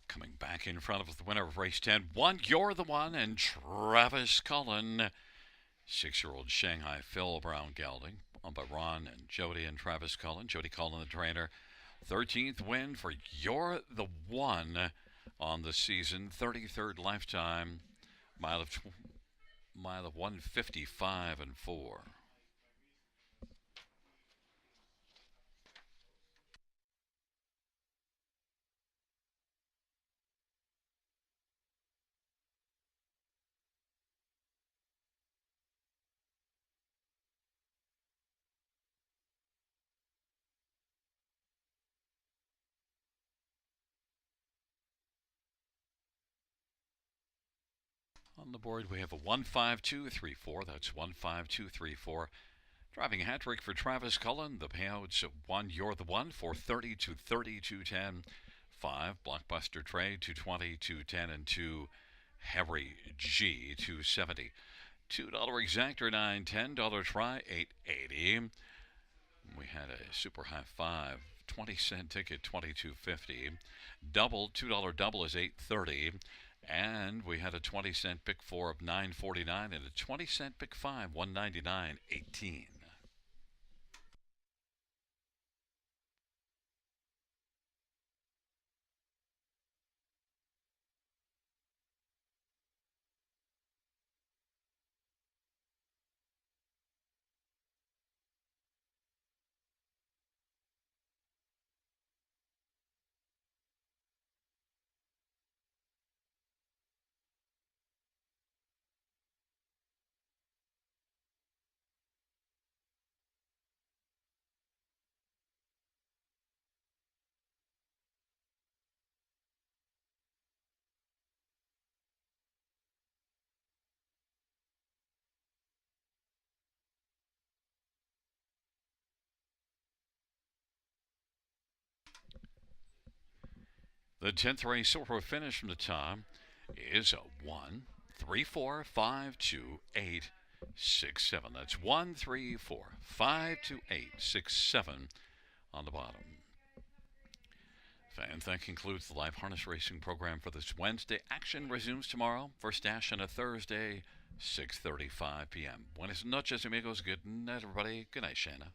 Speaker 1: Coming back in front of the winner of race 10, 1, You're the One, and Travis Cullen. 6-year-old Shanghai Phil Brown gelding, owned by Ron and Jody and Travis Cullen. Jody Cullen, the trainer. 13th win for You're the One on the season. 33rd lifetime. Mile of 155 and 4. On the board, we have a 15234. That's 15234. Driving a hat trick for Travis Cullen. The payouts 1, You're the One, 430, 230, 210. 5, Blockbuster Trade, 220, 210, and 2, Harry G, 270. $2 exactor 910, dollar try 880. We had a super high five, 20-cent ticket 22.50. Double $2 double is 8.30. And we had a 20-cent pick four of 9.49 and a 20-cent pick five 199.18. The 10th race silver finish from the top is a 1, 3, 4, 5, 2, 8, 6, 7. That's 1, 3, 4, 5, 2, 8, 6, 7 on the bottom. And that concludes the live harness racing program for this Wednesday. Action resumes tomorrow. First dash on a Thursday, 6:35 p.m. Buenas noches, amigos. Good night, everybody. Good night, Shanna.